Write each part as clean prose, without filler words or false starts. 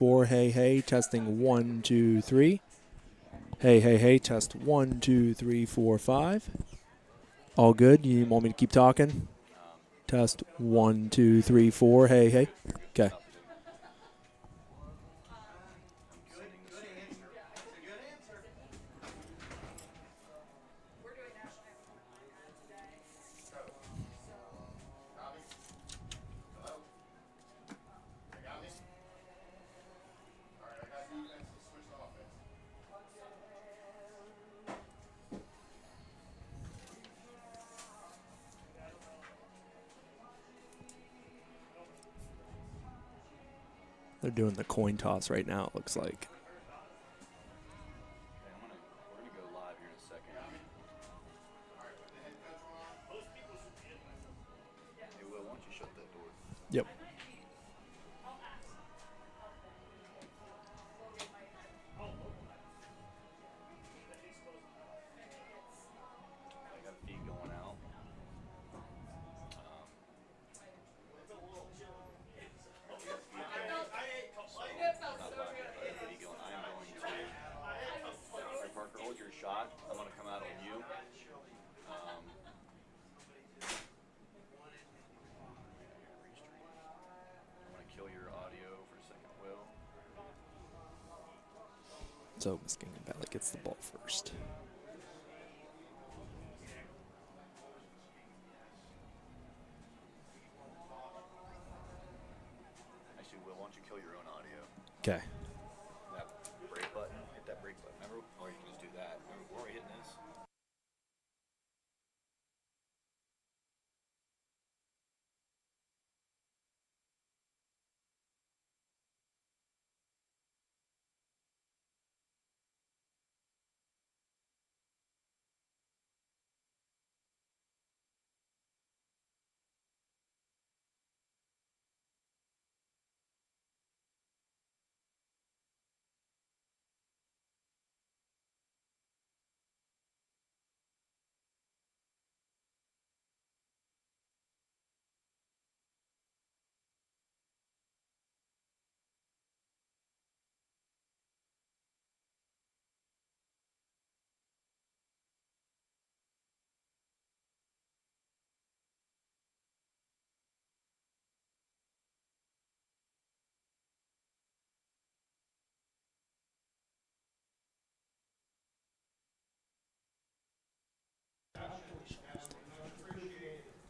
4. Hey, hey. Testing 1, 2, 3. Hey, hey, hey. Test 1, 2, 3, 4, 5. All good. You want me to keep talking? Test 1, 2, 3, 4. Hey, hey. Okay. They're doing the coin toss right now, it looks like. We're going to go live here in a second. Hey, Will, why don't you shut that door? Yep. I got a feed going out. Parker, hold your shot. I'm going to come out on you. I'm going to kill your audio for a second, Will. So Muskingum Valley gets the ball first. Actually, Will, why don't you kill your own audio? Okay. That break button, hit that break button. Remember? Or you can just do that. Remember, we're hitting this.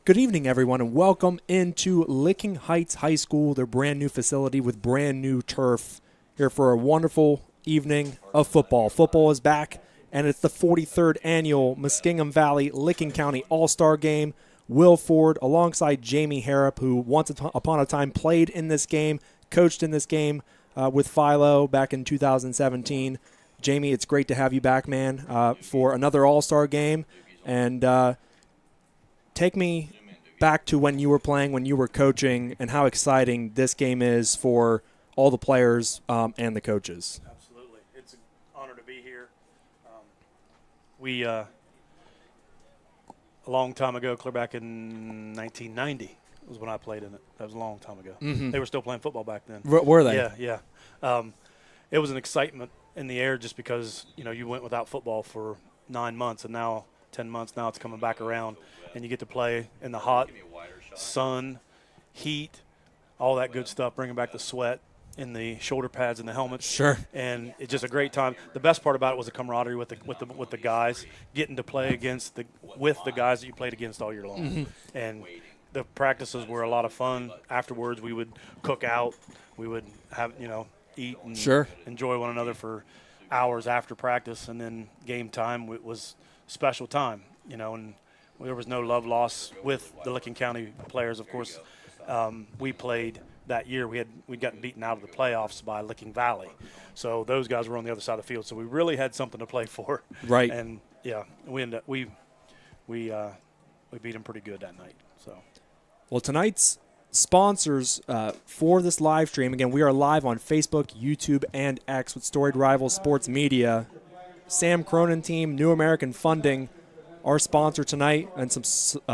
Good evening, everyone, and welcome into Licking Heights High School, their brand new facility with brand new turf, here for a wonderful evening of football. Football is back, and it's the 43rd annual Muskingum Valley Licking County All-Star Game. Will Ford alongside Jamie Harrop, who once upon a time played in this game, coached in this game with Philo back in 2017. Jamie, it's great to have you back, man, for another All-Star Game. And take me back to when you were playing, when you were coaching, and how exciting this game is for all the players and the coaches. Absolutely. It's an honor to be here. We, a long time ago, clear back in 1990 was when I played in it. That was a long time ago. Mm-hmm. They were still playing football back then. Were they? Yeah. It was an excitement in the air just because, you went without football for 9 months, and now 10 months now it's coming back around, and you get to play in the hot sun, heat, all that good stuff, bringing back the sweat in the shoulder pads and the helmets. Sure. And it's just a great time. The best part about it was the camaraderie with the guys, getting to play with the guys that you played against all year long. Mm-hmm. And the practices were a lot of fun. Afterwards, we would cook out. We would have, eat and Sure. enjoy one another for hours after practice. And then game time was special time, and there was no love lost with the Licking County players. Of course, we played that year. We'd gotten beaten out of the playoffs by Licking Valley, so those guys were on the other side of the field. So we really had something to play for. Right. And we beat them pretty good that night. So. Well, tonight's sponsors for this live stream, again, we are live on Facebook, YouTube, and X with Storied Rival Sports Media. Sam Cronin Team, New American Funding, our sponsor tonight, and some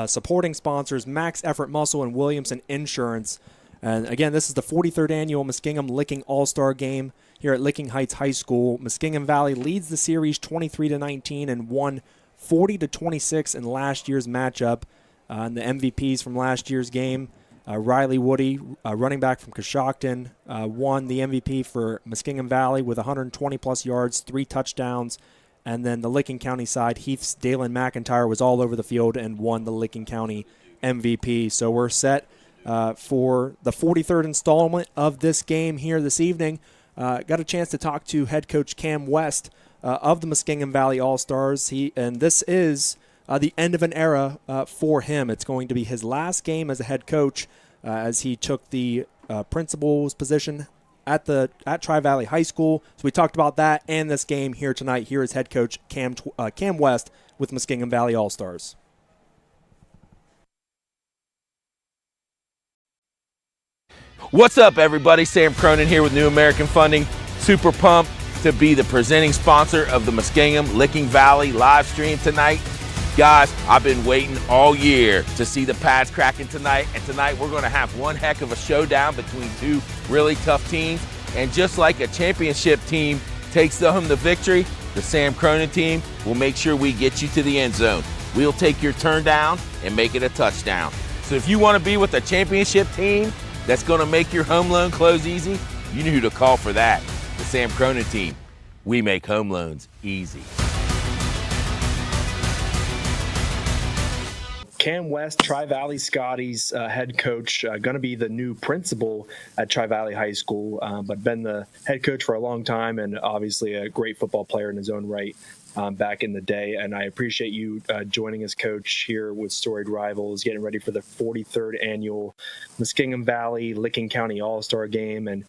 supporting sponsors, Max Effort Muscle and Williamson Insurance. And again, this is the 43rd annual Muskingum Licking All-Star Game here at Licking Heights High School. Muskingum Valley leads the series 23-19 and won 40-26 in last year's matchup. And the MVPs from last year's game, Riley Woody, running back from Coshocton, won the MVP for Muskingum Valley with 120-plus yards, 3 touchdowns. And then the Licking County side, Heath's Dalen McIntyre was all over the field and won the Licking County MVP. So we're set for the 43rd installment of this game here this evening. Got a chance to talk to head coach Cam West of the Muskingum Valley All-Stars. And this is the end of an era for him. It's going to be his last game as a head coach as he took the principal's position at Tri-Valley High School. So we talked about that and this game here tonight. Here is head coach Cam West with Muskingum Valley All-Stars. What's up, everybody? Sam Cronin here with New American Funding. Super pumped to be the presenting sponsor of the Muskingum Licking Valley live stream tonight. Guys, I've been waiting all year to see the pads cracking tonight, and tonight we're going to have one heck of a showdown between two really tough teams. And just like a championship team takes home the victory, the Sam Cronin team will make sure we get you to the end zone. We'll take your turn down and make it a touchdown. So if you want to be with a championship team that's going to make your home loan close easy, you know who to call for that. The Sam Cronin team. We make home loans easy. Cam West, Tri-Valley Scotty's head coach, going to be the new principal at Tri-Valley High School, but been the head coach for a long time and obviously a great football player in his own right back in the day. And I appreciate you joining as coach here with Storied Rivals, getting ready for the 43rd annual Muskingum Valley Licking County All-Star Game. And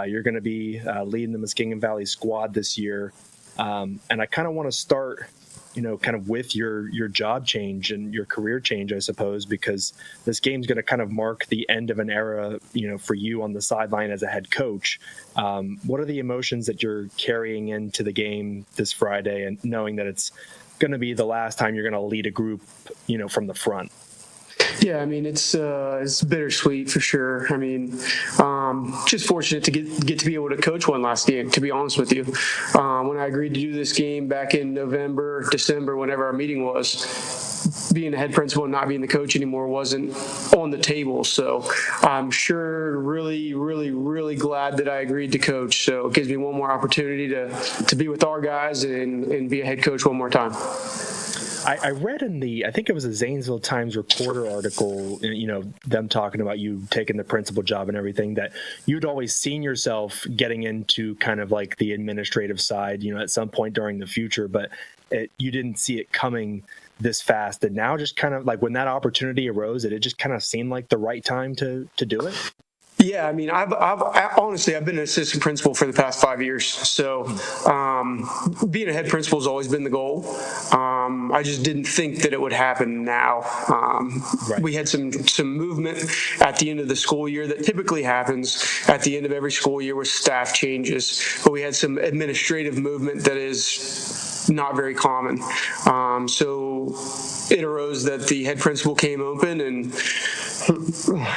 you're going to be leading the Muskingum Valley squad this year. And I kind of want to start kind of with your job change and your career change, I suppose, because this game's going to kind of mark the end of an era, for you on the sideline as a head coach. What are the emotions that you're carrying into the game this Friday and knowing that it's going to be the last time you're going to lead a group, from the front? Yeah, I mean, it's bittersweet for sure. I mean, just fortunate to get to be able to coach one last game, to be honest with you. When I agreed to do this game back in November, December, whenever our meeting was, being the head principal and not being the coach anymore wasn't on the table. So I'm sure really, really, really glad that I agreed to coach. So it gives me one more opportunity to be with our guys and be a head coach one more time. I read I think it was a Zanesville Times Reporter article, them talking about you taking the principal job and everything, that you'd always seen yourself getting into kind of like the administrative side, at some point during the future, but you didn't see it coming this fast. And now just kind of like when that opportunity arose, it just kind of seemed like the right time to do it? Yeah, I mean, I've honestly, I've been an assistant principal for the past 5 years. So being a head principal has always been the goal. I just didn't think that it would happen now. Right. We had some movement at the end of the school year that typically happens at the end of every school year with staff changes. But we had some administrative movement that is not very common. So it arose that the head principal came open, and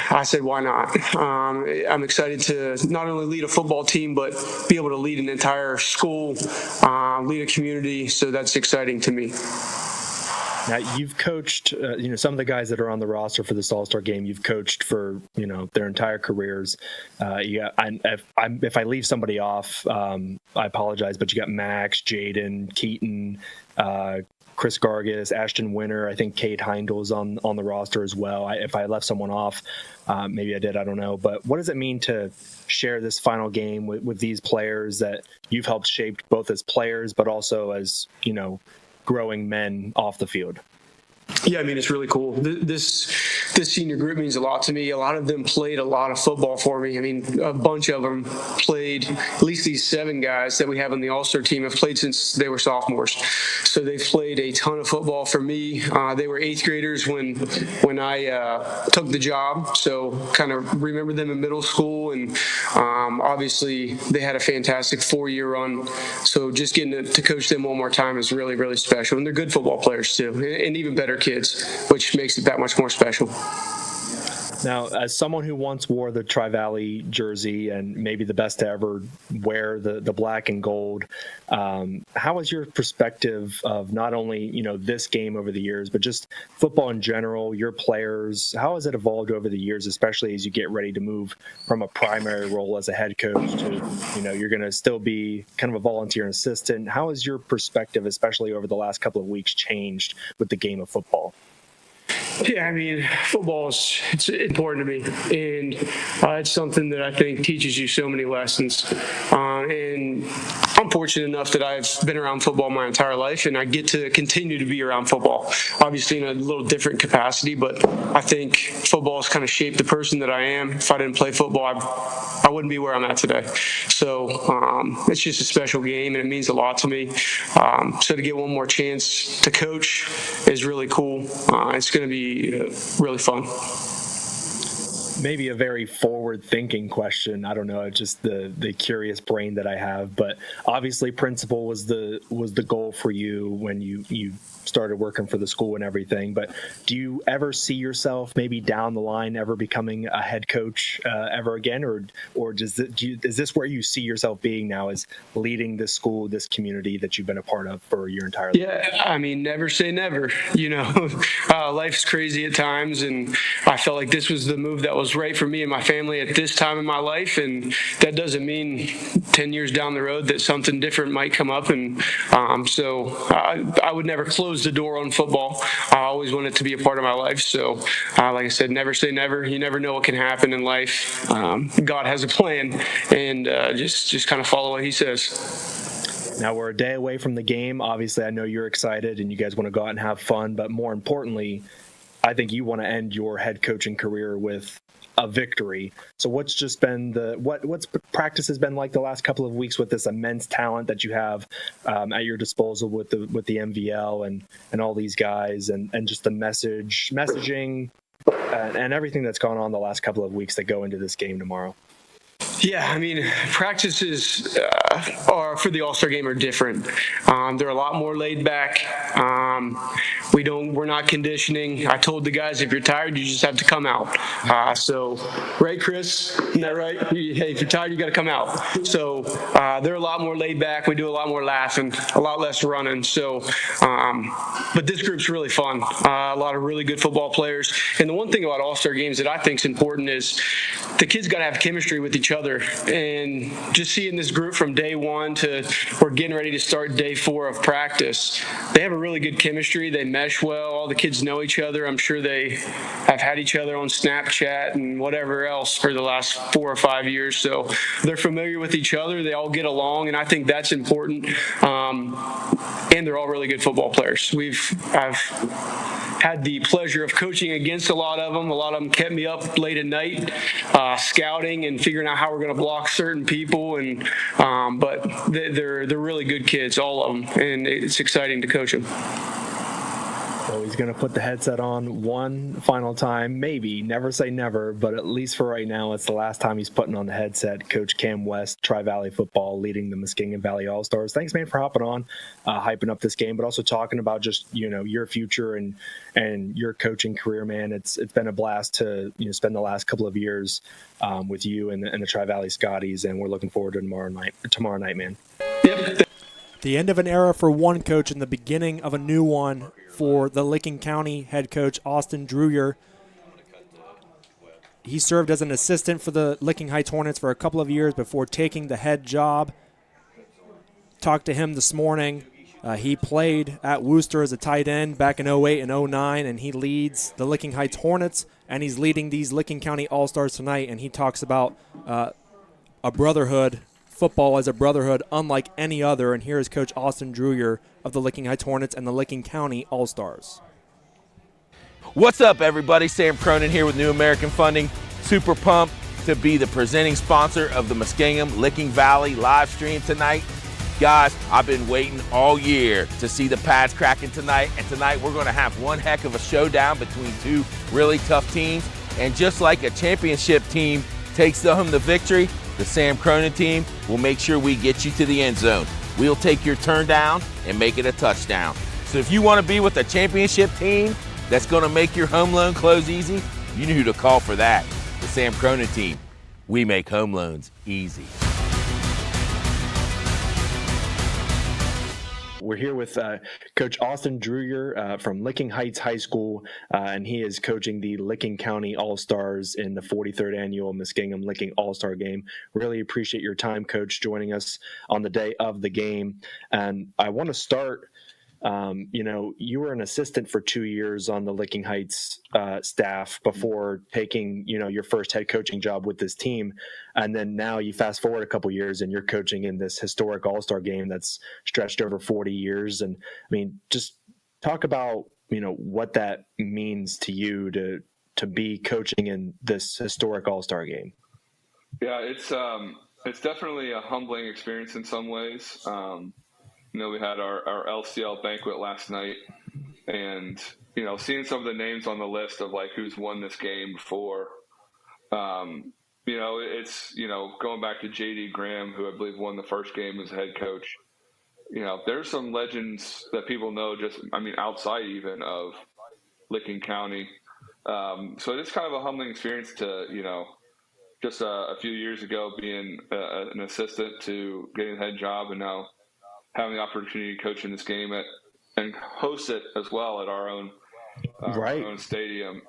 I said, why not? I'm excited to not only lead a football team, but be able to lead an entire school, lead a community. So that's exciting to me. Now, you've coached, some of the guys that are on the roster for this All-Star game, you've coached for, their entire careers. If I leave somebody off, I apologize, but you got Max, Jaden, Keaton, Chris Gargis, Ashton Winter. I think Kate Heindel's on the roster as well. If I left someone off, maybe I did, I don't know. But what does it mean to share this final game with these players that you've helped shape both as players, but also as, growing men off the field? Yeah, I mean, it's really cool. This senior group means a lot to me. A lot of them played a lot of football for me. I mean, a bunch of them played, at least these 7 guys that we have on the All-Star team have played since they were sophomores. So they've played a ton of football for me. They were 8th graders when I took the job. So kind of remember them in middle school. And obviously they had a fantastic 4-year run. So just getting to coach them one more time is really, really special. And they're good football players too, and even better kids, which makes it that much more special. Now, as someone who once wore the Tri-Valley jersey and maybe the best to ever wear the black and gold, how is your perspective of not only, this game over the years, but just football in general, your players? How has it evolved over the years, especially as you get ready to move from a primary role as a head coach to, you're going to still be kind of a volunteer assistant? How has your perspective, especially over the last couple of weeks, changed with the game of football? Yeah, I mean, football it's important to me, and it's something that I think teaches you so many lessons. And I'm fortunate enough that I've been around football my entire life, and I get to continue to be around football, obviously in a little different capacity, but I think football has kind of shaped the person that I am. If I didn't play football, I wouldn't be where I'm at today. So it's just a special game, and it means a lot to me. So to get one more chance to coach is really cool. It's going to be really fun. Maybe a very forward-thinking question. I don't know, just the curious brain that I have. But obviously, principal was the goal for you when you started working for the school and everything. But do you ever see yourself maybe down the line ever becoming a head coach ever again, or is this where you see yourself being now, as leading this school, this community that you've been a part of for your entire life? Yeah, I mean, never say never. Life's crazy at times, and I felt like this was the move that was right for me and my family at this time in my life. And that doesn't mean 10 years down the road that something different might come up. And so I would never close the door on football. I always want it to be a part of my life. So like I said, never say never. You never know what can happen in life. God has a plan, and just kind of follow what he says. Now we're a day away from the game. Obviously, I know you're excited and you guys want to go out and have fun, but more importantly, I think you want to end your head coaching career with a victory. So what's just been what's practice has been like the last couple of weeks with this immense talent that you have at your disposal with the MVL and all these guys and just the messaging and everything that's gone on the last couple of weeks that go into this game tomorrow? Yeah, I mean, practices for the All-Star game are different. They're a lot more laid back. We're not conditioning. I told the guys, if you're tired, you just have to come out. So, right, Chris? Isn't that right? Hey, if you're tired, you got to come out. So they're a lot more laid back. We do a lot more laughing, a lot less running. So, but this group's really fun. A lot of really good football players. And the one thing about All-Star games that I think is important is the kids got to have chemistry with each other. And just seeing this group from day one to we're getting ready to start day 4 of practice, they have a really good chemistry. They mesh well. All the kids know each other. I'm sure they have had each other on Snapchat and whatever else for the last 4 or 5 years. So they're familiar with each other. They all get along, and I think that's important. And they're all really good football players. I've had the pleasure of coaching against a lot of them. A lot of them kept me up late at night, scouting and figuring out how we're going to block certain people. And but they're really good kids, all of them, and it's exciting to coach them. So he's going to put the headset on one final time, maybe. Never say never, but at least for right now, it's the last time he's putting on the headset. Coach Cam West, Tri-Valley football, leading the Muskingum Valley All-Stars. Thanks, man, for hopping on, hyping up this game, but also talking about just, your future and your coaching career, man. It's been a blast to spend the last couple of years with you and the Tri-Valley Scotties, and we're looking forward to tomorrow night, man. Yep. The end of an era for one coach and the beginning of a new one for the Licking County head coach, Austin Dreyer. He served as an assistant for the Licking Heights Hornets for a couple of years before taking the head job. Talked to him this morning. He played at Worcester as a tight end back in 08 and 09, and he leads the Licking Heights Hornets, and he's leading these Licking County All-Stars tonight, and he talks about a brotherhood. Football as a brotherhood unlike any other, and here is Coach Austin Dreyer of the Licking Heights Hornets and the Licking County All-Stars. What's up, everybody? Sam Cronin here with New American Funding. Super pumped to be the presenting sponsor of the Muskingum Licking Valley live stream tonight. Guys, I've been waiting all year to see the pads cracking tonight, and tonight we're going to have one heck of a showdown between two really tough teams. And just like a championship team takes home the victory, the Sam Cronin team will make sure we get you to the end zone. We'll take your turn down and make it a touchdown. So if you want to be with a championship team that's going to make your home loan close easy, You knew who to call for that. The Sam Cronin team. We make home loans easy. We're here with Coach Austin Dreyer from Licking Heights High School, and he is coaching the Licking County All-Stars in the 43rd Annual Muskingum Licking All-Star Game. Really appreciate your time, Coach, joining us on the day of the game. And I want to start, you were an assistant for 2 years on the Licking Heights staff before taking, your first head coaching job with this team. And then now you fast forward a couple years and you're coaching in this historic All-Star game that's stretched over 40 years. And I mean, just talk about, what that means to you to be coaching in this historic All-Star game. Yeah, it's definitely a humbling experience in some ways. We had our LCL banquet last night, and seeing some of the names on the list of like who's won this game before. It's going back to JD Graham, who I believe won the first game as head coach. There's some legends that people know outside even of Licking County. So it's kind of a humbling experience to just a few years ago being an assistant to getting the head job, and now having the opportunity to coach in this game and host it as well at our own stadium.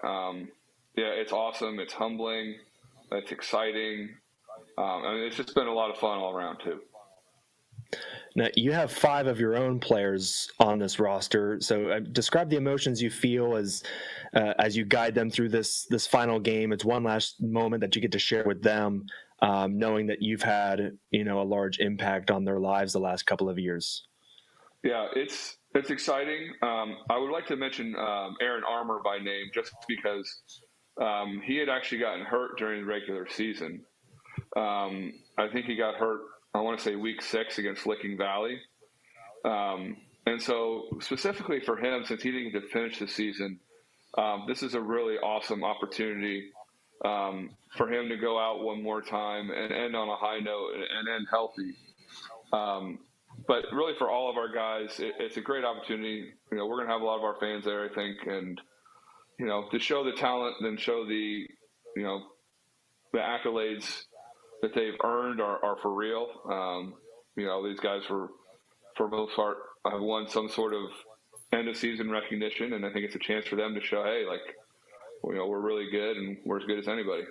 It's awesome. It's humbling. It's exciting. It's just been a lot of fun all around too. Now, you have 5 of your own players on this roster. So describe the emotions you feel as you guide them through this final game. It's one last moment that you get to share with them, knowing that you've had, a large impact on their lives the last couple of years. Yeah, it's exciting. I would like to mention Aaron Armour by name, just because he had actually gotten hurt during the regular season. I think he got hurt, I want to say week 6 against Licking Valley. And so specifically for him, since he didn't get to finish the season, this is a really awesome opportunity for him to go out one more time and end on a high note and end healthy. But really for all of our guys, it's a great opportunity. We're going to have a lot of our fans there, I think, and, to show the talent and show the the accolades that they've earned are for real. These guys for the most part have won some sort of end of season recognition, and I think it's a chance for them to show, hey, we're really good and we're as good as anybody.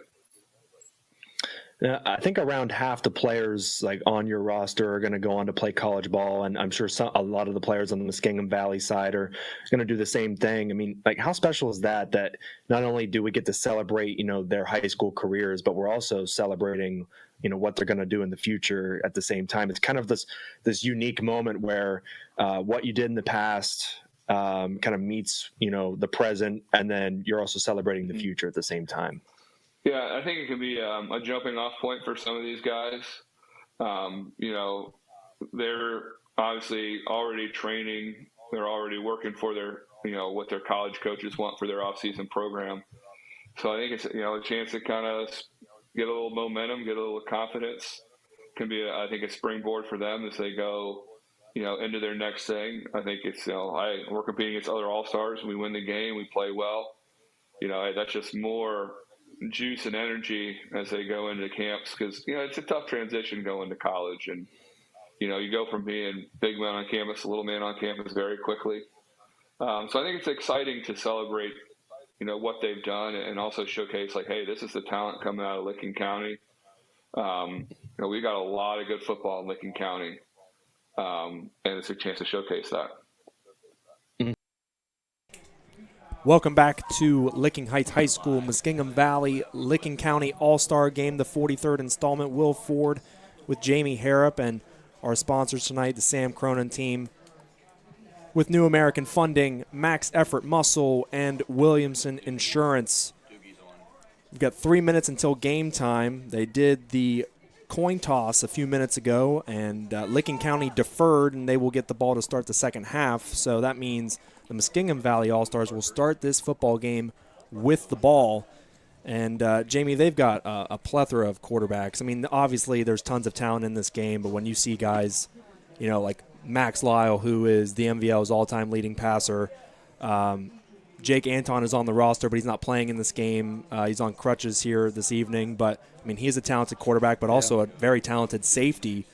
I think around half the players on your roster are going to go on to play college ball, and I'm sure a lot of the players on the Muskingum Valley side are going to do the same thing. I mean, how special is that not only do we get to celebrate, their high school careers, but we're also celebrating, what they're going to do in the future at the same time. It's kind of this unique moment where what you did in the past kind of meets, the present, and then you're also celebrating the future at the same time. Yeah, I think it can be a jumping off point for some of these guys. They're obviously already training. They're already working for their, what their college coaches want for their off-season program. So I think it's, a chance to kind of get a little momentum, get a little confidence. Can be, I think, a springboard for them as they go, into their next thing. I think it's, we're competing against other all-stars. We win the game. We play well. That's just more juice and energy as they go into camps, because it's a tough transition going to college, and you go from being big man on campus to little man on campus very quickly. So I think it's exciting to celebrate what they've done, and also showcase hey, this is the talent coming out of Licking County. We got a lot of good football in Licking County, and it's a chance to showcase that. Welcome back to Licking Heights High School, Muskingum Valley, Licking County All-Star Game, the 43rd installment. Will Ford with Jamie Harrop, and our sponsors tonight, the Sam Cronin team, with New American Funding, Max Effort Muscle, and Williamson Insurance. We've got 3 minutes until game time. They did the coin toss a few minutes ago, and Licking County deferred, and they will get the ball to start the second half. So that means the Muskingum Valley All-Stars will start this football game with the ball. And, Jamie, they've got a plethora of quarterbacks. I mean, obviously there's tons of talent in this game, but when you see guys, like Max Lyle, who is the MVL's all-time leading passer, Jake Anton is on the roster, but he's not playing in this game. He's on crutches here this evening. But, I mean, he is a talented quarterback, but also a very talented safety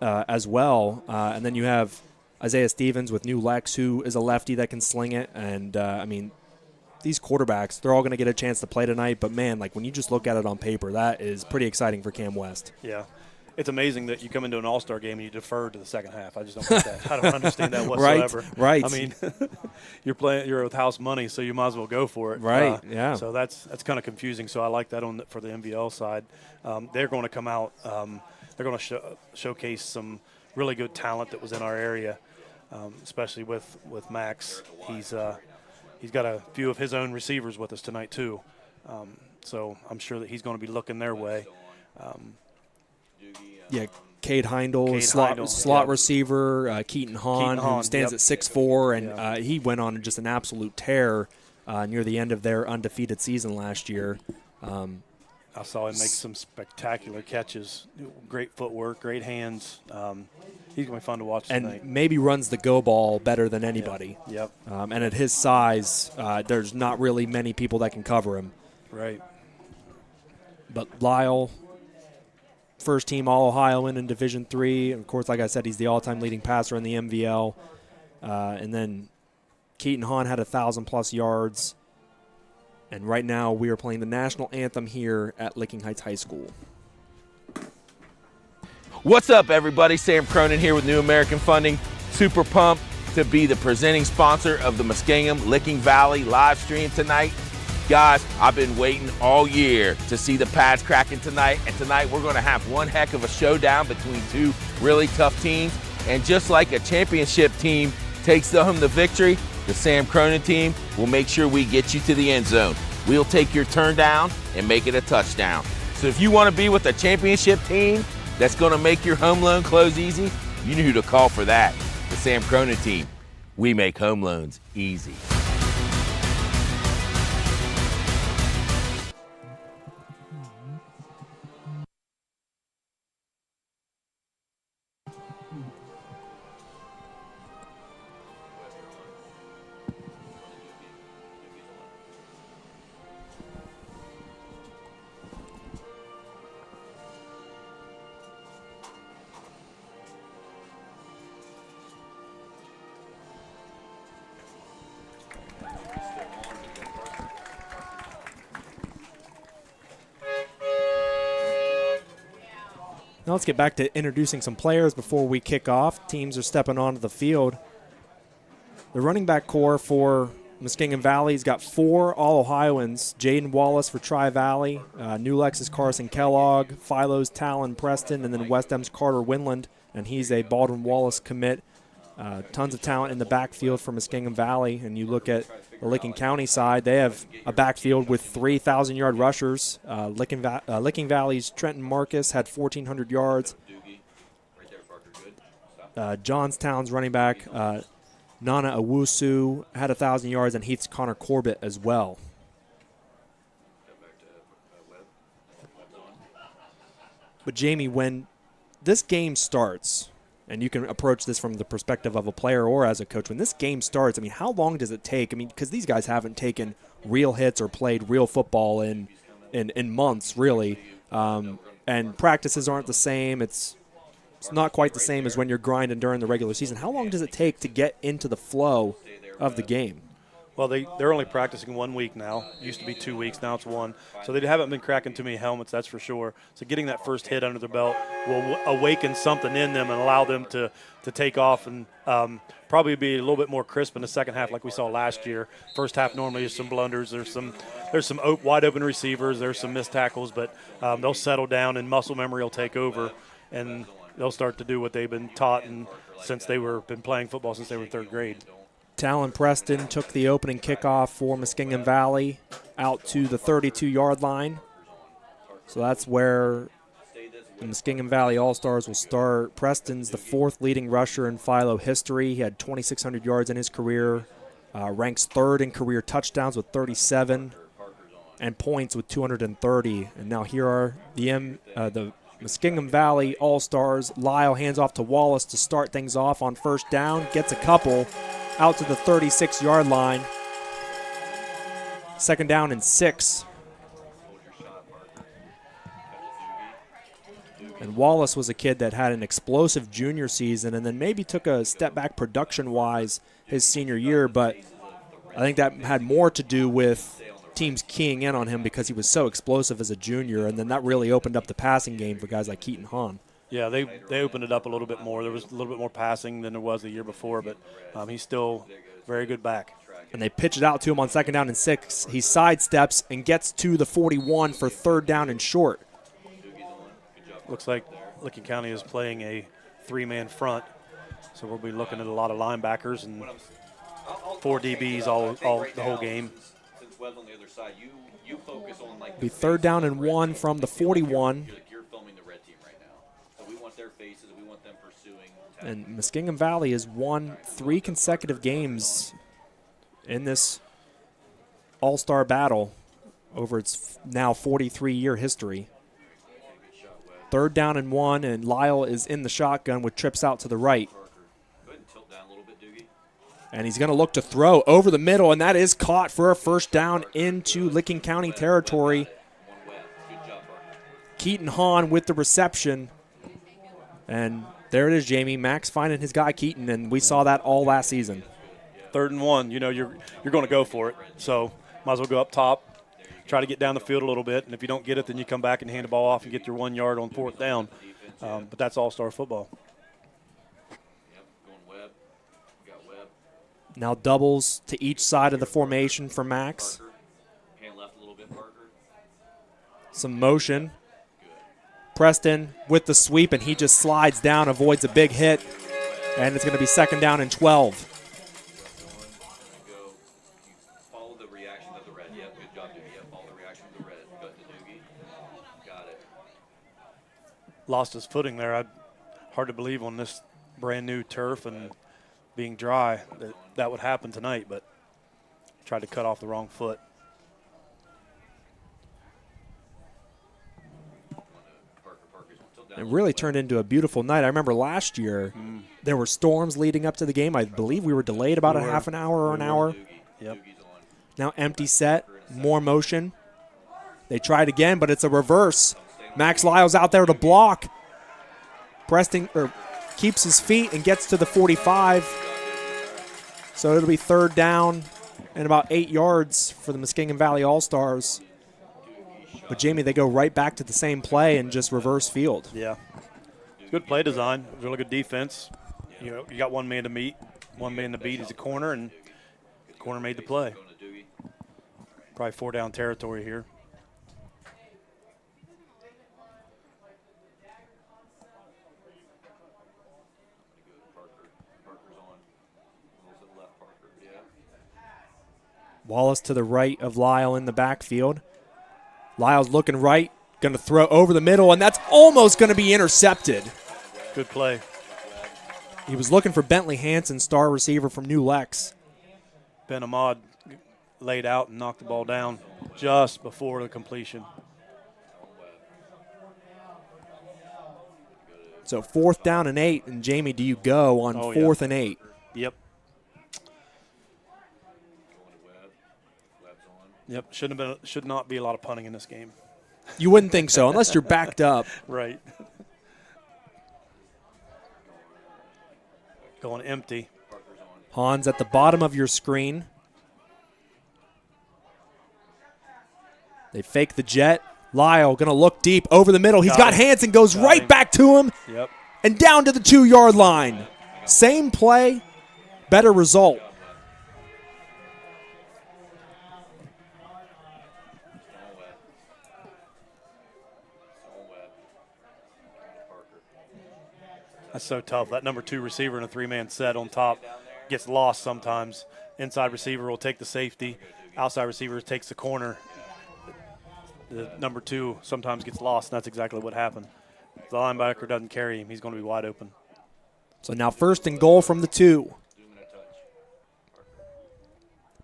as well. And then you have Isaiah Stevens with new Lex, who is a lefty that can sling it. And, I mean, these quarterbacks, they're all going to get a chance to play tonight. But, man, like when you just look at it on paper, that is pretty exciting for Cam West. Yeah. It's amazing that you come into an all-star game and you defer to the second half. I just don't get that. I don't understand that whatsoever. Right. I mean, you're with house money, so you might as well go for it. Right. Yeah. So that's kind of confusing. So I like that for the MVL side. They're going to come out. They're going to showcase some really good talent that was in our area, especially with Max. He's got a few of his own receivers with us tonight too. So I'm sure that he's going to be looking their way. Yeah, Cade Heindel, slot receiver, Keaton Hahn, who stands at 6'4", and he went on just an absolute tear near the end of their undefeated season last year. I saw him make some spectacular catches, great footwork, great hands. He's going to be fun to watch tonight. And maybe runs the go ball better than anybody. Yep. And at his size, there's not really many people that can cover him. Right. But Lyle, first-team All-Ohioan in Division III. Of course, like I said, he's the all-time leading passer in the MVL. And then Keaton Hahn had 1,000-plus yards. And right now we are playing the national anthem here at Licking Heights High School. What's up, everybody? Sam Cronin here with New American Funding. Super pumped to be the presenting sponsor of the Muskingum Licking Valley live stream tonight. Guys, I've been waiting all year to see the pads cracking tonight, and tonight we're going to have one heck of a showdown between two really tough teams. And just like a championship team takes home the victory, the Sam Cronin team will make sure we get you to the end zone. We'll take your turn down and make it a touchdown. So if you want to be with a championship team that's going to make your home loan close easy, you know who to call for that. The Sam Cronin team. We make home loans easy. Now let's get back to introducing some players before we kick off. Teams are stepping onto the field. The running back core for Muskingum Valley's got 4 All-Ohioans. Jaden Wallace for Tri-Valley, New Lex's Carson Kellogg, Philo's Talon Preston, and then West M's Carter Winland, and he's a Baldwin Wallace commit. Tons of talent in the backfield for Muskingum Valley, and you look at the Licking County side, they have a backfield with 3,000-yard rushers. Licking Valley's Trenton Marcus had 1,400 yards. Johnstown's running back, Nana Owusu, had 1,000 yards, and Heath's Connor Corbett as well. But, Jamie, when this game starts, and you can approach this from the perspective of a player or as a coach, when this game starts, I mean, how long does it take? I mean, because these guys haven't taken real hits or played real football in months, really, and practices aren't the same. It's not quite the same as when you're grinding during the regular season. How long does it take to get into the flow of the game? Well, they're only practicing 1 week now. It used to be 2 weeks. Now it's 1. So they haven't been cracking too many helmets, that's for sure. So getting that first hit under their belt will awaken something in them and allow them to take off and probably be a little bit more crisp in the second half like we saw last year. First half normally is some blunders. There's some wide open receivers. There's some missed tackles, but they'll settle down and muscle memory will take over, and they'll start to do what they've been taught since been playing football since they were in 3rd grade. Talon Preston took the opening kickoff for Muskingum Valley out to the 32-yard line. So that's where the Muskingum Valley All-Stars will start. Preston's the 4th leading rusher in Philo history. He had 2,600 yards in his career, ranks 3rd in career touchdowns with 37, and points with 230. And now here are the Muskingum Valley All-Stars. Lyle hands off to Wallace to start things off on first down, gets a couple out to the 36-yard line. Second down and 6. And Wallace was a kid that had an explosive junior season and then maybe took a step back production-wise his senior year, but I think that had more to do with teams keying in on him because he was so explosive as a junior, and then that really opened up the passing game for guys like Keaton Hahn. Yeah, they opened it up a little bit more. There was a little bit more passing than there was the year before, but he's still very good back. And they pitch it out to him on second down and 6. He sidesteps and gets to the 41 for third down and short. Looks like Licking County is playing a 3-man front, so we'll be looking at a lot of linebackers and 4 DBs all the whole game. Be third down and 1 from the 41. And Muskingum Valley has won 3 consecutive games in this all-star battle over its now 43-year history. Third down and 1, and Lyle is in the shotgun with trips out to the right. And he's going to look to throw over the middle, and that is caught for a first down into Licking County territory. Keaton Hahn with the reception. And there it is, Jamie. Max finding his guy Keaton, and we saw that all last season. 3rd and 1, you know, you're going to go for it. So might as well go up top, try to get down the field a little bit, and if you don't get it, then you come back and hand the ball off and get your 1 yard on 4th down. But that's all-star football. Now doubles to each side of the formation for Max. Some motion. Preston with the sweep, and he just slides down, avoids a big hit, and it's going to be second down and 12. Lost his footing there. Hard to believe on this brand new turf and being dry that would happen tonight, but tried to cut off the wrong foot. It really turned into a beautiful night. I remember last year there were storms leading up to the game. I believe we were delayed about a half an hour or an hour. Yep. Now empty set, more motion. They tried again, but it's a reverse. Max Lyle's out there to block. Preston keeps his feet and gets to the 45. So it'll be third down and about 8 yards for the Muskingum Valley All-Stars. But, Jamie, they go right back to the same play and just reverse field. Yeah. It's good play design, really good defense. You know, you got one man to beat is a corner, and the corner made the play. Probably 4 down territory here. Wallace to the right of Lyle in the backfield. Lyle's looking right, going to throw over the middle, and that's almost going to be intercepted. Good play. He was looking for Bentley Hansen, star receiver from New Lex. Ben Ahmad laid out and knocked the ball down just before the completion. So 4th down and 8, and Jamie, do you go on 4th and 8? Yep. Yep, should not be a lot of punting in this game. You wouldn't think so, unless you're backed up. Right. Going empty. Hahn's at the bottom of your screen. They fake the jet. Lyle going to look deep over the middle. He's got Hansen, goes right back to him. Yep. And down to the 2-yard line. Same play, better result. That's so tough. That number 2 receiver in a 3-man set on top gets lost sometimes. Inside receiver will take the safety. Outside receiver takes the corner. The number 2 sometimes gets lost, and that's exactly what happened. If the linebacker doesn't carry him, he's going to be wide open. So now 1st and goal from the 2.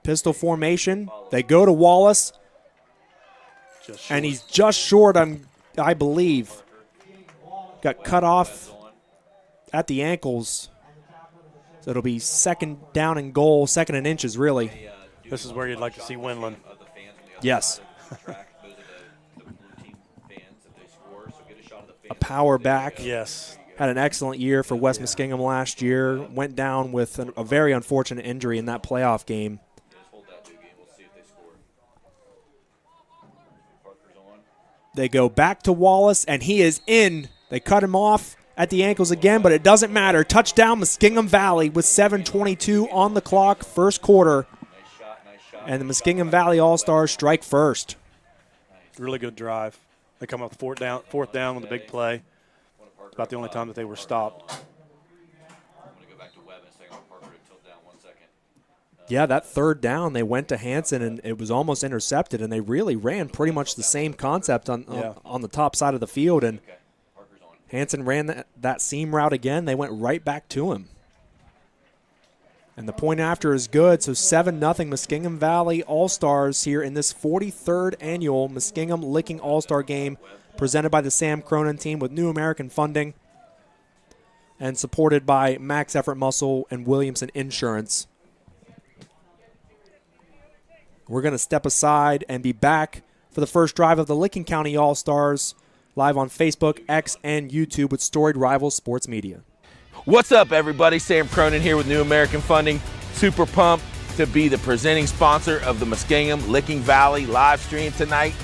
Pistol formation. They go to Wallace. And he's just short, I believe. Got cut off at the ankles. So it'll be 2nd down and goal, 2nd and inches, really. This is where you'd like to see Winland. Yes. Track. Those are the blue team fans if they score. So get a shot of the fans. A power back. Yes. Had an excellent year for West Muskingum last year. Went down with a very unfortunate injury in that playoff game. Yeah, just hold that, Doogie, and we'll see if they score. Parker's on. They go back to Wallace, and he is in. They cut him off at the ankles again, but it doesn't matter. Touchdown, Muskingum Valley with 7:22 on the clock, first quarter. Nice shot. And the Muskingum Valley All-Stars strike first. Really good drive. They come up fourth down with a big play. It's about the only time that they were stopped. I'm going to go back to Webb and say I want Parker to tilt down 1 second. Yeah, that third down, they went to Hanson, and it was almost intercepted, and they really ran pretty much the same concept on the top side of the field, and Parker's on. Hanson ran that seam route again. They went right back to him. And the point after is good, so 7-0 Muskingum Valley All-Stars here in this 43rd annual Muskingum Licking All-Star Game presented by the Sam Cronin team with New American funding and supported by Max Effort Muscle and Williamson Insurance. We're going to step aside and be back for the first drive of the Licking County All-Stars live on Facebook, X, and YouTube with Storied Rivals Sports Media. What's up, everybody? Sam Cronin here with New American Funding. Super pumped to be the presenting sponsor of the Muskingum Licking Valley live stream tonight.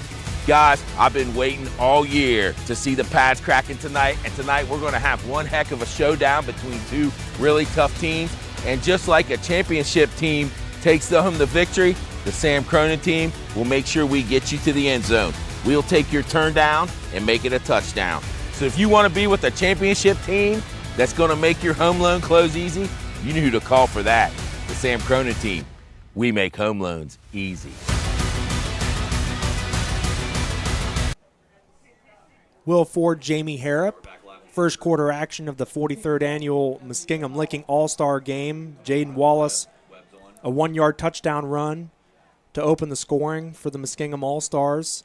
Guys, I've been waiting all year to see the pads cracking tonight, and tonight we're going to have one heck of a showdown between two really tough teams. And just like a championship team takes home the victory, the Sam Cronin team will make sure we get you to the end zone. We'll take your turn down and make it a touchdown. So if you want to be with a championship team that's going to make your home loan close easy, you know who to call for that. The Sam Cronin team. We make home loans easy. Will Ford, Jamie Harrop. First quarter action of the 43rd annual Muskingum Licking All-Star Game. Jaden Wallace, a 1-yard touchdown run to open the scoring for the Muskingum All-Stars.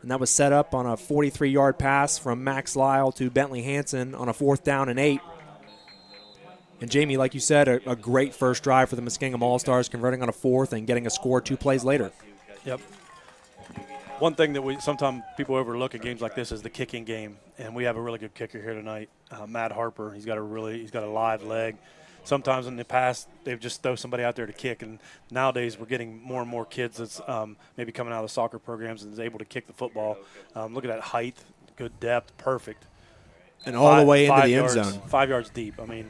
And that was set up on a 43-yard pass from Max Lyle to Bentley Hanson on a 4th down and 8. And Jamie, like you said, a great first drive for the Muskingum All-Stars, converting on a 4th and getting a score 2 plays later. Yep. One thing that sometimes people overlook at games like this is the kicking game, and we have a really good kicker here tonight, Matt Harper. He's got a live leg. Sometimes in the past they just throw somebody out there to kick, and nowadays we're getting more and more kids that's maybe coming out of the soccer programs and is able to kick the football. Look at that height, good depth, perfect, and all the way into the end zone, 5 yards deep. I mean,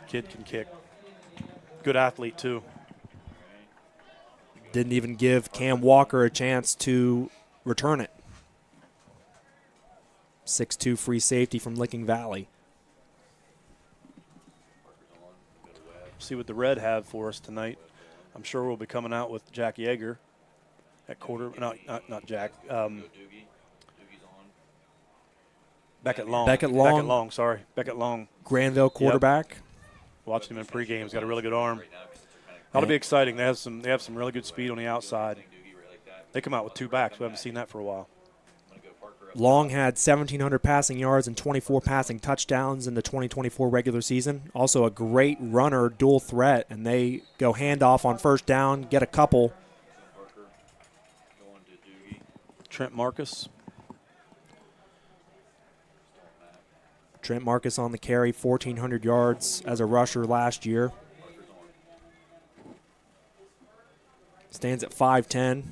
kid can kick. Good athlete too. Didn't even give Cam Walker a chance to return it. 6'2" free safety from Licking Valley. See what the Red have for us tonight. I'm sure we'll be coming out with Jack Yeager at quarter. Not Jack. Beckett Long. Beckett Long. Beckett Long. Granville quarterback. Yep. Watched him in pregame. He's got a really good arm. That'll be exciting. They have some really good speed on the outside. They come out with 2 backs. We haven't seen that for a while. Long had 1,700 passing yards and 24 passing touchdowns in the 2024 regular season. Also a great runner, dual threat, and they go handoff on first down, get a couple. Trent Marcus on the carry, 1,400 yards as a rusher last year. Stands at 5'10".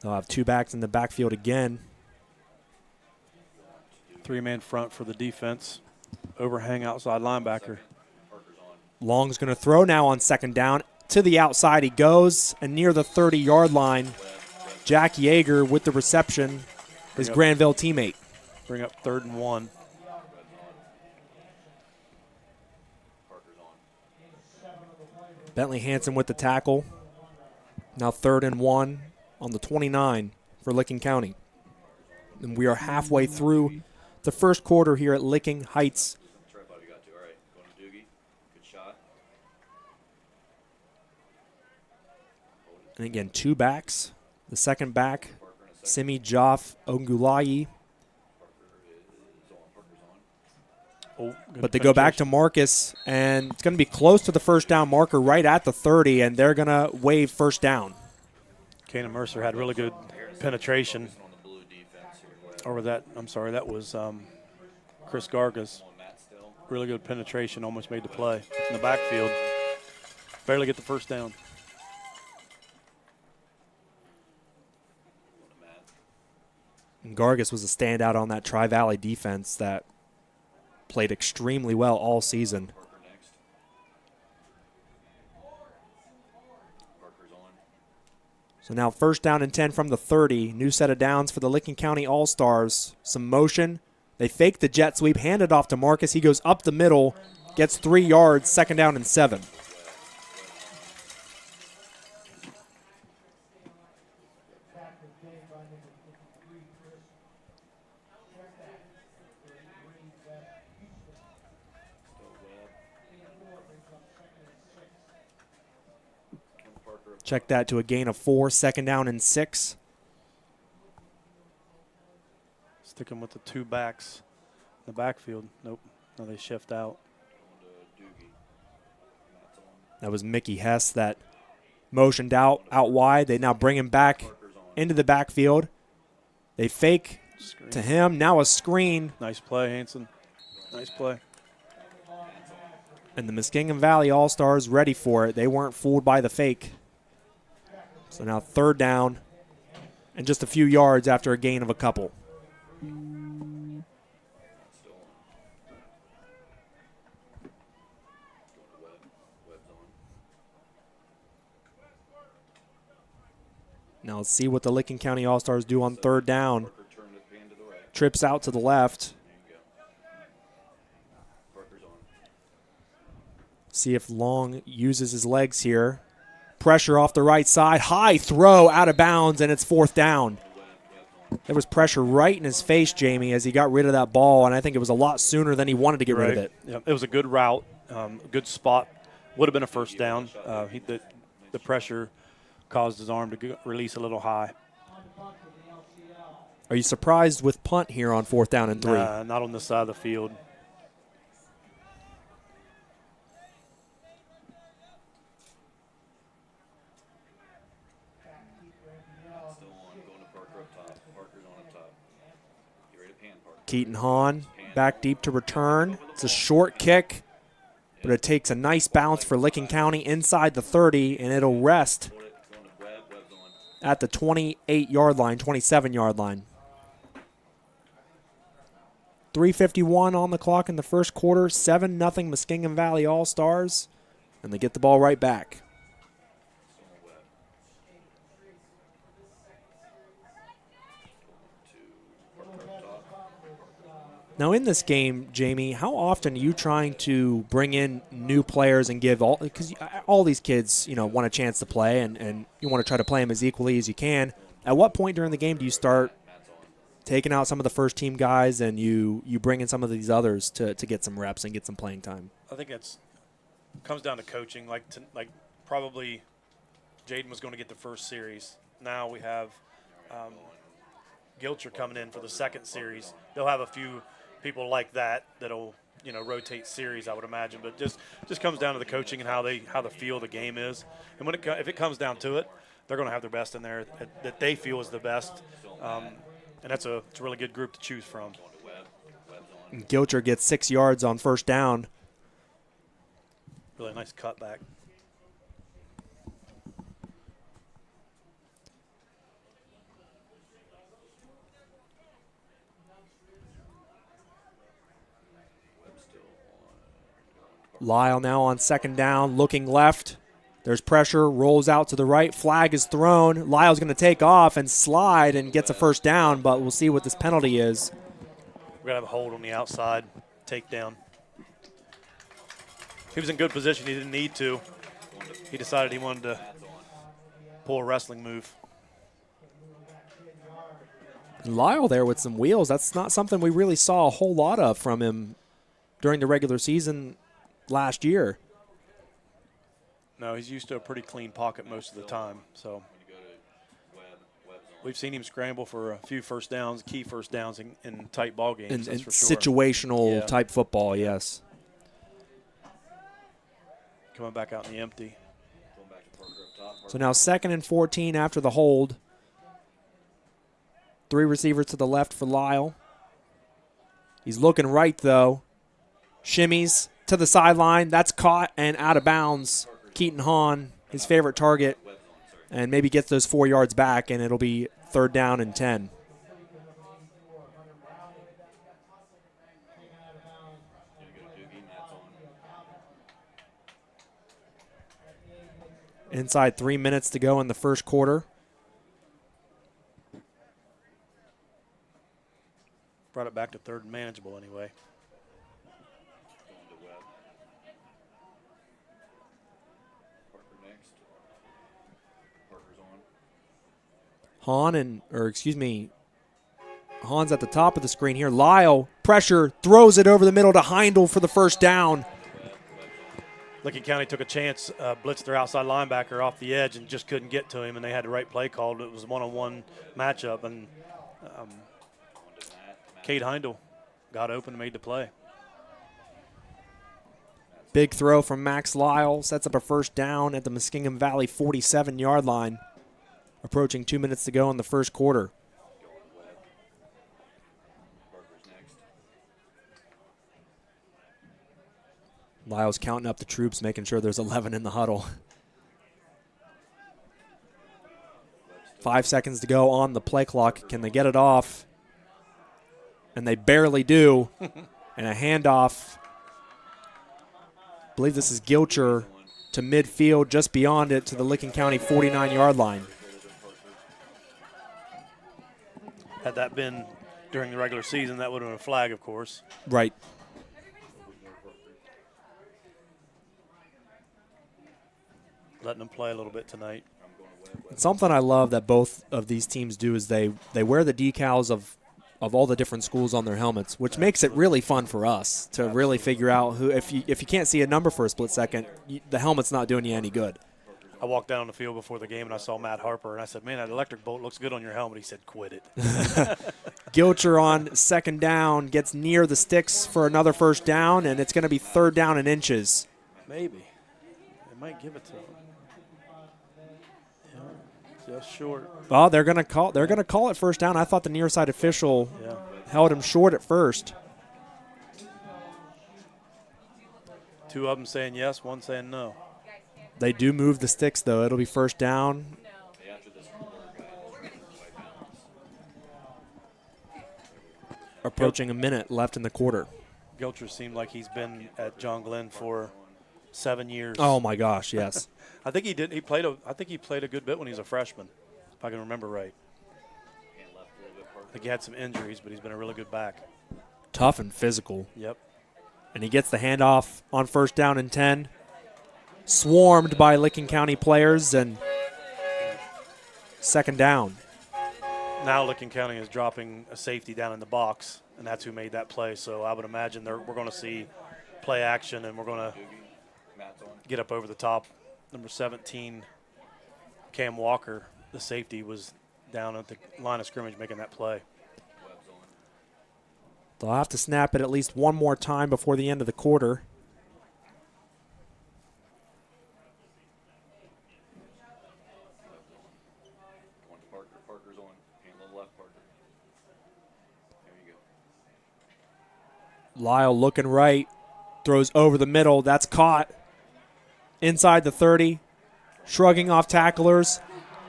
They'll have 2 backs in the backfield again. 3-man front for the defense. Overhang outside linebacker. Long's going to throw now on second down. To the outside he goes, and near the 30-yard line, Jack Yeager with the reception, his Granville teammate. Bring up 3rd and 1. Bentley Hanson with the tackle. Now 3rd and 1 on the 29 for Licking County. And we are halfway through the first quarter here at Licking Heights. And again, 2 backs. The second back, Simi Joff Ongulayi. Oh, but they go back to Marcus, and it's going to be close to the first down marker right at the 30, and they're going to waive first down. Kanan Mercer had really good penetration over that. I'm sorry, that was Chris Gargas. Really good penetration, almost made the play in the backfield. Barely get the first down. And Gargas was a standout on that Tri-Valley defense that played extremely well all season. So now first down and 10 from the 30. New set of downs for the Licking County All-Stars. Some motion. They fake the jet sweep, hand it off to Marcus. He goes up the middle, gets 3 yards, second down and 7. Check that to a gain of 4, second down and 6. Sticking with the 2 backs in the backfield. Nope. No, they shift out. That was Mickey Hess that motioned out wide. They now bring him back into the backfield. They fake to him. Now a screen. Nice play, Hanson. Nice play. And the Muskingum Valley All-Stars ready for it. They weren't fooled by the fake. So now third down and just a few yards after a gain of a couple. Now let's see what the Licking County All-Stars do on third down. Trips out to the left. See if Long uses his legs here. Pressure off the right side. High throw out of bounds, and it's fourth down. There was pressure right in his face, Jamie, as he got rid of that ball, and I think it was a lot sooner than he wanted to get rid of it. Yeah, it was a good route, good spot. Would have been a first down. The pressure caused his arm to release a little high. Are you surprised with punt here on fourth down and 3? Not on this side of the field. Keaton Hahn back deep to return. It's a short kick, but it takes a nice bounce for Licking County inside the 30, and it'll rest at the 28-yard line, 27-yard line. 3:51 on the clock in the first quarter, 7-0 Muskingum Valley All-Stars, and they get the ball right back. Now in this game, Jamie, how often are you trying to bring in new players and give all, because all these kids, want a chance to play and you want to try to play them as equally as you can. At what point during the game do you start taking out some of the first team guys and you bring in some of these others to get some reps and get some playing time? I think it comes down to coaching. Like probably Jaden was going to get the first series. Now we have Gilcher coming in for the second series. They'll have a few people like that'll rotate series, I would imagine. But just comes down to the coaching and how the feel of the game is. And if it comes down to it, they're going to have their best in there that they feel is the best. And it's a really good group to choose from. Gilcher gets 6 yards on first down. Really nice cutback. Lyle now on second down, looking left. There's pressure, rolls out to the right. Flag is thrown. Lyle's going to take off and slide and gets a first down, but we'll see what this penalty is. We're going to have a hold on the outside, takedown. He was in good position. He didn't need to. He decided he wanted to pull a wrestling move. Lyle there with some wheels. That's not something we really saw a whole lot of from him during the regular season last year. No, he's used to a pretty clean pocket most of the time. So We've seen him scramble for a few first downs, key first downs in tight ball games. And that's for sure. situational type football, yes. Coming back out in the empty. So now 2nd and 14 after the hold. 3 receivers to the left for Lyle. He's looking right, though. Shimmies to the sideline. That's caught and out of bounds. Keaton Hahn, his favorite target, and maybe gets those 4 yards back, and it'll be 3rd down and 10. Inside 3 minutes to go in the first quarter. Brought it back to 3rd and manageable anyway. Hahn's at the top of the screen here. Lyle, pressure, throws it over the middle to Heindel for the first down. Licking County took a chance, blitzed their outside linebacker off the edge and just couldn't get to him, and they had the right play called. It was a one-on-one matchup, and Cade Heindel got open and made the play. Big throw from Max Lyle, sets up a first down at the Muskingum Valley 47-yard line. Approaching 2 minutes to go in the first quarter. Lyle's counting up the troops, making sure there's 11 in the huddle. 5 seconds to go on the play clock. Can they get it off? And they barely do. And a handoff. I believe this is Gilcher to midfield, just beyond it to the Licking County 49-yard line. Had that been during the regular season, that would have been a flag, of course. Right. Letting them play a little bit tonight. Something I love that both of these teams do is they wear the decals of all the different schools on their helmets, which makes it really fun for us to really figure out who. If you can't see a number for a split second, the helmet's not doing you any good. I walked down the field before the game and I saw Matt Harper and I said, "Man, that electric bolt looks good on your helmet." He said, "Quit it." Gilcher on 2nd down gets near the sticks for another first down, and it's going to be 3rd down and inches. Maybe they might give it to him. Yeah, just short. Well, they're going to call it first down. I thought the near side official held him short at first. 2 of them saying yes, 1 saying no. They do move the sticks, though. It'll be first down. Approaching a minute left in the quarter. Gilcher seemed like he's been at John Glenn for 7 years. Oh my gosh, yes. I think he did. I think he played a good bit when he was a freshman, if I can remember right. I think he had some injuries, but he's been a really good back. Tough and physical. Yep. And he gets the handoff on first down and 10. Swarmed by Licking County players, and 2nd down. Now Licking County is dropping a safety down in the box, and that's who made that play. So I would imagine we're going to see play action, and we're going to get up over the top. Number 17, Cam Walker, the safety, was down at the line of scrimmage making that play. They'll have to snap it at least one more time before the end of the quarter. Lyle looking right, throws over the middle. That's caught inside the 30, shrugging off tacklers,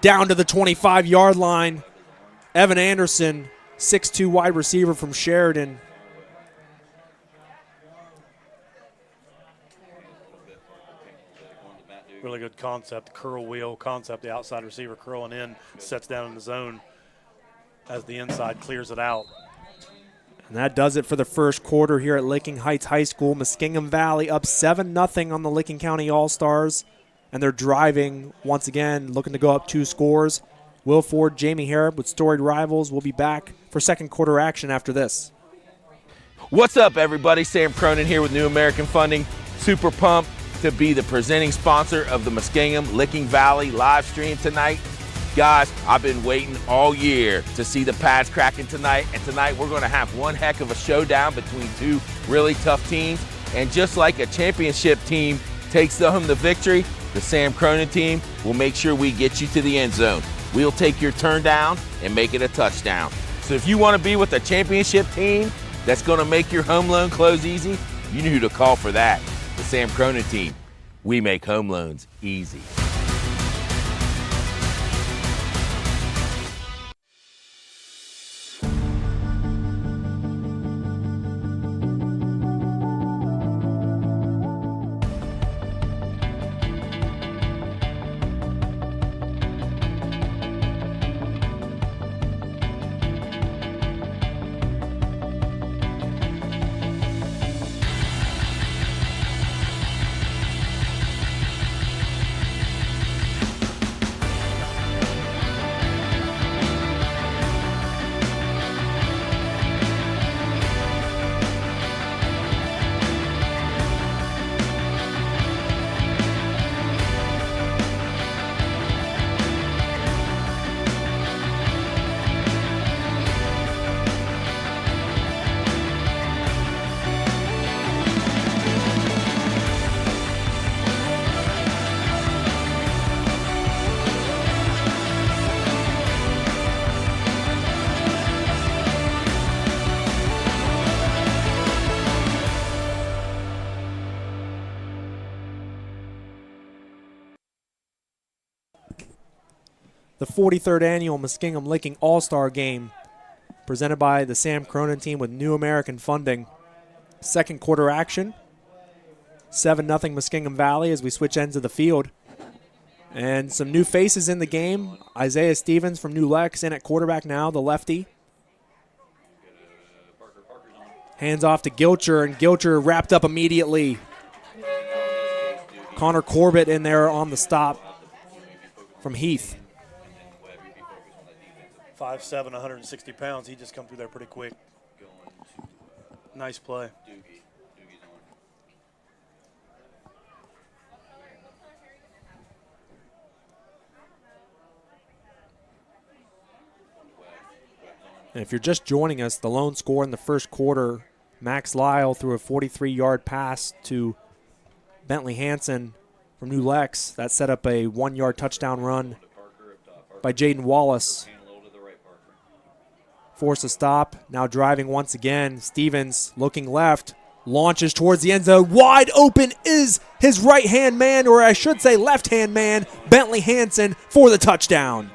down to the 25-yard line. Evan Anderson, 6'2" wide receiver from Sheridan. Really good concept, curl wheel concept. The outside receiver curling in, sets down in the zone as the inside clears it out. And that does it for the first quarter here at Licking Heights High School. Muskingum Valley up 7-0 on the Licking County All-Stars. And they're driving once again, looking to go up 2 scores. Will Ford, Jamie Harrop with Storied Rivals will be back for second quarter action after this. What's up, everybody? Sam Cronin here with New American Funding. Super pumped to be the presenting sponsor of the Muskingum Licking Valley live stream tonight. Guys, I've been waiting all year to see the pads cracking tonight, and tonight we're going to have one heck of a showdown between two really tough teams. And just like a championship team takes home the victory, the Sam Cronin team will make sure we get you to the end zone. We'll take your turn down and make it a touchdown. So if you want to be with a championship team that's going to make your home loan close easy, you know who to call for that. The Sam Cronin team. We make home loans easy. The 43rd annual Muskingum Licking All-Star Game, presented by the Sam Cronin team with New American Funding. Second quarter action, 7-0 Muskingum Valley as we switch ends of the field. And some new faces in the game. Isaiah Stevens from New Lex in at quarterback now, the lefty. Hands off to Gilcher, and Gilcher wrapped up immediately. Connor Corbett in there on the stop from Heath. 5'7", 160 pounds. He just come through there pretty quick. Nice play. And if you're just joining us, the lone score in the first quarter, Max Lyle threw a 43-yard pass to Bentley Hansen from New Lex. That set up a 1-yard touchdown run by Jaden Wallace. Forced a stop, now driving once again. Stevens looking left, launches towards the end zone. Wide open is his right-hand man, or I should say left-hand man, Bentley Hansen, for the touchdown.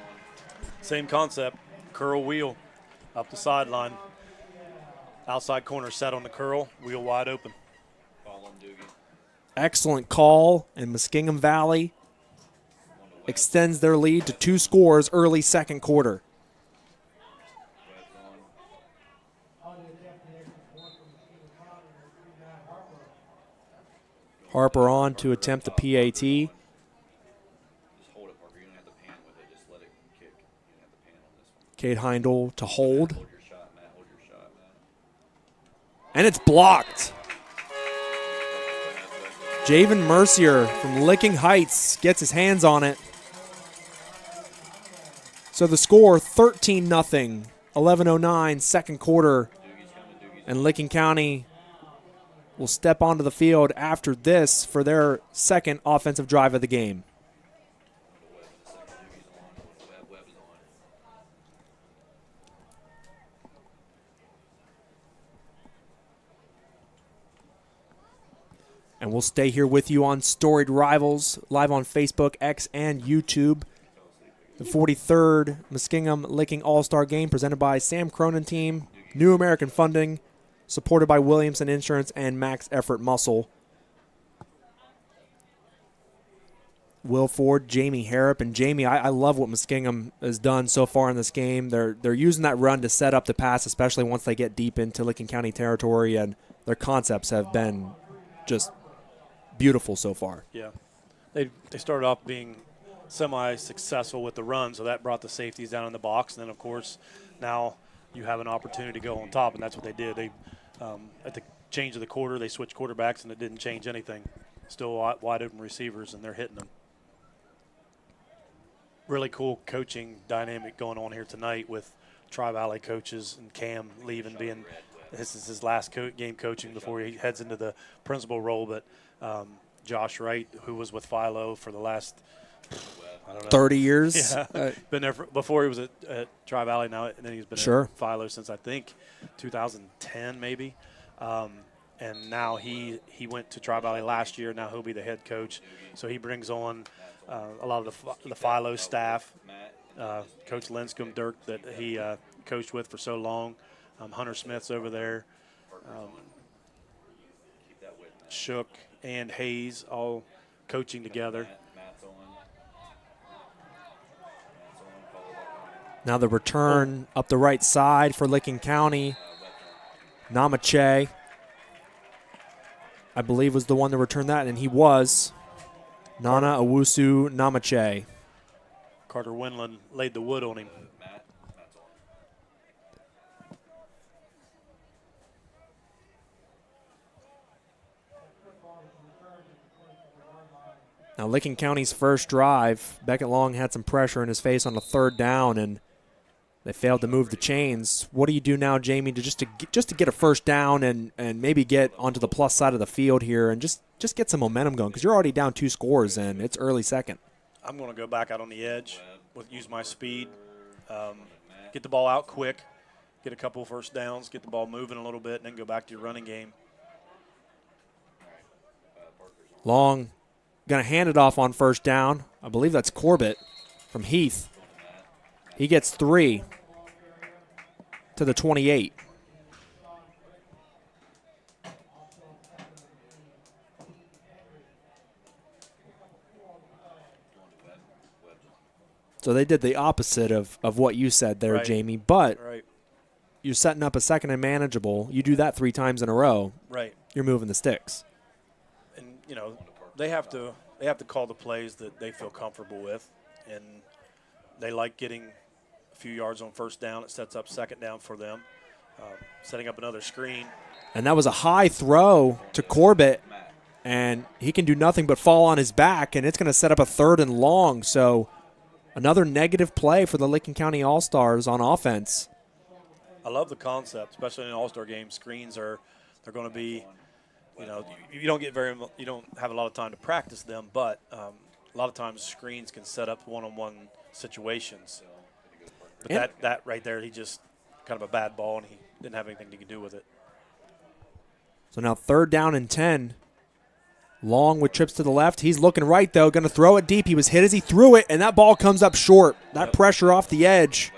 Same concept, curl wheel up the sideline. Outside corner set on the curl, wheel wide open. Excellent call, and Muskingum Valley extends their lead to 2 scores early second quarter. Harper on to attempt the PAT. Cade Heindel to hold. And it's blocked. Javen Mercier from Licking Heights gets his hands on it. So the score, 13-0, 11:09, second quarter. And Licking County will step onto the field after this for their second offensive drive of the game. And we'll stay here with you on Storied Rivals, live on Facebook, X, and YouTube. The 43rd Muskingum Licking All-Star Game presented by Sam Cronin Team, New American Funding, supported by Williamson Insurance and Max Effort Muscle. Will Ford, Jamie Harrop, and Jamie, I love what Muskingum has done so far in this game. They're using that run to set up the pass, especially once they get deep into Licking County territory, and their concepts have been just beautiful so far. Yeah, they started off being semi-successful with the run, so that brought the safeties down in the box. And then, of course, now you have an opportunity to go on top, and that's what they did. They at the change of the quarter, they switched quarterbacks, and it didn't change anything. Still wide open receivers, and they're hitting them. really cool coaching dynamic going on here tonight with Tri-Valley coaches and Cam leaving, this is his last game coaching before he heads into the principal role. But Josh Wright, who was with Philo for the last, I don't know, 30 years. Yeah, been there before he was at Tri-Valley now, and then he's been at Philo since I think 2010 maybe. And now he went to Tri-Valley last year. Now he'll be the head coach. So he brings on a lot of the Philo staff, Coach Linscomb, Dirk that he coached with for so long. Hunter Smith's over there. Shook and Hayes all coaching together. Now the return up the right side for Licking County. Namache, I believe, was the one to return that, and he was. Nana Owusu Namache. Carter Winland laid the wood on him. Now Licking County's first drive, Beckett Long had some pressure in his face on a 3rd down, and they failed to move the chains. What do you do now, Jamie, to just to get a first down and maybe get onto the plus side of the field here and just get some momentum going? Because you're already down 2 scores, and it's early second. I'm going to go back out on the edge, use my speed, get the ball out quick, get a couple first downs, get the ball moving a little bit, and then go back to your running game. Long going to hand it off on first down. I believe that's Corbett from Heath. He gets 3 to the 28. So they did the opposite of what you said there, Jamie. But you're setting up a second and manageable. You do that 3 times in a row. Right. You're moving the sticks. And, they have to call the plays that they feel comfortable with. And they like getting a few yards on first down. It sets up second down for them. Setting up another screen. And that was a high throw to Corbett. And he can do nothing but fall on his back. And it's going to set up a 3rd and long. So another negative play for the Licking County All-Stars on offense. I love the concept, especially in an All-Star game. Screens they're going to be, you don't have a lot of time to practice them, but a lot of times screens can set up one-on-one situations. But that right there, he just kind of a bad ball, and he didn't have anything he could do with it. So now 3rd down and 10. Long with trips to the left. He's looking right, though, going to throw it deep. He was hit as he threw it, and that ball comes up short. That pressure off the edge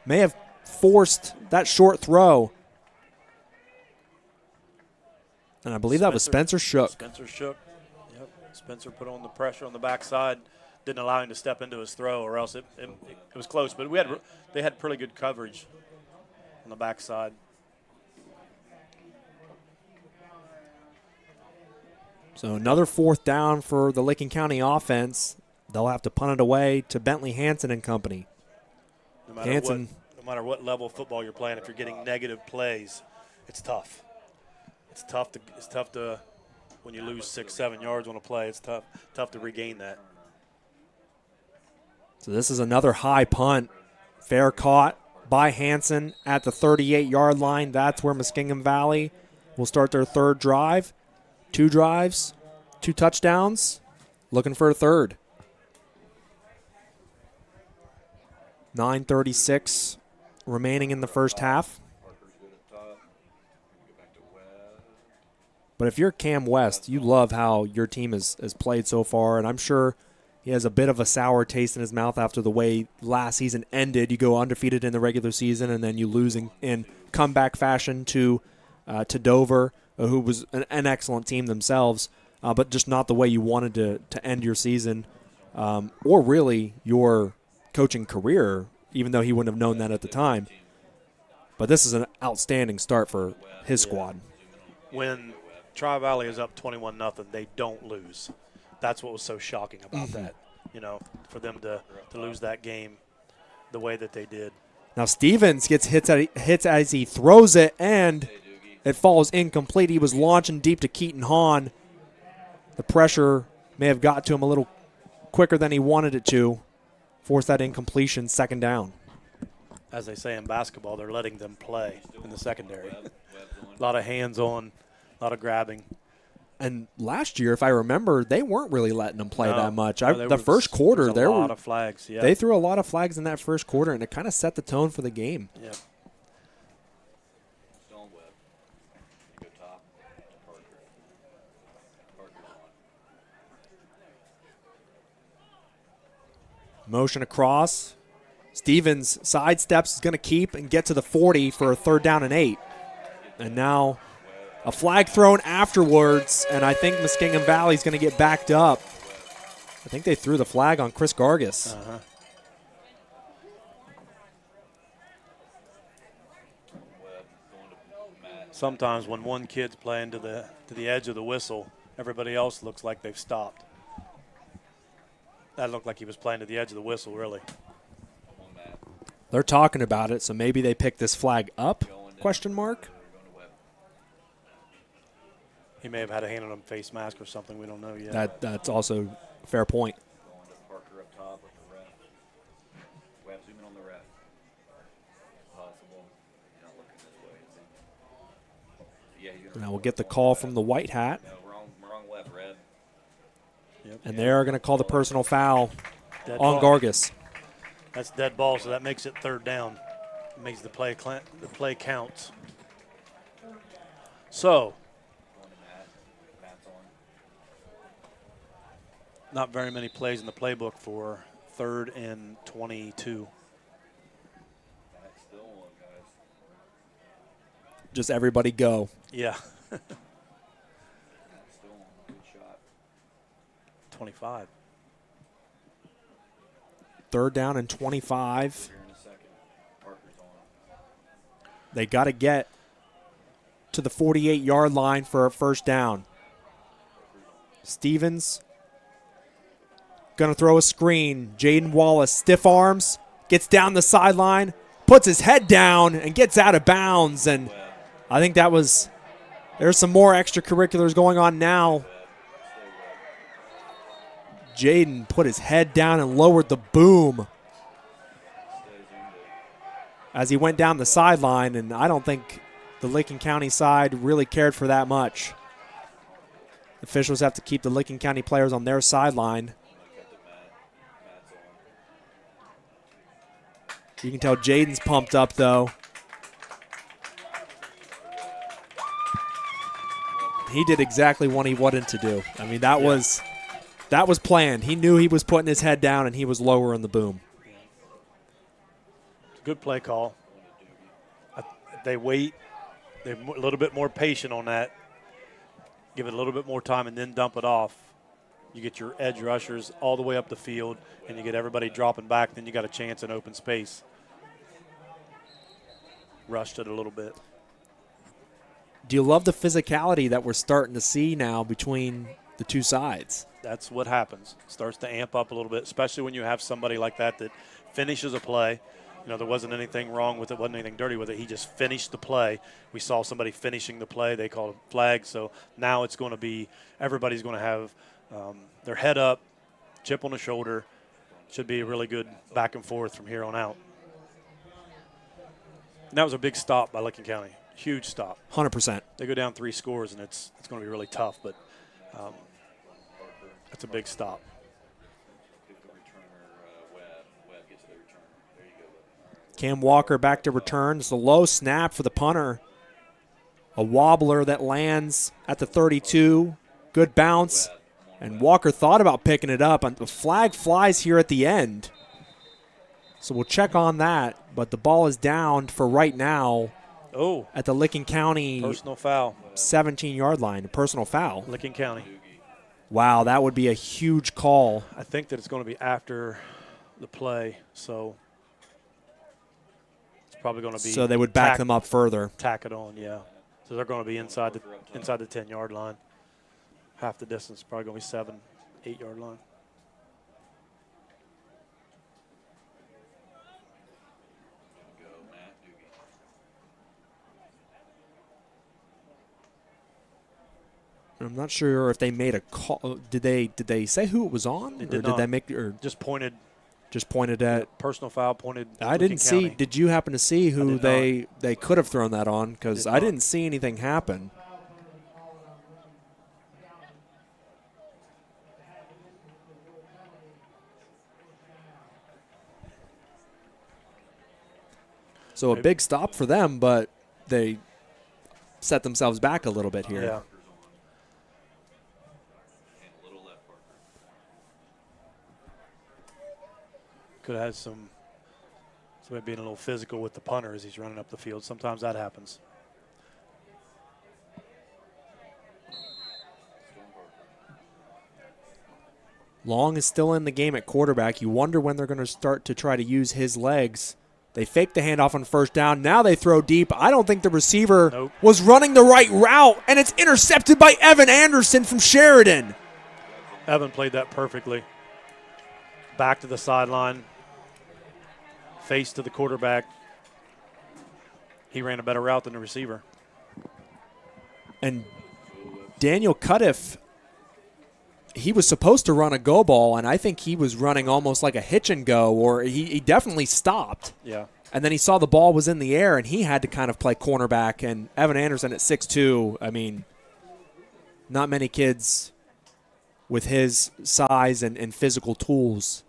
may have forced that short throw. And I believe that was Spencer Shook. Spencer Shook. Yep. Spencer put on the pressure on the backside. Didn't allow him to step into his throw, or else it was close. But they had pretty good coverage on the backside. So another 4th down for the Licking County offense. They'll have to punt it away to Bentley Hansen and company. No matter what level of football you're playing, if you're getting negative plays, it's tough. It's tough to when you lose 6-7 yards on a play. It's tough to regain that. So this is another high punt. Fair caught by Hansen at the 38-yard line. That's where Muskingum Valley will start their 3rd drive. 2 drives, 2 touchdowns, looking for a 3rd. 9:36 remaining in the first half. But if you're Cam West, you love how your team has played so far, and I'm sure he has a bit of a sour taste in his mouth after the way last season ended. You go undefeated in the regular season, and then you lose in comeback fashion to Dover, who was an excellent team themselves, but just not the way you wanted to end your season or really your coaching career, even though he wouldn't have known that at the time. But this is an outstanding start for his squad. When Tri-Valley is up 21-0, they don't lose. That's what was so shocking about that, for them to lose that game the way that they did. Now Stevens gets hits as he throws it, and it falls incomplete. He was launching deep to Keaton Hahn. The pressure may have got to him a little quicker than he wanted it to. force that incompletion, second down. As they say in basketball, they're letting them play in the secondary. A lot of hands-on, a lot of grabbing. And last year, if I remember, they weren't really letting them play that much. No, The first quarter, there were a lot of flags. Yeah. They threw a lot of flags in that first quarter, and it kind of set the tone for the game. Yeah. Motion across. Stevens sidesteps, is going to keep and get to the 40 for a 3rd down and 8. And now a flag thrown afterwards, and I think Muskingum Valley is going to get backed up. I think they threw the flag on Chris Gargis. Sometimes when one kid's playing to the edge of the whistle, everybody else looks like they've stopped. That looked like he was playing to the edge of the whistle, really. They're talking about it, so maybe they picked this flag up, question mark? He may have had a hand on a face mask or something. We don't know yet. That's also a fair point. Now we'll get the call from the white hat. And they're going to call the personal foul on Gargis. That's dead ball, so that makes it 3rd down. It makes the play count. So, not very many plays in the playbook for 3rd and 22. Just everybody go. Yeah. 25. 3rd down and 25. They got to get to the 48-yard line for a 1st down. Stevens going to throw a screen. Jaden Wallace, stiff arms, gets down the sideline, puts his head down, and gets out of bounds. And I think there's some more extracurriculars going on now. Jaden put his head down and lowered the boom as he went down the sideline, and I don't think the Licking County side really cared for that much. Officials have to keep the Licking County players on their sideline. You can tell Jaden's pumped up, though. He did exactly what he wanted to do. I mean, that was planned. He knew he was putting his head down, and he was lowering the boom. Good play call. They wait. They're a little bit more patient on that. Give it a little bit more time and then dump it off. You get your edge rushers all the way up the field, and you get everybody dropping back. Then you got a chance in open space. Rushed it a little bit. Do you love the physicality that we're starting to see now between the two sides? That's what happens. Starts to amp up a little bit, especially when you have somebody like that finishes a play. You know, there wasn't anything wrong with it, wasn't anything dirty with it. He just finished the play. We saw somebody finishing the play. They called a flag. So now it's going to be everybody's going to have their head up, chip on the shoulder. Should be a really good back and forth from here on out. And that was a big stop by Licking County. Huge stop. 100%. They go down 3 scores, and it's going to be really tough. But that's a big stop. Cam Walker back to return. It's a low snap for the punter. A wobbler that lands at the 32. Good bounce. And Walker thought about picking it up. And the flag flies here at the end. So we'll check on that. But the ball is down for right now at the Licking County personal foul. 17-yard line. A personal foul. Licking County. Wow, that would be a huge call. I think that it's going to be after the play. So probably going to be. So they would back them up further. Tack it on, yeah. So they're going to be inside the 10-yard line. Half the distance, probably going to be 7, 8-yard line. I'm not sure if they made a call. Did they say who it was on? They did or did not. they make or just pointed just pointed at. Personal foul pointed. I didn't see. County. Did you happen to see who they could have thrown that on? Because I didn't see anything happen. So a big stop for them, but they set themselves back a little bit here. Yeah. Could have had somebody being a little physical with the punter as he's running up the field. Sometimes that happens. Long is still in the game at quarterback. You wonder when they're going to start to try to use his legs. They fake the handoff on first down. Now they throw deep. I don't think the receiver was running the right route, and it's intercepted by Evan Anderson from Sheridan. Evan played that perfectly. Back to the sideline. Face to the quarterback. He ran a better route than the receiver. And Daniel Cuddiff, he was supposed to run a go ball, and I think he was running almost like a hitch and go, or he definitely stopped. Yeah. And then he saw the ball was in the air, and he had to kind of play cornerback. And Evan Anderson at 6'2", I mean, not many kids with his size and physical tools.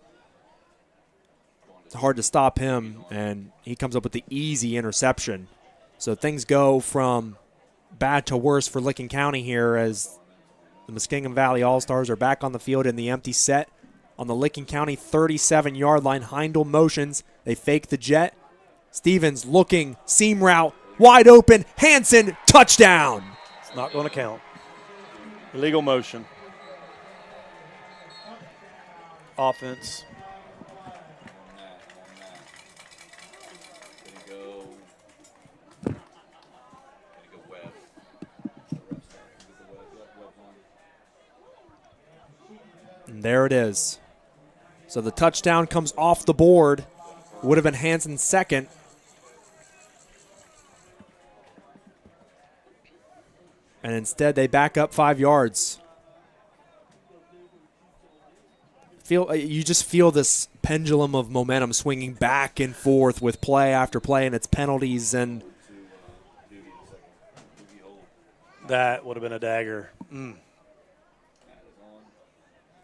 It's hard to stop him, and he comes up with the easy interception. So things go from bad to worse for Licking County here as the Muskingum Valley All-Stars are back on the field in the empty set on the Licking County 37-yard line. Heindel motions. They fake the jet. Stevens looking, seam route, wide open. Hansen, touchdown. It's not going to count. Illegal motion. Offense. And there it is. So the touchdown comes off the board. Would have been Hansen's second. And instead they back up 5 yards. You just feel this pendulum of momentum swinging back and forth with play after play, and it's penalties, and that would have been a dagger.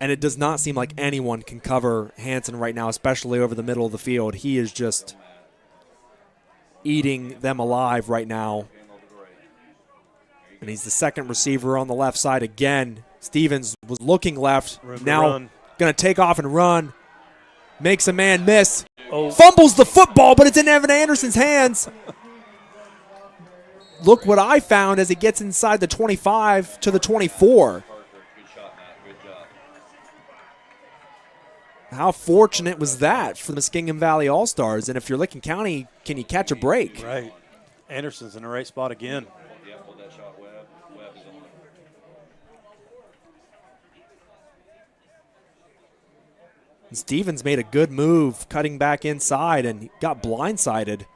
And it does not seem like anyone can cover Hansen right now, especially over the middle of the field. He is just eating them alive right now. And he's the second receiver on the left side again. Stevens was looking left, now going to take off and run. Makes a man miss. Fumbles the football, but it's in Evan Anderson's hands. Look what I found as he gets inside the 25 to the 24. How fortunate was that for the Muskingum Valley All-Stars? And if you're Licking County, can you catch a break? Right. Anderson's in the right spot again. And Stevens made a good move cutting back inside and got blindsided.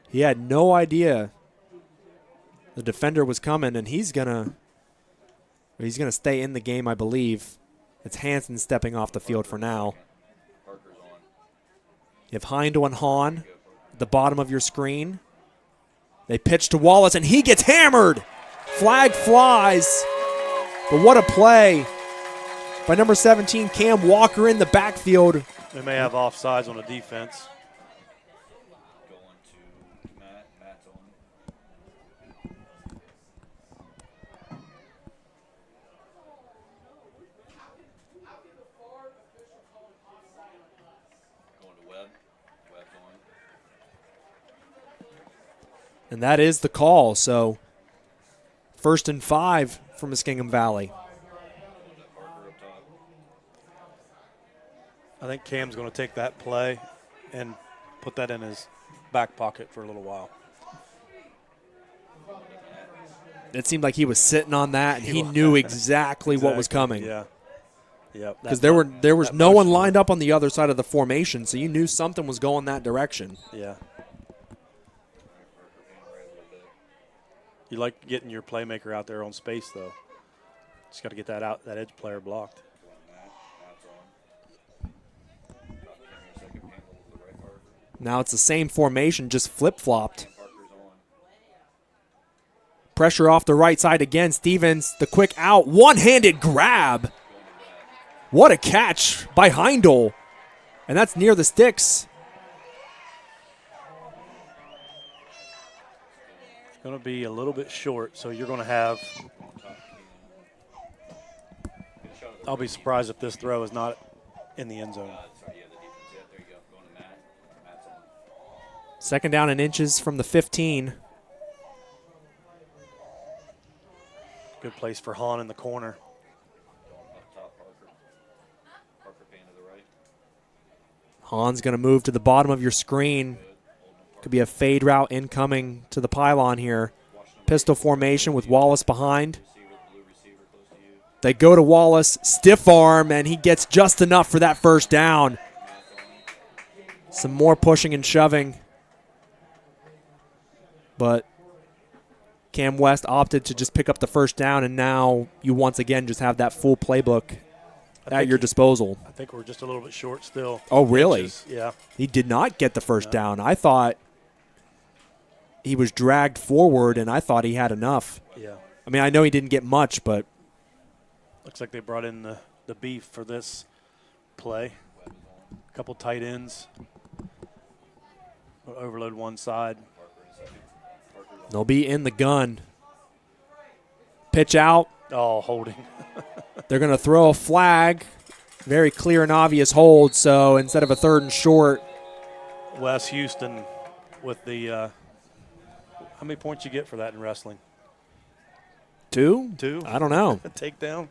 He had no idea the defender was coming, and he's gonna stay in the game, I believe. It's Hansen stepping off the field for now. You have Heindel and Hahn at the bottom of your screen. They pitch to Wallace, and he gets hammered. Flag flies. But what a play by number 17, Cam Walker in the backfield. They may have offsides on the defense. And that is the call. So 1st and 5 for Muskingum Valley. I think Cam's going to take that play and put that in his back pocket for a little while. It seemed like he was sitting on that, and he knew exactly what was coming. Yeah. Yep. Because there was no one lined up on the other side of the formation, so you knew something was going that direction. Yeah. You like getting your playmaker out there on space, though. Just got to get that edge player blocked. Now it's the same formation, just flip-flopped. Pressure off the right side again. Stevens, the quick out. One-handed grab. What a catch by Heindel. And that's near the sticks. It's going to be a little bit short, so you're going to have – I'll be surprised if this throw is not in the end zone. Second down and inches from the 15. Good place for Hahn in the corner. Hahn's going to move to the bottom of your screen. Could be a fade route incoming to the pylon here. Pistol formation with Wallace behind. They go to Wallace, stiff arm, and he gets just enough for that first down. Some more pushing and shoving. But Cam West opted to just pick up the first down, and now you once again just have that full playbook at your disposal. I think we're just a little bit short still. Oh, really? Inches, yeah. He did not get the first down. I thought he was dragged forward, and I thought he had enough. Yeah. I mean, I know he didn't get much, but looks like they brought in the beef for this play. A couple tight ends. We'll overload one side. they'll be in the gun. Pitch out. Oh, holding. They're going to throw a flag. Very clear and obvious hold, so instead of a 3rd and short. Wes Houston with the how many points you get for that in wrestling? 2? 2? I don't know. A takedown?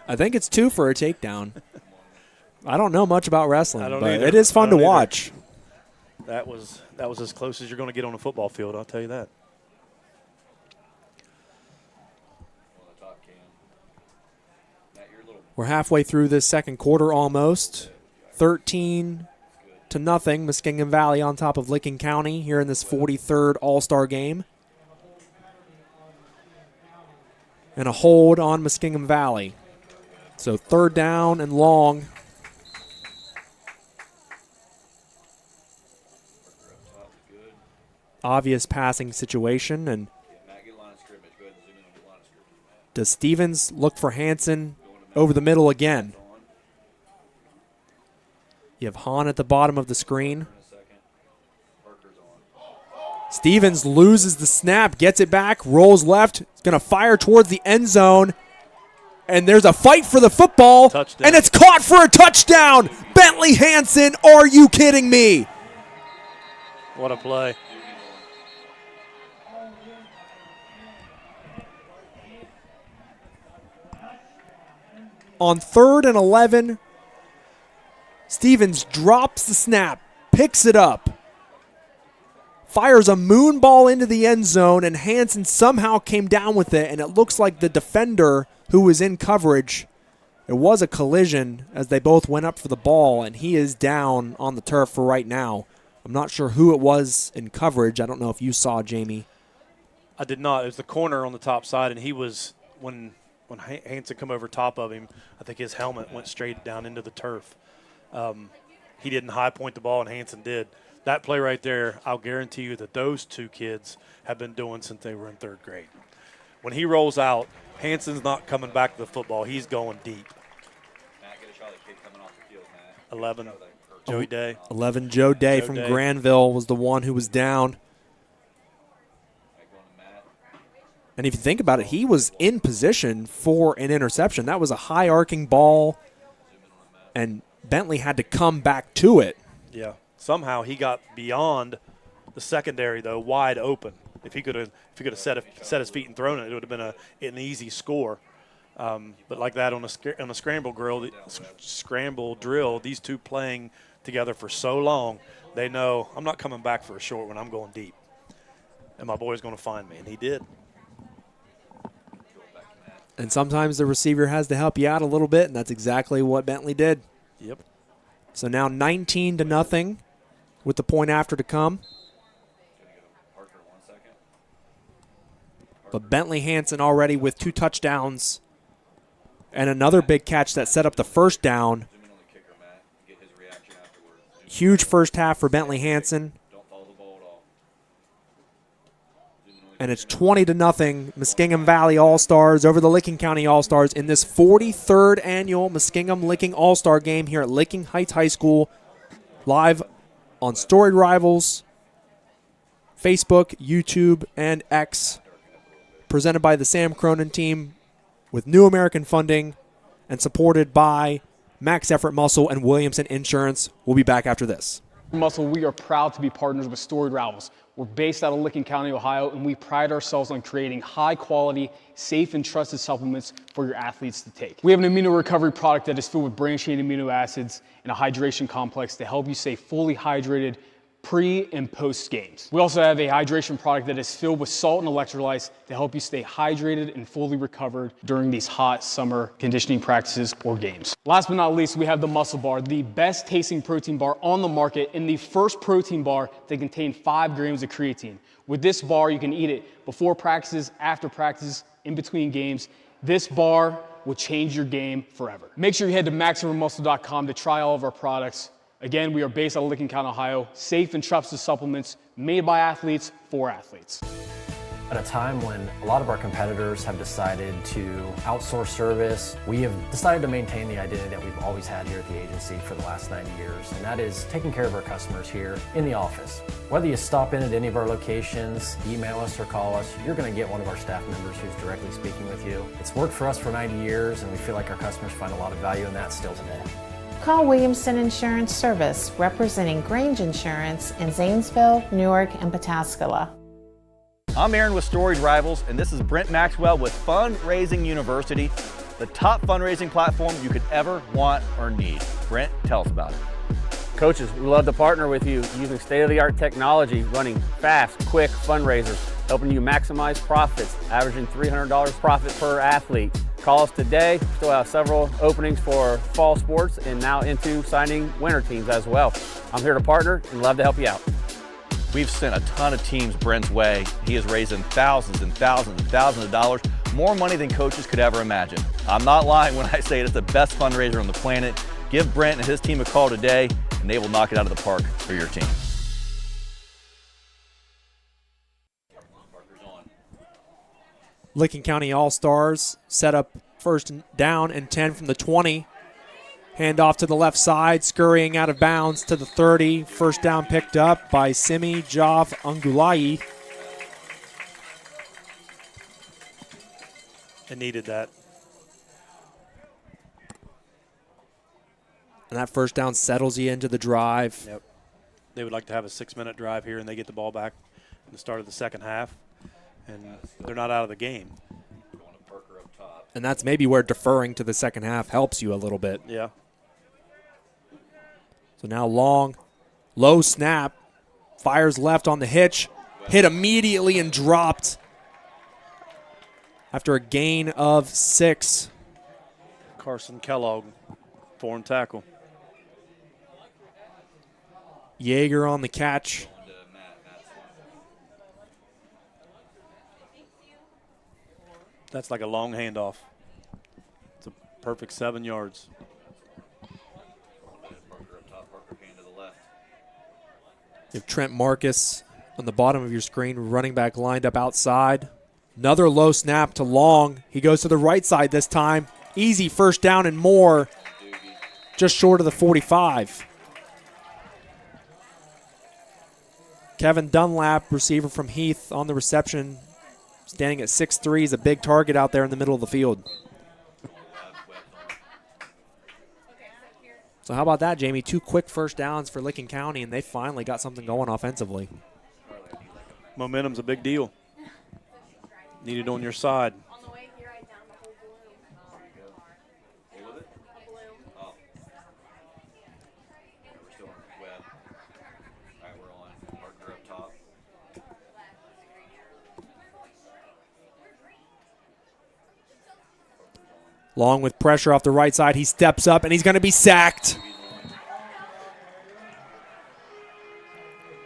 I think it's 2 for a takedown. I don't know much about wrestling, but either. it is fun to watch. That was as close as you're going to get on a football field, I'll tell you that. We're halfway through this second quarter almost. 13-0, Muskingum Valley on top of Licking County here in this 43rd All-Star game. And a hold on Muskingum Valley. So 3rd down and long. Obvious passing situation. And does Stevens look for Hansen over the middle again? You have Hahn at the bottom of the screen. Stevens loses the snap, gets it back, rolls left. He's going to fire towards the end zone. And there's a fight for the football. Touchdown. And it's caught for a touchdown. Bentley Hansen, are you kidding me? What a play. On 3rd and 11, Stevens drops the snap, picks it up, fires a moon ball into the end zone, and Hansen somehow came down with it, and it looks like the defender who was in coverage, it was a collision as they both went up for the ball, and he is down on the turf for right now. I'm not sure who it was in coverage. I don't know if you saw, Jamie. I did not. It was the corner on the top side, and he was, when Hansen come over top of him, I think his helmet went straight down into the turf. He didn't high point the ball, and Hansen did. That play right there, I'll guarantee you that those two kids have been doing since they were in 3rd grade. When he rolls out, Hansen's not coming back to the football. He's going deep. Matt, get a shot at the kid coming off the field, Matt. 11, Joey Day. 11, Joe Day from Granville was the one who was down. And if you think about it, he was in position for an interception. That was a high arcing ball, and Bentley had to come back to it. Yeah. Somehow he got beyond the secondary, though, wide open. If he could have set his feet and thrown it, it would have been an easy score. But like that on a scramble drill, these two playing together for so long, they know I'm not coming back for a short one. I'm going deep, and my boy's going to find me, and he did. And sometimes the receiver has to help you out a little bit, and that's exactly what Bentley did. Yep. So now 19-0 with the point after to come. But Bentley Hansen already with 2 touchdowns and another big catch that set up the first down. Huge first half for Bentley Hansen. And it's 20-0 Muskingum Valley All-Stars over the Licking County All-Stars in this 43rd annual Muskingum Licking All-Star game here at Licking Heights High School, live on Storied Rivals, Facebook, YouTube, and X, presented by the Sam Cronin team with New American funding and supported by Max Effort Muscle and Williamson Insurance. We'll be back after this. Muscle, we are proud to be partners with Storied Rivals. We're based out of Licking County, Ohio, and we pride ourselves on creating high-quality, safe, and trusted supplements for your athletes to take. We have an immuno recovery product that is filled with branched-chain amino acids and a hydration complex to help you stay fully hydrated pre and post games. We also have a hydration product that is filled with salt and electrolytes to help you stay hydrated and fully recovered during these hot summer conditioning practices or games. Last but not least, we have the Muscle Bar, the best tasting protein bar on the market and the first protein bar that contains 5 grams of creatine. With this bar, you can eat it before practices, after practices, in between games. This bar will change your game forever. Make sure you head to MaximumMuscle.com to try all of our products. Again, we are based out of Licking County, Ohio. Safe and trusted supplements made by athletes for athletes. At a time when a lot of our competitors have decided to outsource service, we have decided to maintain the identity that we've always had here at the agency for the last 90 years, and that is taking care of our customers here in the office. Whether you stop in at any of our locations, email us or call us, you're going to get one of our staff members who's directly speaking with you. It's worked for us for 90 years, and we feel like our customers find a lot of value in that still today. Call Williamson Insurance Service, representing Grange Insurance in Zanesville, Newark, and Pataskala. I'm Aaron with Storied Rivals, and this is Brent Maxwell with Fundraising University, the top fundraising platform you could ever want or need. Brent, tell us about it. Coaches, we love to partner with you using state-of-the-art technology, running fast, quick fundraisers, helping you maximize profits, averaging $300 profit per athlete. Call us today. We still have several openings for fall sports and now into signing winter teams as well. I'm here to partner and love to help you out. We've sent a ton of teams Brent's way. He is raising thousands and thousands and thousands of dollars, more money than coaches could ever imagine. I'm not lying when I say it's the best fundraiser on the planet. Give Brent and his team a call today, and they will knock it out of the park for your team. Licking County All-Stars set up first down and 10 from the 20. Handoff to the left side, scurrying out of bounds to the 30. First down picked up by Simi Jav Angulai. It needed that. And that first down settles you into the drive. Yep. They would like to have a 6-minute drive here, and they get the ball back in the start of the second half. And they're not out of the game. And that's maybe where deferring to the second half helps you a little bit. Yeah. So now long, low snap, fires left on the hitch, hit immediately and dropped after a gain of 6. Carson Kellogg, foreign tackle. Yeager on the catch. That's like a long handoff. It's a perfect 7 yards. You have Trent Marcus on the bottom of your screen, running back lined up outside. Another low snap to Long. He goes to the right side this time. Easy first down and more. Just short of the 45. Kevin Dunlap, receiver from Heath, on the reception. Standing at 6'3", is a big target out there in the middle of the field. So how about that, Jamie? 2 quick first downs for Licking County, and they finally got something going offensively. Momentum's a big deal. Needed on your side. Long with pressure off the right side. He steps up, and he's going to be sacked.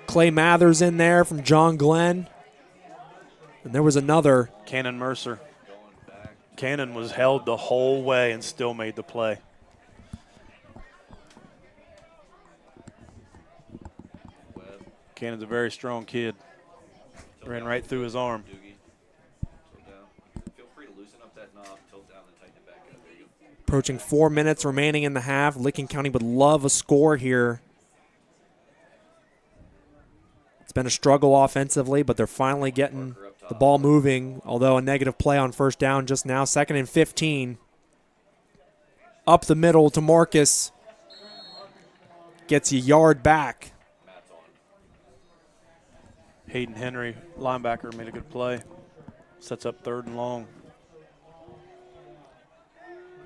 Clay Mathers in there from John Glenn. And there was another. Cannon Mercer. Cannon was held the whole way and still made the play. Cannon's a very strong kid. Ran right through his arm. Approaching 4 minutes remaining in the half. Licking County would love a score here. It's been a struggle offensively, but they're finally getting the ball moving, although a negative play on first down just now. 2nd and 15. Up the middle to Marcus. Gets a yard back. Hayden Henry, linebacker, made a good play. Sets up 3rd and long.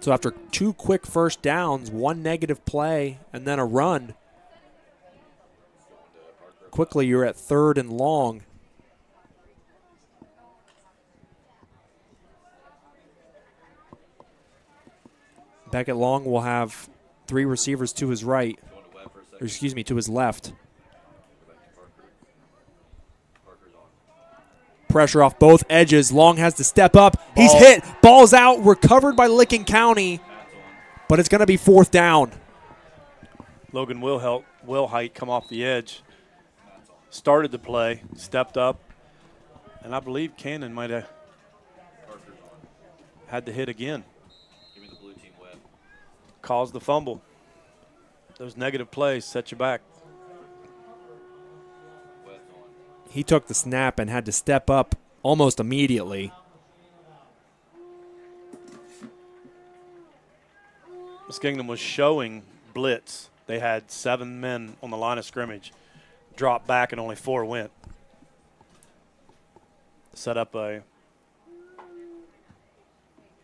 So after 2 quick first downs, 1 negative play, and then a run, quickly you're at 3rd and long. Beckett Long will have 3 receivers to his right, or excuse me, to his left. Pressure off both edges. Long has to step up. He's hit. Ball's out. Recovered by Licking County, but it's going to be 4th down. Logan Wilhite come off the edge. Started the play, stepped up, and I believe Cannon might have had to hit again. Caused the fumble. Those negative plays set you back. He took the snap and had to step up almost immediately. Muskingum was showing blitz. They had 7 men on the line of scrimmage. Dropped back and only 4 went. Set up a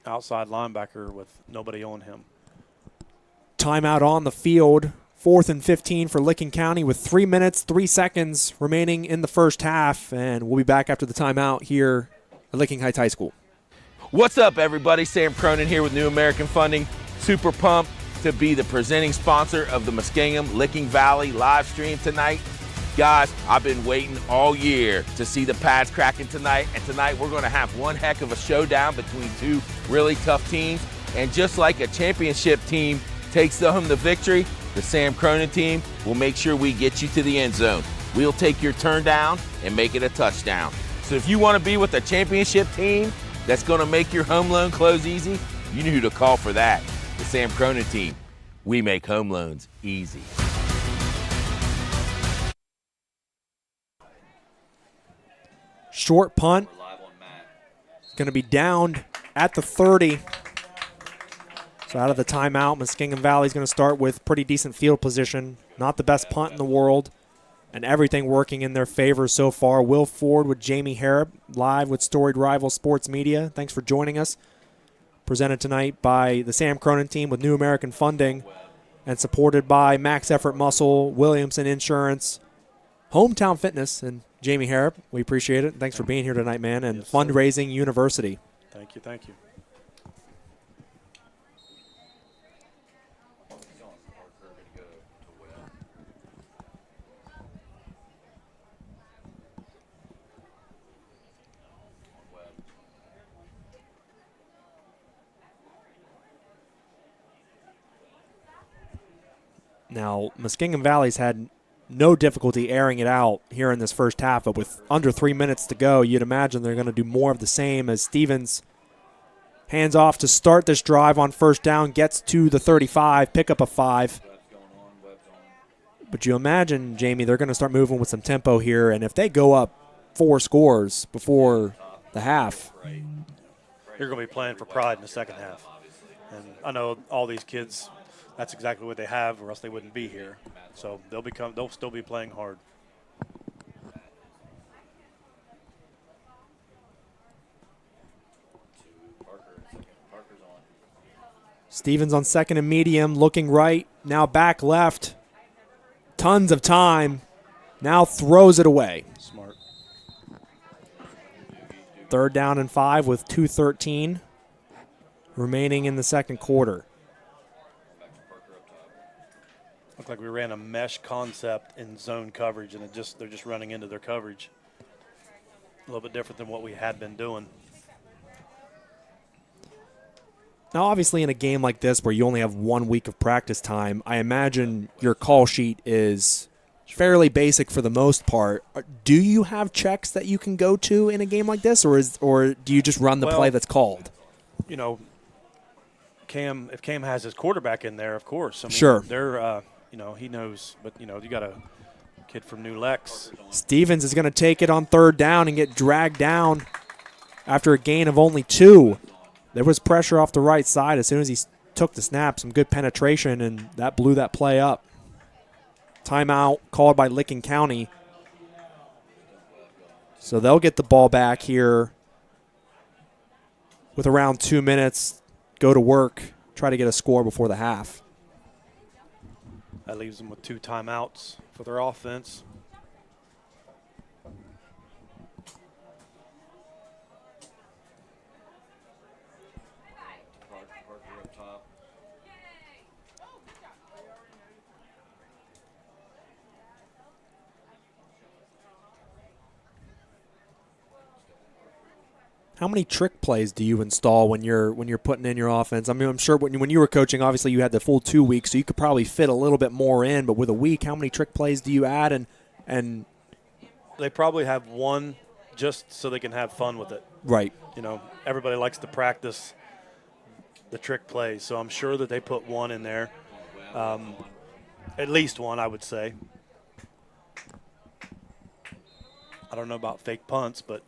outside linebacker with nobody on him. Timeout on the field. 4th and 15 for Licking County with 3 minutes, 3 seconds remaining in the first half. And we'll be back after the timeout here at Licking Heights High School. What's up, everybody? Sam Cronin here with New American Funding. Super pumped to be the presenting sponsor of the Muskingum Licking Valley live stream tonight. Guys, I've been waiting all year to see the pads cracking tonight. And tonight we're going to have one heck of a showdown between 2 really tough teams. And just like a championship team takes home the victory, the Sam Cronin team will make sure we get you to the end zone. We'll take your turn down and make it a touchdown. So if you want to be with a championship team that's going to make your home loan close easy, you know who to call for that. The Sam Cronin team. We make home loans easy. Short punt. It's going to be downed at the 30. So out of the timeout, Muskingum Valley is going to start with pretty decent field position. Not the best punt in the world, and everything working in their favor so far. Will Ford with Jamie Harrop, live with Storied Rival Sports Media. Thanks for joining us. Presented tonight by the Sam Cronin team with New American Funding and supported by Max Effort Muscle, Williamson Insurance, Hometown Fitness, and Jamie Harrop. We appreciate it. Thanks for being here tonight, man, and yes, Fundraising University. Thank you, thank you. Now, Muskingum Valley's had no difficulty airing it out here in this first half, but with under 3 minutes to go, you'd imagine they're going to do more of the same as Stevens hands off to start this drive on first down, gets to the 35, pick up a 5. But you imagine, Jamie, they're going to start moving with some tempo here, and if they go up 4 scores before the half, you're going to be playing for pride in the second half. And I know all these kids, that's exactly what they have, or else they wouldn't be here. So they'll still be playing hard. Stevens on second and medium, looking right, now back left. Tons of time, now throws it away. Smart. 3rd down and 5 with 2:13 remaining in the second quarter. Looked like we ran a mesh concept in zone coverage, and they're just running into their coverage. A little bit different than what we had been doing. Now, obviously, in a game like this where you only have 1 week of practice time, I imagine your call sheet is fairly basic for the most part. Do you have checks that you can go to in a game like this, or do you just run the play that's called? You know, if Cam has his quarterback in there, of course. I mean, sure. They're, he knows. But, you got a kid from New Lex. Stevens is going to take it on 3rd down and get dragged down after a gain of only 2. There was pressure off the right side as soon as he took the snap. Some good penetration, and that blew that play up. Timeout called by Licking County. So they'll get the ball back here with around 2 minutes. Go to work, try to get a score before the half. That leaves them with 2 timeouts for their offense. How many trick plays do you install when you're putting in your offense? I mean, I'm sure when you were coaching, obviously you had the full 2 weeks, so you could probably fit a little bit more in. But with a week, how many trick plays do you add? And they probably have 1 just so they can have fun with it. Right. Everybody likes to practice the trick plays, so I'm sure that they put 1 in there, at least 1, I would say. I don't know about fake punts, but.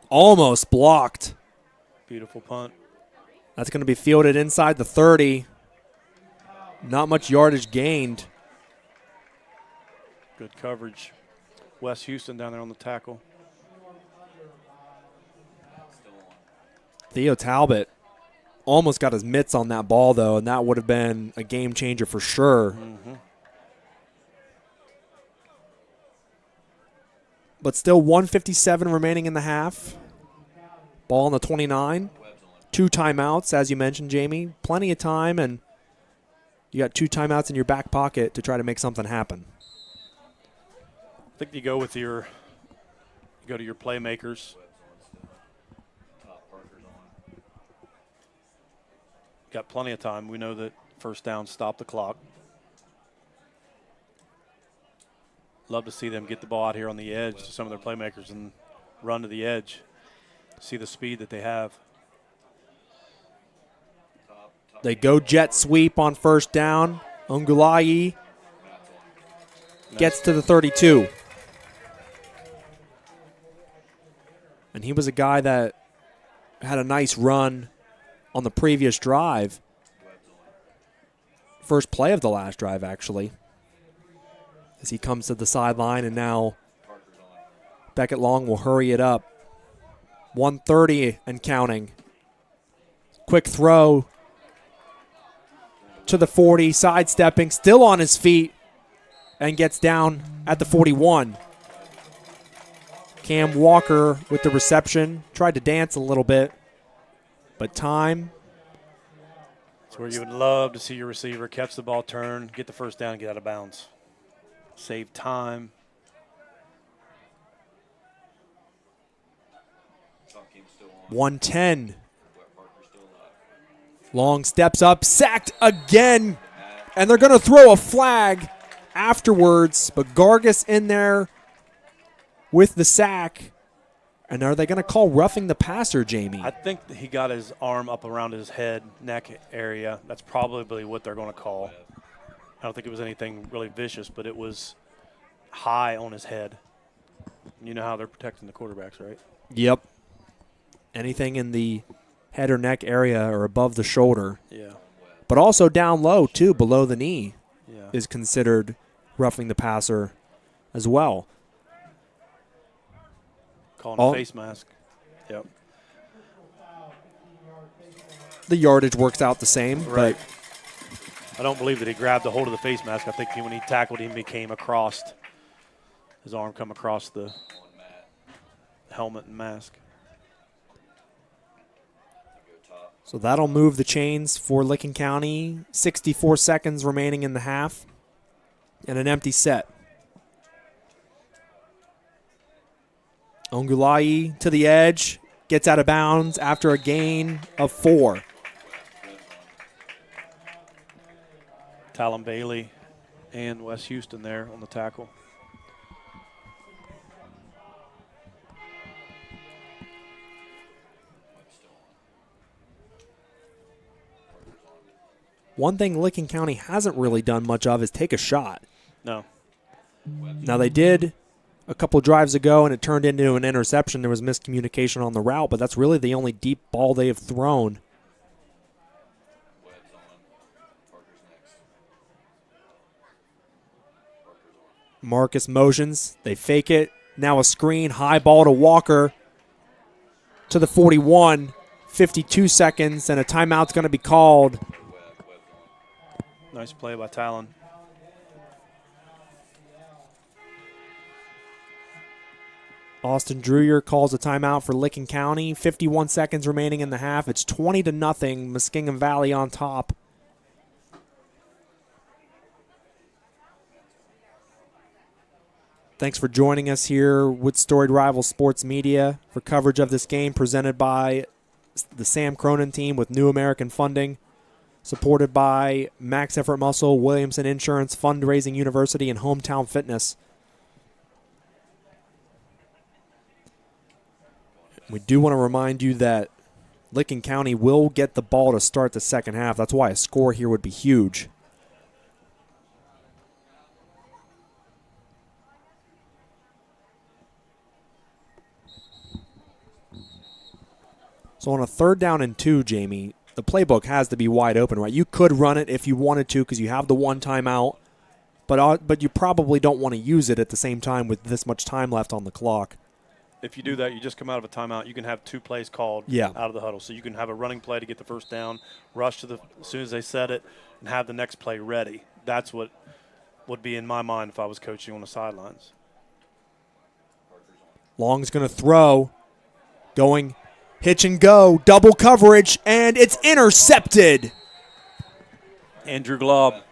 Almost blocked. Beautiful punt. That's going to be fielded inside the 30. Not much yardage gained. Good coverage. Wes Houston down there on the tackle. Theo Talbot almost got his mitts on that ball, though, and that would have been a game changer for sure. Mm-hmm. But still 1:57 remaining in the half. Ball on the 29. 2 timeouts, as you mentioned, Jamie. Plenty of time, and you got 2 timeouts in your back pocket to try to make something happen. I think you go to your playmakers. Got plenty of time. We know that first down stop the clock. Love to see them get the ball out here on the edge to some of their playmakers and run to the edge. See the speed that they have. They go jet sweep on first down. Ongulayi gets to the 32. And he was a guy that had a nice run on the previous drive. First play of the last drive, actually. As he comes to the sideline, and now Beckett Long will hurry it up. 1:30 and counting. Quick throw to the 40, sidestepping, still on his feet, and gets down at the 41. Cam Walker with the reception. Tried to dance a little bit, but time. It's where you would love to see your receiver catch the ball, turn, get the first down, and get out of bounds. Save time. .110. Long steps up, sacked again, and they're going to throw a flag afterwards, but Gargis in there with the sack. And are they going to call roughing the passer, Jamie? I think that he got his arm up around his head, neck area. That's probably what they're going to call. I don't think it was anything really vicious, but it was high on his head. You know how they're protecting the quarterbacks, right? Yep. Anything in the head or neck area or above the shoulder. Yeah. But also down low, too, below the knee, yeah, is considered roughing the passer as well. Calling a face mask. Yep. The yardage works out the same, right. But I don't believe that he grabbed a hold of the face mask. I think when he tackled him, he came across, his arm come across the helmet and mask. So that'll move the chains for Licking County. 64 seconds remaining in the half and an empty set. Ongulayi to the edge. gets out of bounds after a gain of 4. Talon Bailey and Wes Houston there on the tackle. One thing Licking County hasn't really done much of is take a shot. No. Now, they did a couple drives ago, and it turned into an interception. There was miscommunication on the route, but that's really the only deep ball they have thrown. Marcus motions. They fake it. Now a screen. High ball to Walker to the 41. 52 seconds, and a timeout's going to be called. Nice play by Talon. Austin Dreyer calls a timeout for Licking County. 51 seconds remaining in the half. It's 20-0. Muskingum Valley on top. Thanks for joining us here with Storied Rival Sports Media for coverage of this game presented by the Sam Cronin team with New American Funding, supported by Max Effort Muscle, Williamson Insurance, Fundraising University, and Hometown Fitness. We do want to remind you that Licking County will get the ball to start the second half. That's why a score here would be huge. So on a 3rd down and 2, Jamie, the playbook has to be wide open, right? You could run it if you wanted to because you have the one timeout, but you probably don't want to use it at the same time with this much time left on the clock. If you do that, you just come out of a timeout. You can have 2 plays called out of the huddle. So you can have a running play to get the first down, rush to as soon as they set it, and have the next play ready. That's what would be in my mind if I was coaching on the sidelines. Long's going to throw, going hitch and go, double coverage, and it's intercepted. Andrew Glob.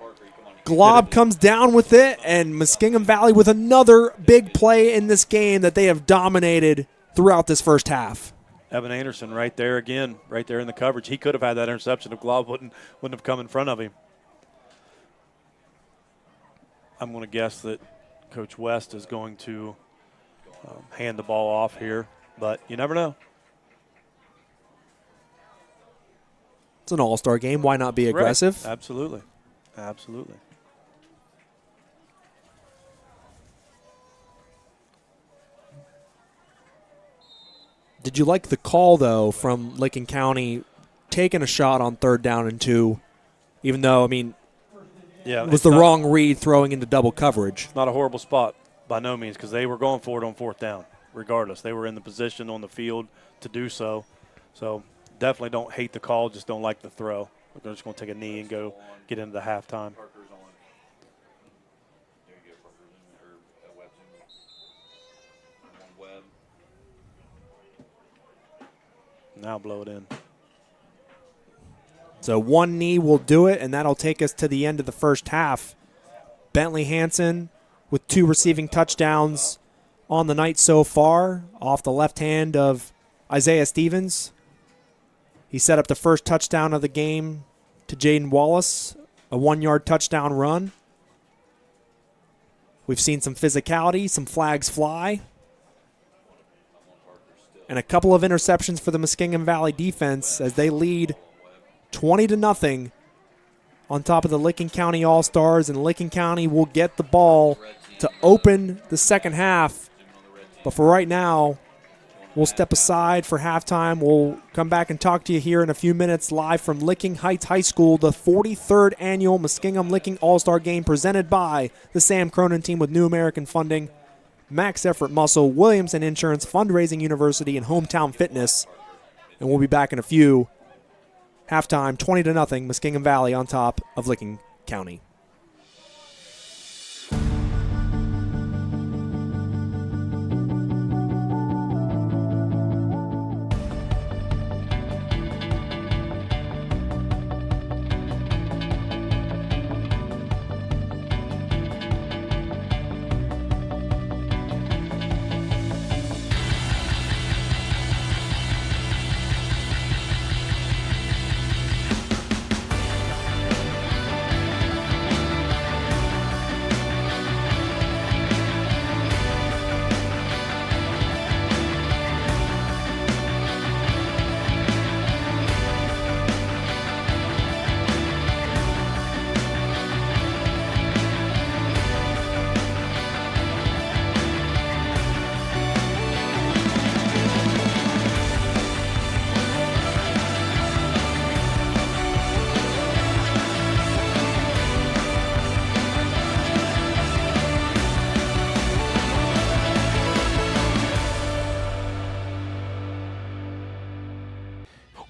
Glob comes down with it, and Muskingum Valley with another big play in this game that they have dominated throughout this first half. Evan Anderson right there again, right there in the coverage. He could have had that interception if Glob wouldn't have come in front of him. I'm going to guess that Coach West is going to hand the ball off here, but you never know. It's an all-star game. Why not be aggressive? Right. Absolutely. Absolutely. Did you like the call, though, from Licking County taking a shot on 3rd down and 2, even though, I mean, it was the wrong read throwing into double coverage? Not a horrible spot by no means because they were going for it on 4th down regardless. They were in the position on the field to do so. So definitely don't hate the call, just don't like the throw. They're just going to take a knee and go get into the halftime. Now blow it in. So one knee will do it, and that'll take us to the end of the first half. Bentley Hansen with 2 receiving touchdowns on the night so far off the left hand of Isaiah Stevens. He set up the first touchdown of the game to Jaden Wallace, a 1-yard touchdown run. We've seen some physicality, some flags fly, and a couple of interceptions for the Muskingum Valley defense as they lead 20-0 on top of the Licking County All-Stars, and Licking County will get the ball to open the second half. But for right now, we'll step aside for halftime. We'll come back and talk to you here in a few minutes live from Licking Heights High School, the 43rd annual Muskingum Licking All-Star Game presented by the Sam Cronin team with New American Funding, Max Effort Muscle, Williamson Insurance, Fundraising University, and Hometown Fitness. And we'll be back in a few. Halftime, 20-0, Muskingum Valley on top of Licking County.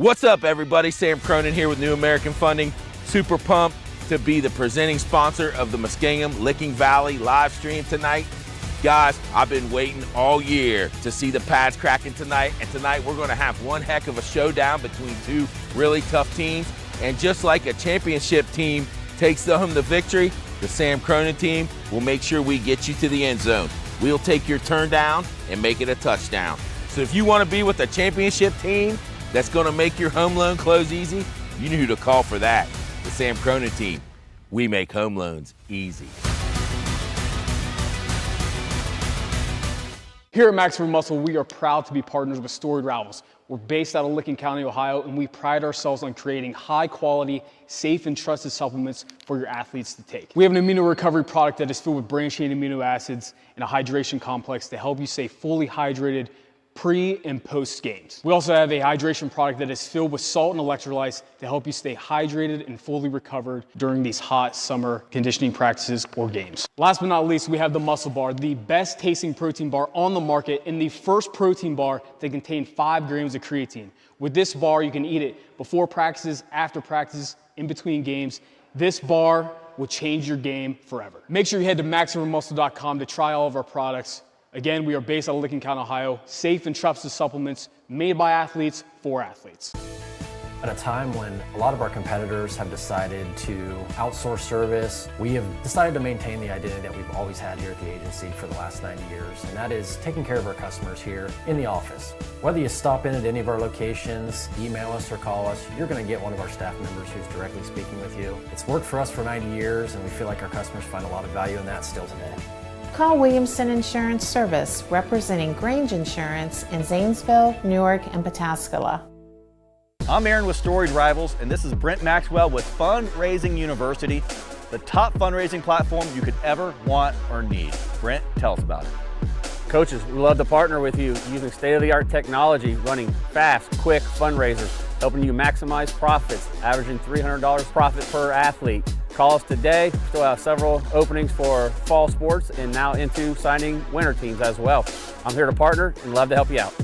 What's up, everybody? Sam Cronin here with New American Funding. Super pumped to be the presenting sponsor of the Muskingum Valley live stream tonight. Guys, I've been waiting all year to see the pads cracking tonight, and tonight we're going to have one heck of a showdown between two really tough teams. And just like a championship team takes home the victory, the Sam Cronin team will make sure we get you to the end zone. We'll take your turn down and make it a touchdown. So if you want to be with a championship team that's going to make your home loan close easy, you know who to call for that. The Sam Cronin team. We make home loans easy. Here at Maximum Muscle, we are proud to be partners with Storied Rivals. We're based out of Licking County, Ohio, and we pride ourselves on creating high-quality, safe, and trusted supplements for your athletes to take. We have an amino recovery product that is filled with branched-chain amino acids and a hydration complex to help you stay fully hydrated pre and post games. We also have a hydration product that is filled with salt and electrolytes to help you stay hydrated and fully recovered during these hot summer conditioning practices or games. Last but not least, we have the Muscle Bar, the best tasting protein bar on the market and the first protein bar that contains 5 grams of creatine. With this bar, you can eat it before practices, after practices, in between games. This bar will change your game forever. Make sure you head to MaximumMuscle.com to try all of our products. Again, we are based out of Licking County, Ohio. Safe and trusted supplements made by athletes for athletes. At a time when a lot of our competitors have decided to outsource service, we have decided to maintain the identity that we've always had here at the agency for the last 90 years, and that is taking care of our customers here in the office. Whether you stop in at any of our locations, email us or call us, you're going to get one of our staff members who's directly speaking with you. It's worked for us for 90 years, and we feel like our customers find a lot of value in that still today. Call Williamson Insurance Service, representing Grange Insurance in Zanesville, Newark, and Pataskala. I'm Aaron with Storied Rivals, and this is Brent Maxwell with Fundraising University, the top fundraising platform you could ever want or need. Brent, tell us about it. Coaches, we love to partner with you using state-of-the-art technology, running fast, quick fundraisers, helping you maximize profits, averaging $300 profit per athlete. Call us today. We still have several openings for fall sports and now into signing winter teams as well. I'm here to partner and love to help you out.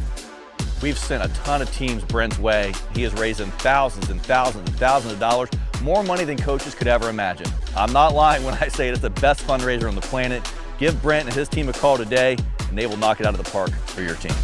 We've sent a ton of teams Brent's way. He is raising thousands and thousands and thousands of dollars, more money than coaches could ever imagine. I'm not lying when I say it's the best fundraiser on the planet. Give Brent and his team a call today, and they will knock it out of the park for your team.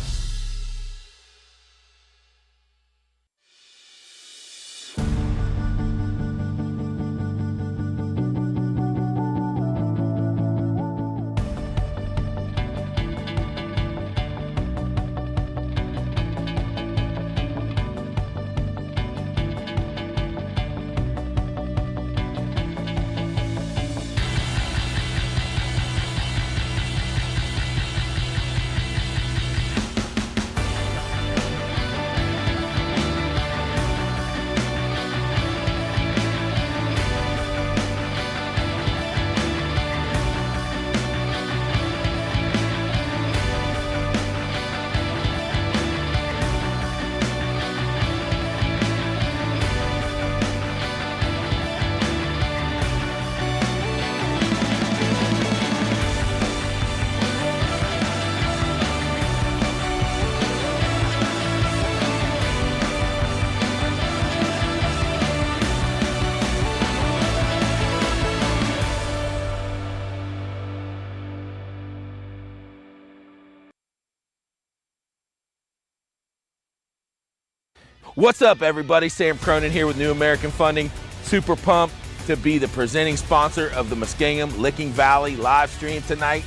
What's up, everybody? Sam Cronin here with New American Funding. Super pumped to be the presenting sponsor of the Muskingum Valley live stream tonight.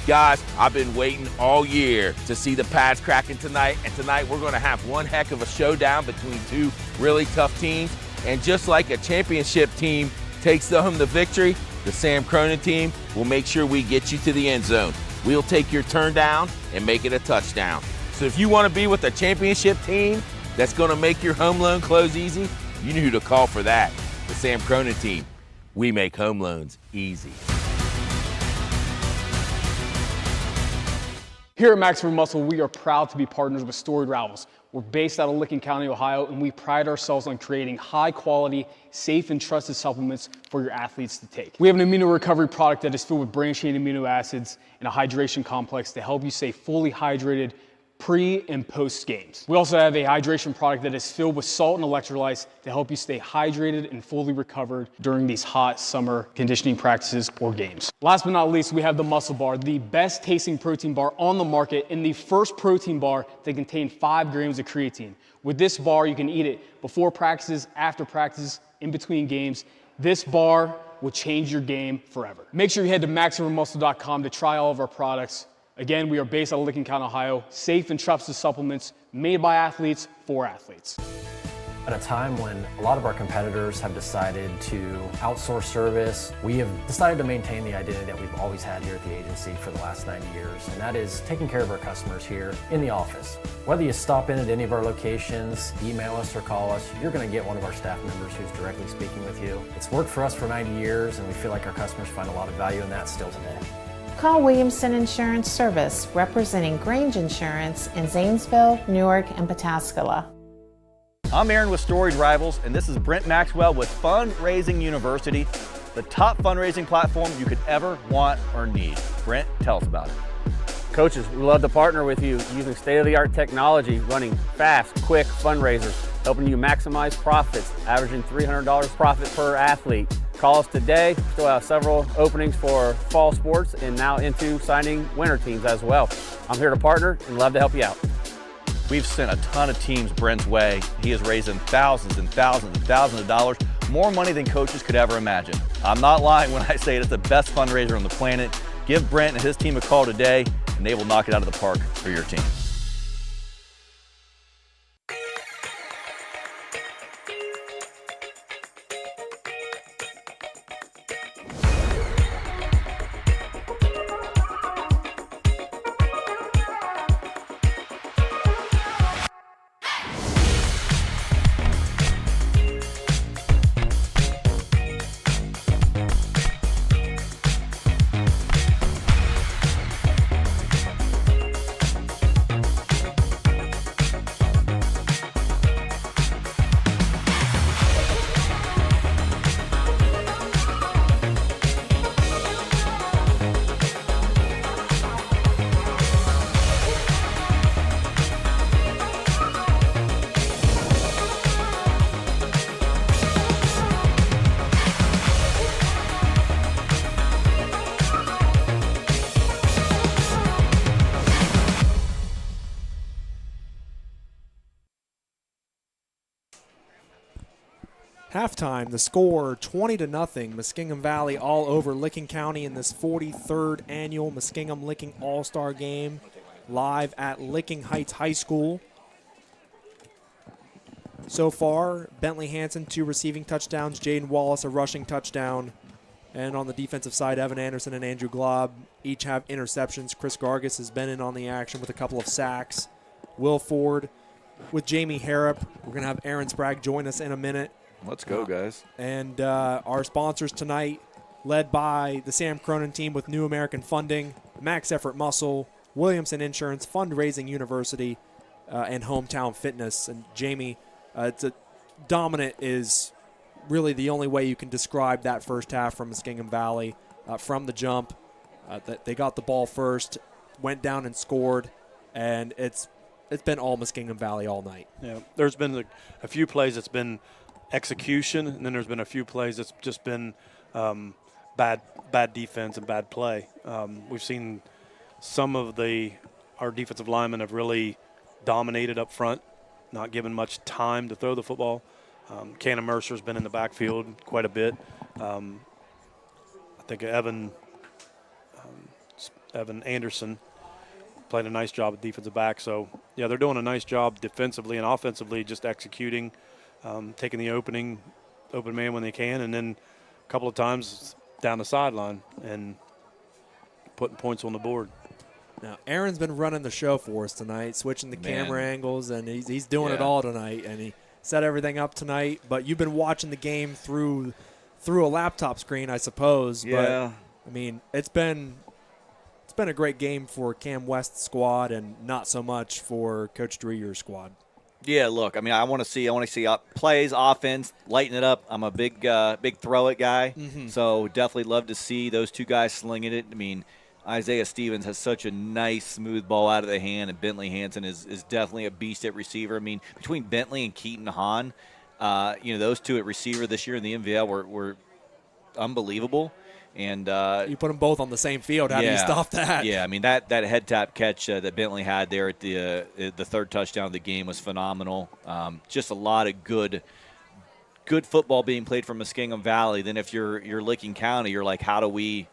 Guys, I've been waiting all year to see the pads cracking tonight, and tonight we're going to have one heck of a showdown between two really tough teams. And just like a championship team takes home the victory, the Sam Cronin team will make sure we get you to the end zone. We'll take your turn down and make it a touchdown. So if you want to be with a championship team that's going to make your home loan close easy, you know who to call for that. The Sam Cronin team. We make home loans easy. Here at Maximum Muscle, we are proud to be partners with Storied Rivals. We're based out of Licking County, Ohio, and we pride ourselves on creating high-quality, safe, and trusted supplements for your athletes to take. We have an amino recovery product that is filled with branched-chain amino acids and a hydration complex to help you stay fully hydrated pre and post games. We also have a hydration product that is filled with salt and electrolytes to help you stay hydrated and fully recovered during these hot summer conditioning practices or games. Last but not least, we have the Muscle Bar, the best tasting protein bar on the market and the first protein bar to contain 5 grams of creatine. With this bar, you can eat it before practices, after practices, in between games. This bar will change your game forever. Make sure you head to MaximumMuscle.com to try all of our products. Again, we are based out of Licking County, Ohio. Safe and trusted supplements made by athletes for athletes. At a time when a lot of our competitors have decided to outsource service, we have decided to maintain the identity that we've always had here at the agency for the last 90 years, and that is taking care of our customers here in the office. Whether you stop in at any of our locations, email us or call us, you're going to get one of our staff members who's directly speaking with you. It's worked for us for 90 years, and we feel like our customers find a lot of value in that still today. Call Williamson Insurance Service, representing Grange Insurance in Zanesville, Newark, and Pataskala. I'm Aaron with Storied Rivals, and this is Brent Maxwell with Fundraising University, the top fundraising platform you could ever want or need. Brent, tell us about it. Coaches, we love to partner with you using state-of-the-art technology, running fast, quick fundraisers, helping you maximize profits, averaging $300 profit per athlete. Call us today. We still have several openings for fall sports and now into signing winter teams as well. I'm here to partner and love to help you out. We've sent a ton of teams Brent's way. He is raising thousands and thousands and thousands of dollars, more money than coaches could ever imagine. I'm not lying when I say it's the best fundraiser on the planet. Give Brent and his team a call today, and they will knock it out of the park for your team. Halftime, the score 20-0. Muskingum Valley all over Licking County in this 43rd annual Muskingum Licking All-Star Game, live at Licking Heights High School. So far, Bentley Hansen 2 receiving touchdowns, Jaden Wallace a rushing touchdown, and on the defensive side, Evan Anderson and Andrew Glob each have interceptions. Chris Gargis has been in on the action with a couple of sacks. Will Ford with Jamie Harrop. We're going to have Aaron Sprague join us in a minute. Let's go, guys. And our sponsors tonight, led by the Sam Cronin team with New American Funding, Max Effort Muscle, Williamson Insurance, Fundraising University, and Hometown Fitness. And Jamie, dominant is really the only way you can describe that first half from Muskingum Valley. From the jump, they got the ball first, went down and scored, and it's been all Muskingum Valley all night. Yeah, there's been a few plays that's been execution, and then there's been a few plays that's just been bad defense and bad play. We've seen some of our defensive linemen have really dominated up front, not given much time to throw the football. Cannon Mercer's been in the backfield quite a bit. I think Evan Anderson played a nice job at defensive back. So, yeah, they're doing a nice job defensively and offensively, just executing, taking the open man when they can, and then a couple of times down the sideline and putting points on the board. Now, Aaron's been running the show for us tonight, switching the camera angles, and he's doing it all tonight, and he set everything up tonight. But you've been watching the game through a laptop screen, I suppose. Yeah. But, I mean, it's been a great game for Cam West's squad and not so much for Coach Dreer's squad. Yeah, look, I mean, I want to see plays, offense, lighten it up. I'm a big throw it guy, so definitely love to see those two guys slinging it. I mean, Isaiah Stevens has such a nice, smooth ball out of the hand, and Bentley Hansen is definitely a beast at receiver. I mean, between Bentley and Keaton Hahn, those two at receiver this year in the MVL were unbelievable. And you put them both on the same field. How do you stop that? Yeah, I mean, that head tap catch that Bentley had there at the third touchdown of the game was phenomenal. Just a lot of good football being played from Muskingum Valley. Then if you're Licking County, you're like, how do we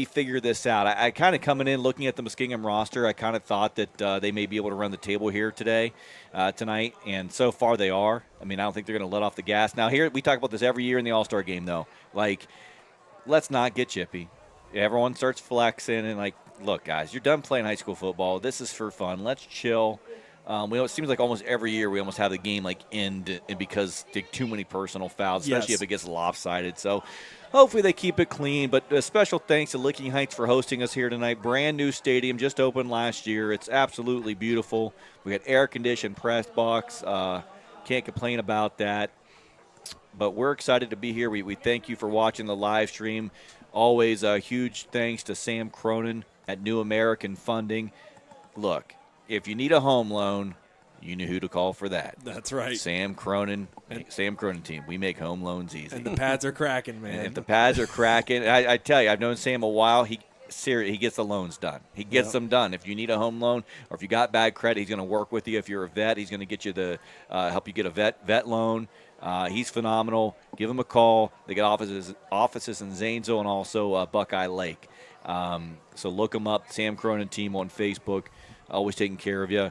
figure this out? I kind of coming in looking at the Muskingum roster, I kind of thought that they may be able to run the table here tonight, and so far they are. I mean, I don't think they're going to let off the gas. Now, here we talk about this every year in the All-Star game, though. Like, let's not get chippy. Everyone starts flexing and like, look, guys, you're done playing high school football. This is for fun. Let's chill. It seems like almost every year we almost have the game like end because too many personal fouls, especially if it gets lopsided. So hopefully they keep it clean. But a special thanks to Licking Heights for hosting us here tonight. Brand new stadium, just opened last year. It's absolutely beautiful. We got air-conditioned press box. Can't complain about that. But we're excited to be here. We thank you for watching the live stream. Always a huge thanks to Sam Cronin at New American Funding. Look, if you need a home loan, you know who to call for that. That's right. Sam Cronin team. We make home loans easy. And the pads are cracking, man. And if the pads are cracking, I tell you, I've known Sam a while. He gets the loans done. He gets them done. If you need a home loan or if you got bad credit, he's going to work with you. If you're a vet, he's going to get you help you get a vet loan. He's phenomenal. Give him a call. They got offices in Zanesville and also Buckeye Lake. So look him up, Sam Cronin team on Facebook. Always taking care of you.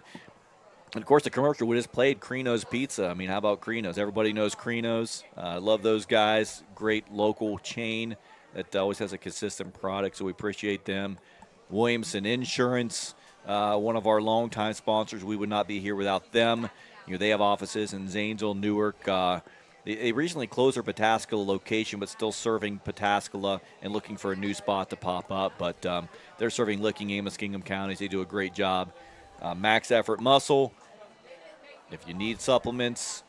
And, of course, the commercial we just played, Crino's Pizza. I mean, how about Crino's? Everybody knows Crino's. Love those guys. Great local chain that always has a consistent product, so we appreciate them. Williamson Insurance, one of our longtime sponsors. We would not be here without them. They have offices in Zanesville, Newark. They recently closed their Pataskala location, but still serving Pataskala and looking for a new spot to pop up. But they're serving Licking and Muskingum counties. They do a great job. Max Effort Muscle. If you need supplements,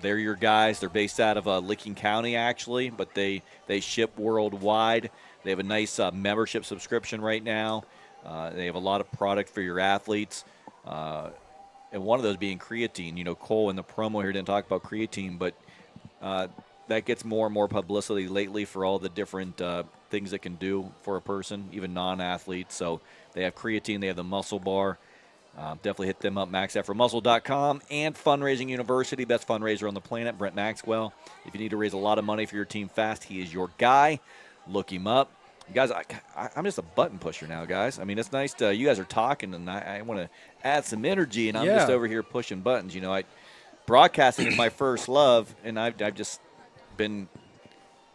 they're your guys. They're based out of Licking County, actually, but they ship worldwide. They have a nice membership subscription right now. They have a lot of product for your athletes. And one of those being creatine. Cole in the promo here didn't talk about creatine, but that gets more and more publicity lately for all the different things it can do for a person, even non-athletes. So they have creatine. They have the muscle bar. Definitely hit them up, maxeffortmuscle.com, and Fundraising University, best fundraiser on the planet, Brent Maxwell. If you need to raise a lot of money for your team fast, he is your guy. Look him up. Guys, I'm just a button pusher now, guys. I mean, it's nice to you guys are talking, and I want to add some energy, and I'm just over here pushing buttons. Broadcasting is my first love, and I've just been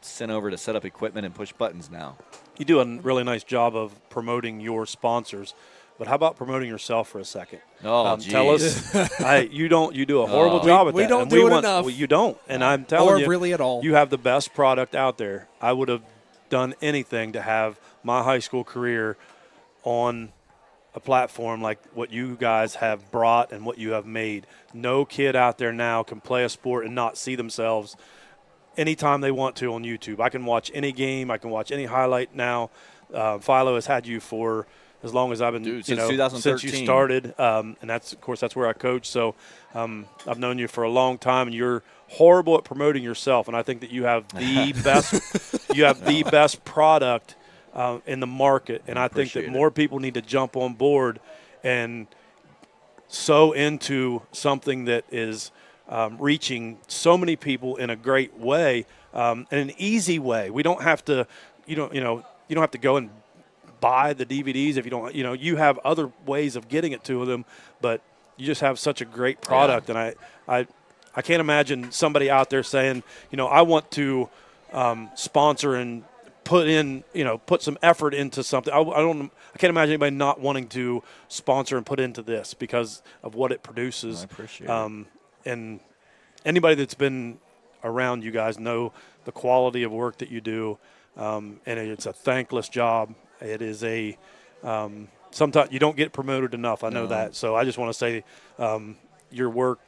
sent over to set up equipment and push buttons now. You do a really nice job of promoting your sponsors, but how about promoting yourself for a second? Tell us. You do a horrible job at that. We don't do it enough. Well, you don't, and I'm telling you, really at all. You have the best product out there. I would have done anything to have my high school career on a platform like what you guys have brought and what you have made. No kid out there now can play a sport and not see themselves anytime they want to on YouTube. I can watch any game. I can watch any highlight now. Philo has had you for as long as I've been, since 2013. Since you started, and that's where I coach. So I've known you for a long time, and you're horrible at promoting yourself. And I think that you have the best, the best product in the market. And I think that more people need to jump on board and sow into something that is reaching so many people in a great way, in an easy way. We don't have to, you don't have to go and buy the DVDs if you don't, you have other ways of getting it to them, but you just have such a great product. And I can't imagine somebody out there saying, I want to sponsor and put some effort into something. I can't imagine anybody not wanting to sponsor and put into this because of what it produces. I appreciate it. And anybody that's been around you guys know the quality of work that you do, and it's a thankless job. It is sometimes you don't get promoted enough. I know that. So I just want to say your work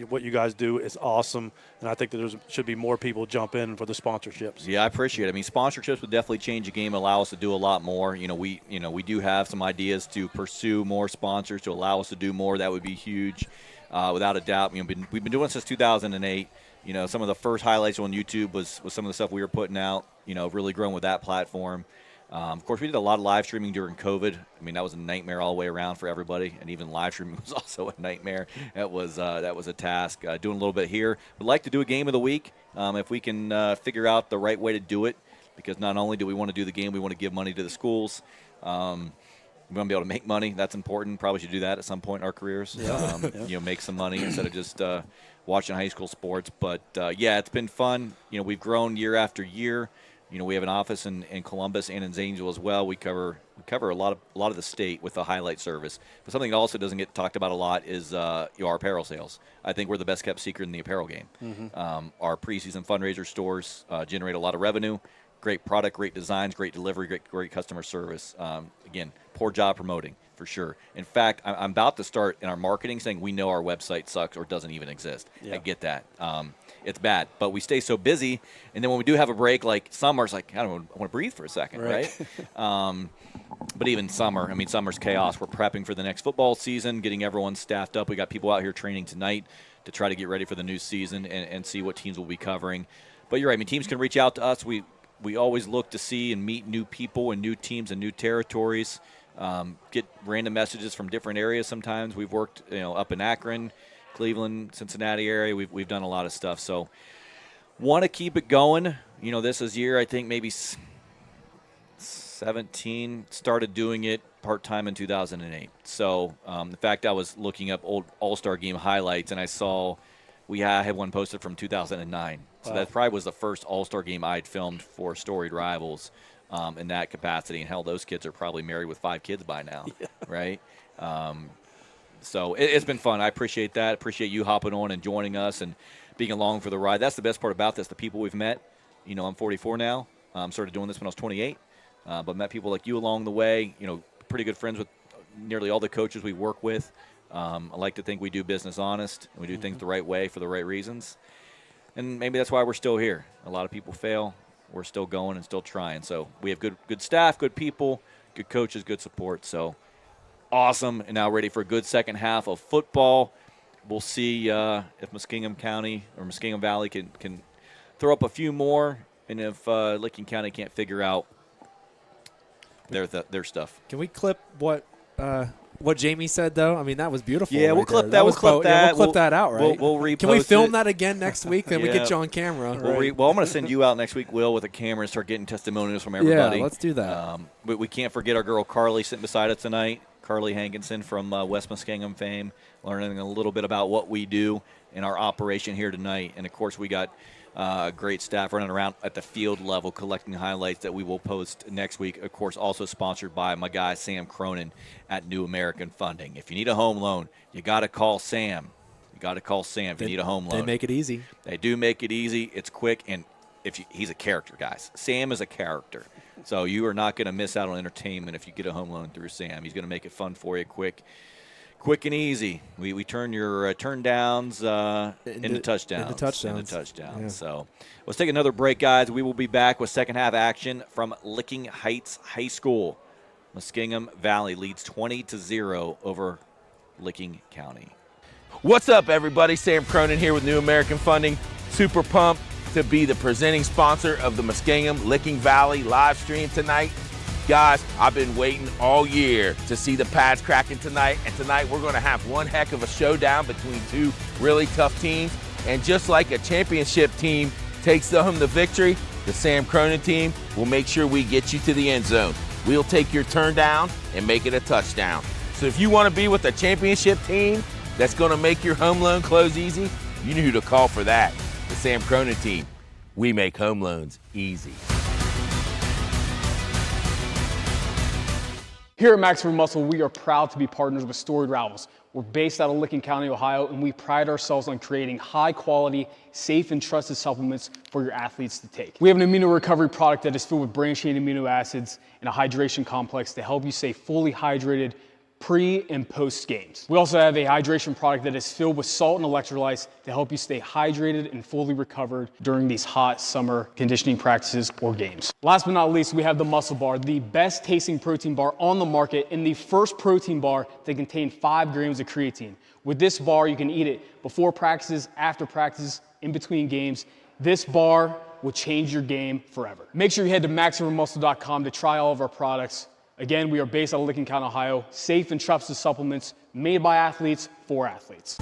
what you guys do is awesome, and I think that there should be more people jump in for the sponsorships. Yeah, I appreciate it. I mean, sponsorships would definitely change the game, allow us to do a lot more. We do have some ideas to pursue more sponsors to allow us to do more. That would be huge, without a doubt. We've been doing it since 2008. Some of the first highlights on YouTube was some of the stuff we were putting out. Really growing with that platform. Of course, we did a lot of live streaming during COVID. I mean, that was a nightmare all the way around for everybody, and even live streaming was also a nightmare. That was a task. Doing a little bit here. Would like to do a game of the week if we can figure out the right way to do it, because not only do we want to do the game, we want to give money to the schools. We want to be able to make money. That's important. Probably should do that at some point in our careers. Yeah. Make some money instead of just watching high school sports. But, it's been fun. We've grown year after year. We have an office in Columbus and in Zanesville as well. We cover a lot of the state with the highlight service. But something that also doesn't get talked about a lot is our apparel sales. I think we're the best kept secret in the apparel game. Mm-hmm. Our preseason fundraiser stores generate a lot of revenue. Great product, great designs, great delivery, great customer service. Again, poor job promoting for sure. In fact, I'm about to start in our marketing saying we know our website sucks or doesn't even exist. Yeah. I get that. It's bad, but we stay so busy, and then when we do have a break, like summer's like, I want to breathe for a second, right? But even summer, summer's chaos. We're prepping for the next football season, getting everyone staffed up. We got people out here training tonight to try to get ready for the new season and see what teams will be covering. But you're right. Teams can reach out to us. We always look to see and meet new people and new teams and new territories. Get random messages from different areas sometimes. We've worked up in Akron, Cleveland, Cincinnati area. We've done a lot of stuff. So want to keep it going. This is year, I think, maybe 17. Started doing it part-time in 2008. So in fact, I was looking up old All-Star game highlights, and I saw we had one posted from 2009. So that probably was the first All-Star game I'd filmed for Storied Rivals in that capacity. And hell, those kids are probably married with 5 kids by now, right? So it's been fun. I appreciate that. Appreciate you hopping on and joining us and being along for the ride. That's the best part about this, the people we've met. I'm 44 now. Started doing this when I was 28. But met people like you along the way. Pretty good friends with nearly all the coaches we work with. I like to think we do business honest, and we do things the right way for the right reasons. And maybe that's why we're still here. A lot of people fail. We're still going and still trying. So we have good staff, good people, good coaches, good support. So awesome, and now ready for a good second half of football. We'll see if Muskingum County or Muskingum Valley can throw up a few more, and if Licking County can't figure out their stuff. Can we clip what Jamie said, though? That was beautiful. Yeah, right we'll clip there. We'll clip that. Yeah, we'll clip that out, right? We'll repost Can we film it. that again next week? Then we get you on camera. Well, I'm going to send you out next week, Will, with a camera and start getting testimonials from everybody. Yeah, let's do that. But we can't forget our girl Carly sitting beside us tonight. Carly Hankinson from West Muskingum fame, learning a little bit about what we do in our operation here tonight. And, of course, we got great staff running around at the field level collecting highlights that we will post next week. Of course, also sponsored by my guy Sam Cronin at New American Funding. If you need a home loan, you got to call Sam. If you need a home loan. They make it easy. They do make it easy. It's quick, and he's a character, guys. Sam is a character. So you are not going to miss out on entertainment if you get a home loan through Sam. He's going to make it fun for you, quick and easy. We turn your turn downs into touchdowns. Yeah. So let's take another break, guys. We will be back with second half action from Licking Heights High School. Muskingum Valley leads 20-0 over Licking County. What's up, everybody? Sam Cronin here with New American Funding. Super pumped to be the presenting sponsor of the Muskingum Licking Valley live stream tonight. Guys, I've been waiting all year to see the pads cracking tonight, and tonight we're going to have one heck of a showdown between two really tough teams. And just like a championship team takes home the victory, the Sam Cronin team will make sure we get you to the end zone. We'll take your turn down and make it a touchdown. So if you want to be with a championship team that's going to make your home loan close easy, you know who to call for that. The Sam Cronin team. We make home loans easy. Here at Maximum Muscle, we are proud to be partners with Storied Rivals. We're based out of Licking County, Ohio, and we pride ourselves on creating high-quality, safe, and trusted supplements for your athletes to take. We have an amino recovery product that is filled with branched-chain amino acids and a hydration complex to help you stay fully hydrated pre and post games. We also have a hydration product that is filled with salt and electrolytes to help you stay hydrated and fully recovered during these hot summer conditioning practices or games. Last but not least, we have the Muscle Bar, the best tasting protein bar on the market and the first protein bar that contains 5 grams of creatine. With this bar, you can eat it before practices, after practices, in between games. This bar will change your game forever. Make sure you head to MaximumMuscle.com to try all of our products. Again, we are based out of Lincoln County, Ohio. Safe and trusted supplements made by athletes for athletes.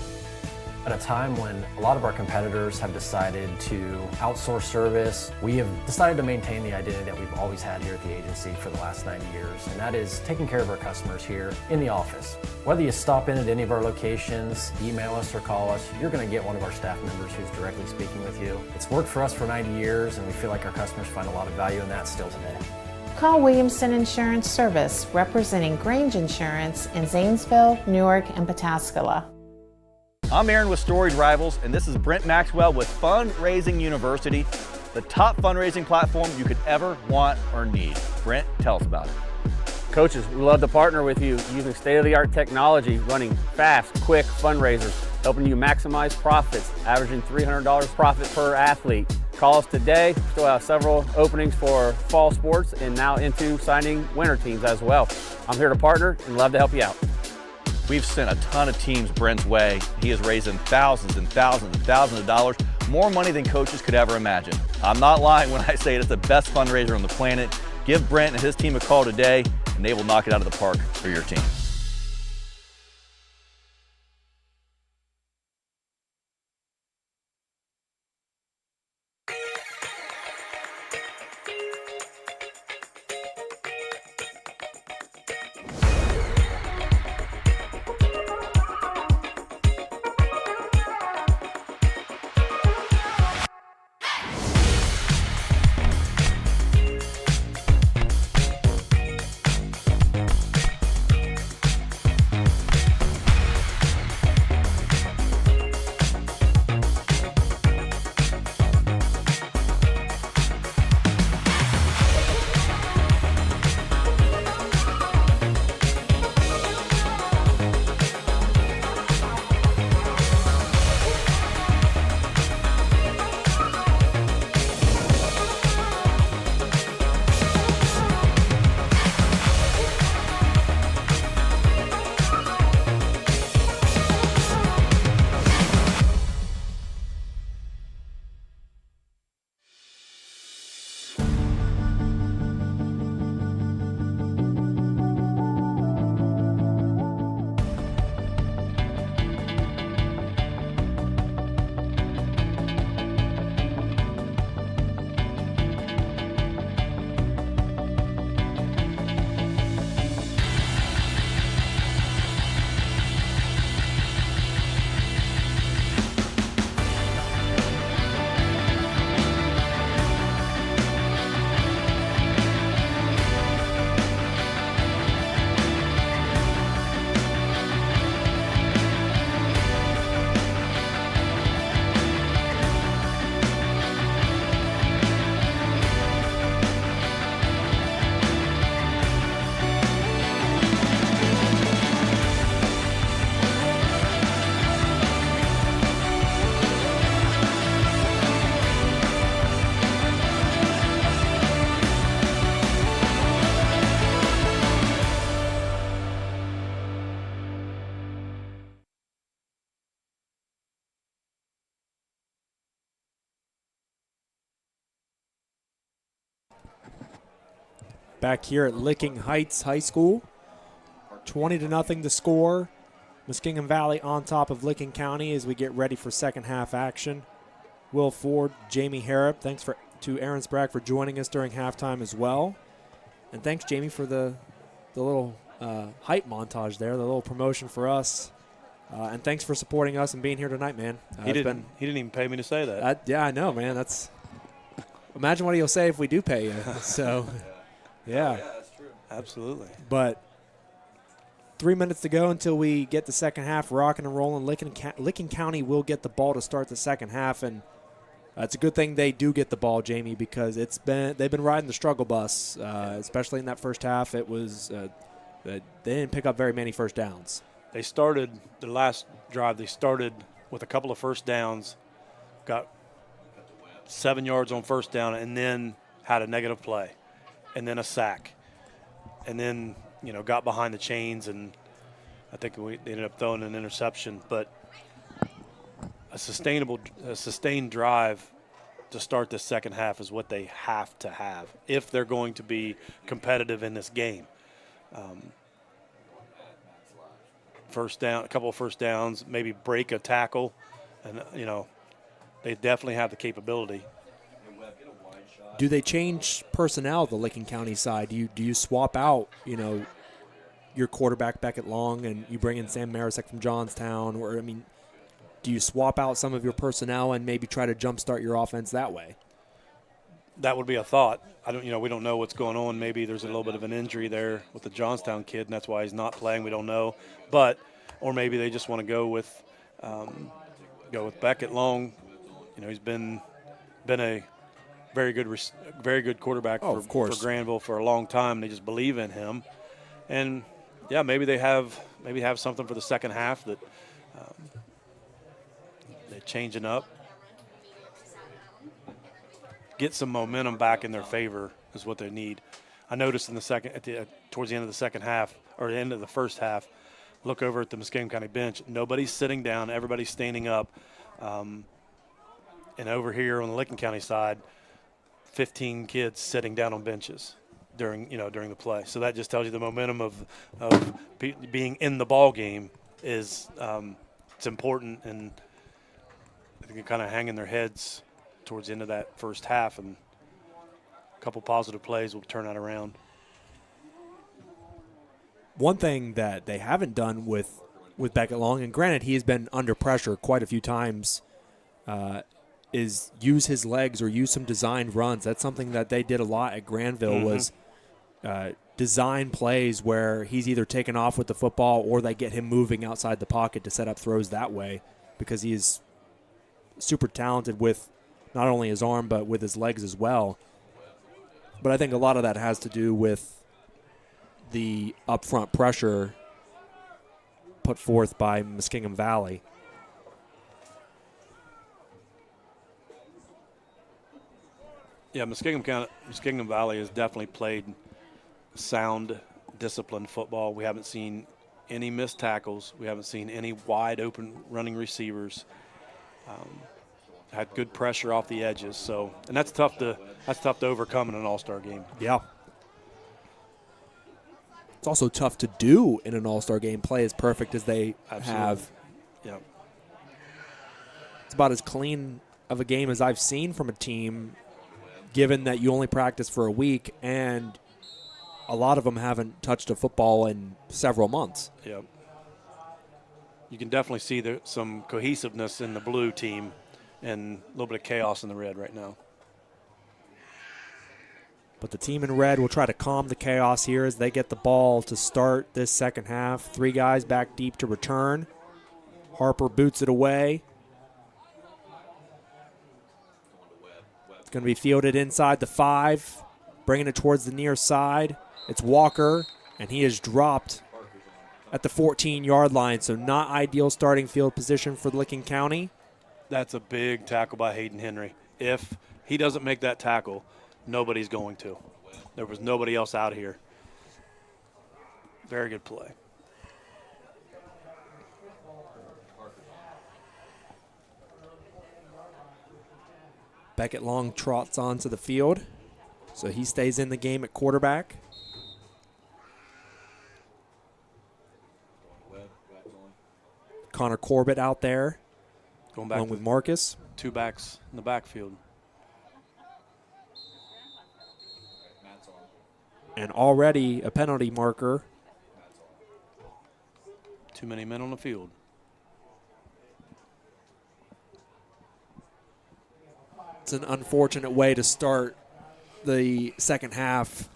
At a time when a lot of our competitors have decided to outsource service, we have decided to maintain the identity that we've always had here at the agency for the last 90 years, and that is taking care of our customers here in the office. Whether you stop in at any of our locations, email us or call us, you're going to get one of our staff members who's directly speaking with you. It's worked for us for 90 years, and we feel like our customers find a lot of value in that still today. Call Williamson Insurance Service, representing Grange Insurance in Zanesville, Newark, and Pataskala. I'm Aaron with Storied Rivals, and this is Brent Maxwell with Fundraising University, the top fundraising platform you could ever want or need. Brent, tell us about it. Coaches, we love to partner with you using state-of-the-art technology, running fast, quick fundraisers, helping you maximize profits, averaging $300 profit per athlete. Call us today. We still have several openings for fall sports and now into signing winter teams as well. I'm here to partner and love to help you out. We've sent a ton of teams Brent's way. He is raising thousands and thousands and thousands of dollars, more money than coaches could ever imagine. I'm not lying when I say it's the best fundraiser on the planet. Give Brent and his team a call today, and they will knock it out of the park for your team. Back here at Licking Heights High School, 20-0 to score. Muskingum Valley on top of Licking County as we get ready for second half action. Will Ford, Jamie Harrop, thanks to Aaron Sprague for joining us during halftime as well. And thanks, Jamie, for the little hype montage there, the little promotion for us. And thanks for supporting us and being here tonight, man. He didn't even pay me to say that. Yeah, I know, man. Imagine what he'll say if we do pay you. So, yeah. Yeah, that's true. Absolutely. But 3 minutes to go until we get the second half rocking and rolling. Licking County will get the ball to start the second half, and it's a good thing they do get the ball, Jamie, because they've been riding the struggle bus, especially in that first half. It was They didn't pick up very many first downs. They started the last drive. They started with a couple of first downs, got 7 yards on first down, and then had a negative play, and then a sack, and then got behind the chains, and I think they ended up throwing an interception. But a sustained drive to start this second half is what they have to have if they're going to be competitive in this game. First down, a couple of first downs, maybe break a tackle, and they definitely have the capability. Do they change personnel the Licking County side? Do you swap out your quarterback Beckett Long and you bring in Sam Marisek from Johnstown, or do you swap out some of your personnel and maybe try to jumpstart your offense that way? That would be a thought. We don't know what's going on. Maybe there's a little bit of an injury there with the Johnstown kid, and that's why he's not playing. We don't know, or maybe they just want to go with Beckett Long. He's been a very good quarterback for Granville for a long time. They just believe in him, and maybe they have something for the second half that they're changing up. Get some momentum back in their favor is what they need. I noticed towards the end of the second half, or the end of the first half, look over at the Muskingum County bench. Nobody's sitting down. Everybody's standing up. And over here on the Licking County side, 15 kids sitting down on benches during the play. So that just tells you the momentum of being in the ball game is it's important, and I think they're kind of hanging their heads towards the end of that first half, and a couple positive plays will turn that around. One thing that they haven't done with Beckett Long, and granted he has been under pressure quite a few times, is use his legs or use some designed runs. That's something that they did a lot at Granville, was design plays where he's either taken off with the football or they get him moving outside the pocket to set up throws that way, because he is super talented with not only his arm but with his legs as well. But I think a lot of that has to do with the upfront pressure put forth by Muskingum Valley. Yeah, Muskingum Valley has definitely played sound, disciplined football. We haven't seen any missed tackles. We haven't seen any wide open running receivers. Had good pressure off the edges, and that's tough to overcome in an all-star game. Yeah. It's also tough to do in an all-star game, play as perfect as they have. Yeah. It's about as clean of a game as I've seen from a team, given that you only practice for a week and a lot of them haven't touched a football in several months. Yeah. You can definitely see some cohesiveness in the blue team and a little bit of chaos in the red right now. But the team in red will try to calm the chaos here as they get the ball to start this second half. 3 guys back deep to return. Harper boots it away. It's going to be fielded inside the 5, bringing it towards the near side. It's Walker, and he is dropped at the 14-yard line, so not ideal starting field position for Licking County. That's a big tackle by Hayden Henry. If he doesn't make that tackle, nobody's going to. There was nobody else out here. Very good play. Beckett Long trots onto the field, so he stays in the game at quarterback. Connor Corbett out there, going back along with Marcus. 2 backs in the backfield. And already a penalty marker. Too many men on the field. It's an unfortunate way to start the second half,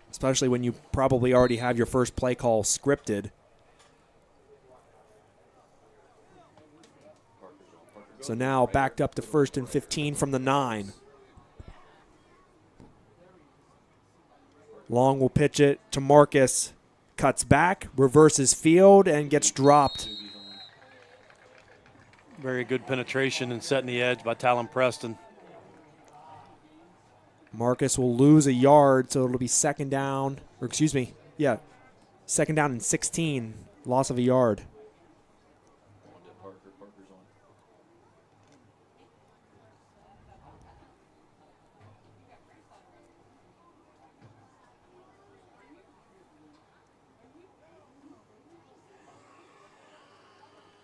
especially when you probably already have your first play call scripted. So now backed up to 1st and 15 from the 9. Long will pitch it to Marcus. cuts back, reverses field, and gets dropped. Very good penetration and setting the edge by Talon Preston. Marcus will lose a yard, so it'll be second down, or excuse me, yeah, second down and 16, loss of a yard.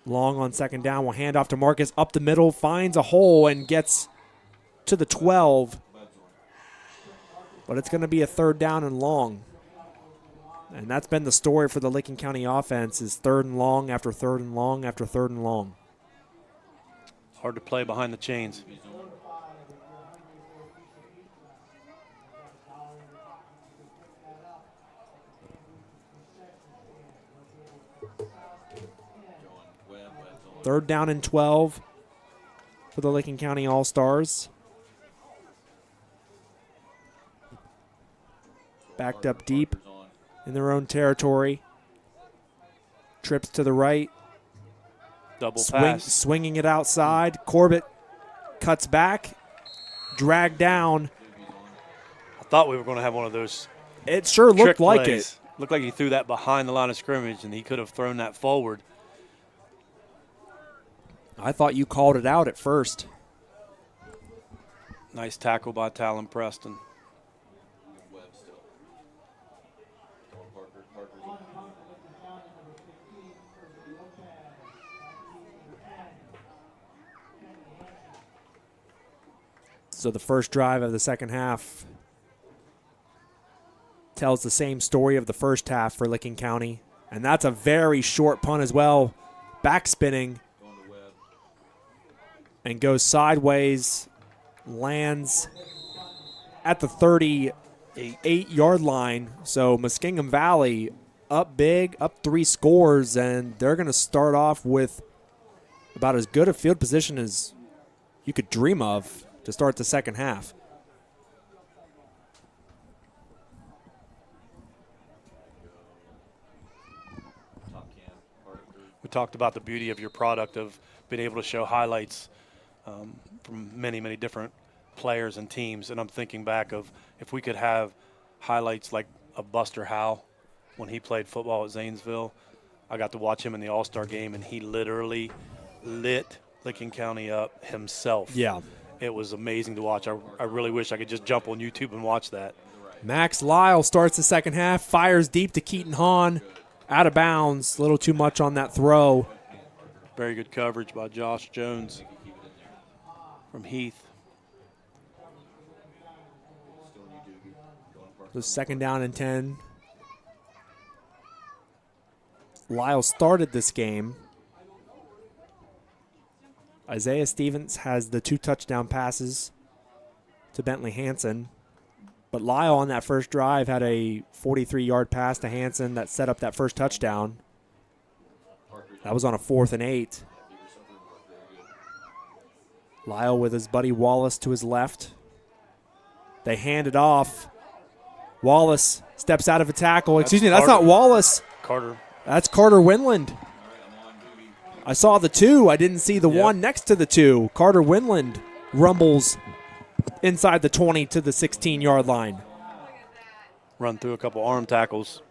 Long on second down, will hand off to Marcus up the middle, finds a hole and gets to the 12. But it's going to be a third down and long. And that's been the story for the Licking County offense, is third and long after third and long after third and long. Hard to play behind the chains. Third down and 12 for the Licking County All-Stars. Backed up deep in their own territory. Trips to the right. Double pass. Swinging it outside. Corbett cuts back. Dragged down. I thought we were going to have one of those. It sure looked like plays. it. Looked like he threw that behind the line of scrimmage, and he could have thrown that forward. I thought you called it out at first. Nice tackle by Talon Preston. So the first drive of the second half tells the same story of the first half for Licking County. And that's a very short punt as well. Backspinning. And goes sideways, lands at the 38-yard line. So Muskingum Valley up big, up 3 scores, and they're going to start off with about as good a field position as you could dream of to start the second half. We talked about the beauty of your product, of being able to show highlights from many, many different players and teams. And I'm thinking back of if we could have highlights like a Buster Howe when he played football at Zanesville. I got to watch him in the All-Star game, and he literally lit Licking County up himself. Yeah. It was amazing to watch. I really wish I could just jump on YouTube and watch that. Max Lyle starts the second half, fires deep to Keaton Hahn. Out of bounds, a little too much on that throw. Very good coverage by Josh Jones from Heath. So second down and 10. Lyle started this game. Isaiah Stevens has the 2 touchdown passes to Bentley Hansen. But Lyle on that first drive had a 43-yard pass to Hansen that set up that first touchdown. That was on a 4th and 8. Lyle with his buddy Wallace to his left. They hand it off. Wallace steps out of a tackle. Excuse me, that's not Wallace. Carter. That's Carter Winland. I saw the 2. I didn't see the 1 next to the 2. Carter Winland rumbles inside the 20 to the 16-yard line. Run through a couple arm tackles.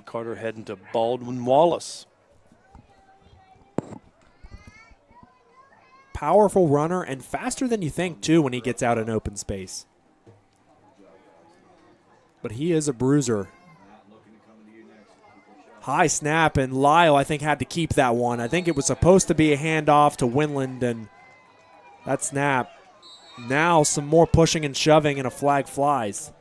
Carter heading to Baldwin Wallace. Powerful runner and faster than you think, too, when he gets out in open space. But he is a bruiser. High snap, and Lyle, I think, had to keep that one. I think it was supposed to be a handoff to Winland, and that snap. Now some more pushing and shoving, and a flag flies.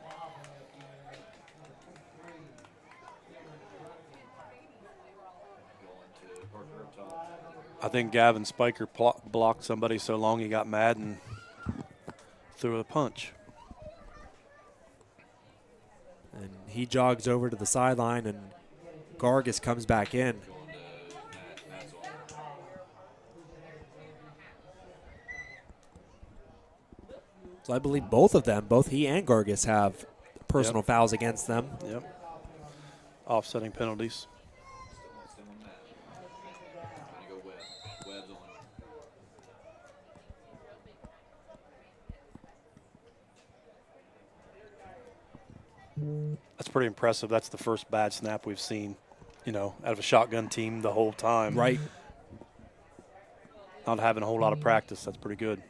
I think Gavin Spiker blocked somebody so long he got mad and threw a punch. And he jogs over to the sideline, and Gargis comes back in. So I believe both of them, both he and Gargis, have personal fouls against them. Yep. Offsetting penalties. That's pretty impressive. That's the first bad snap we've seen, out of a shotgun team the whole time. Right. Not having a whole lot of practice. That's pretty good.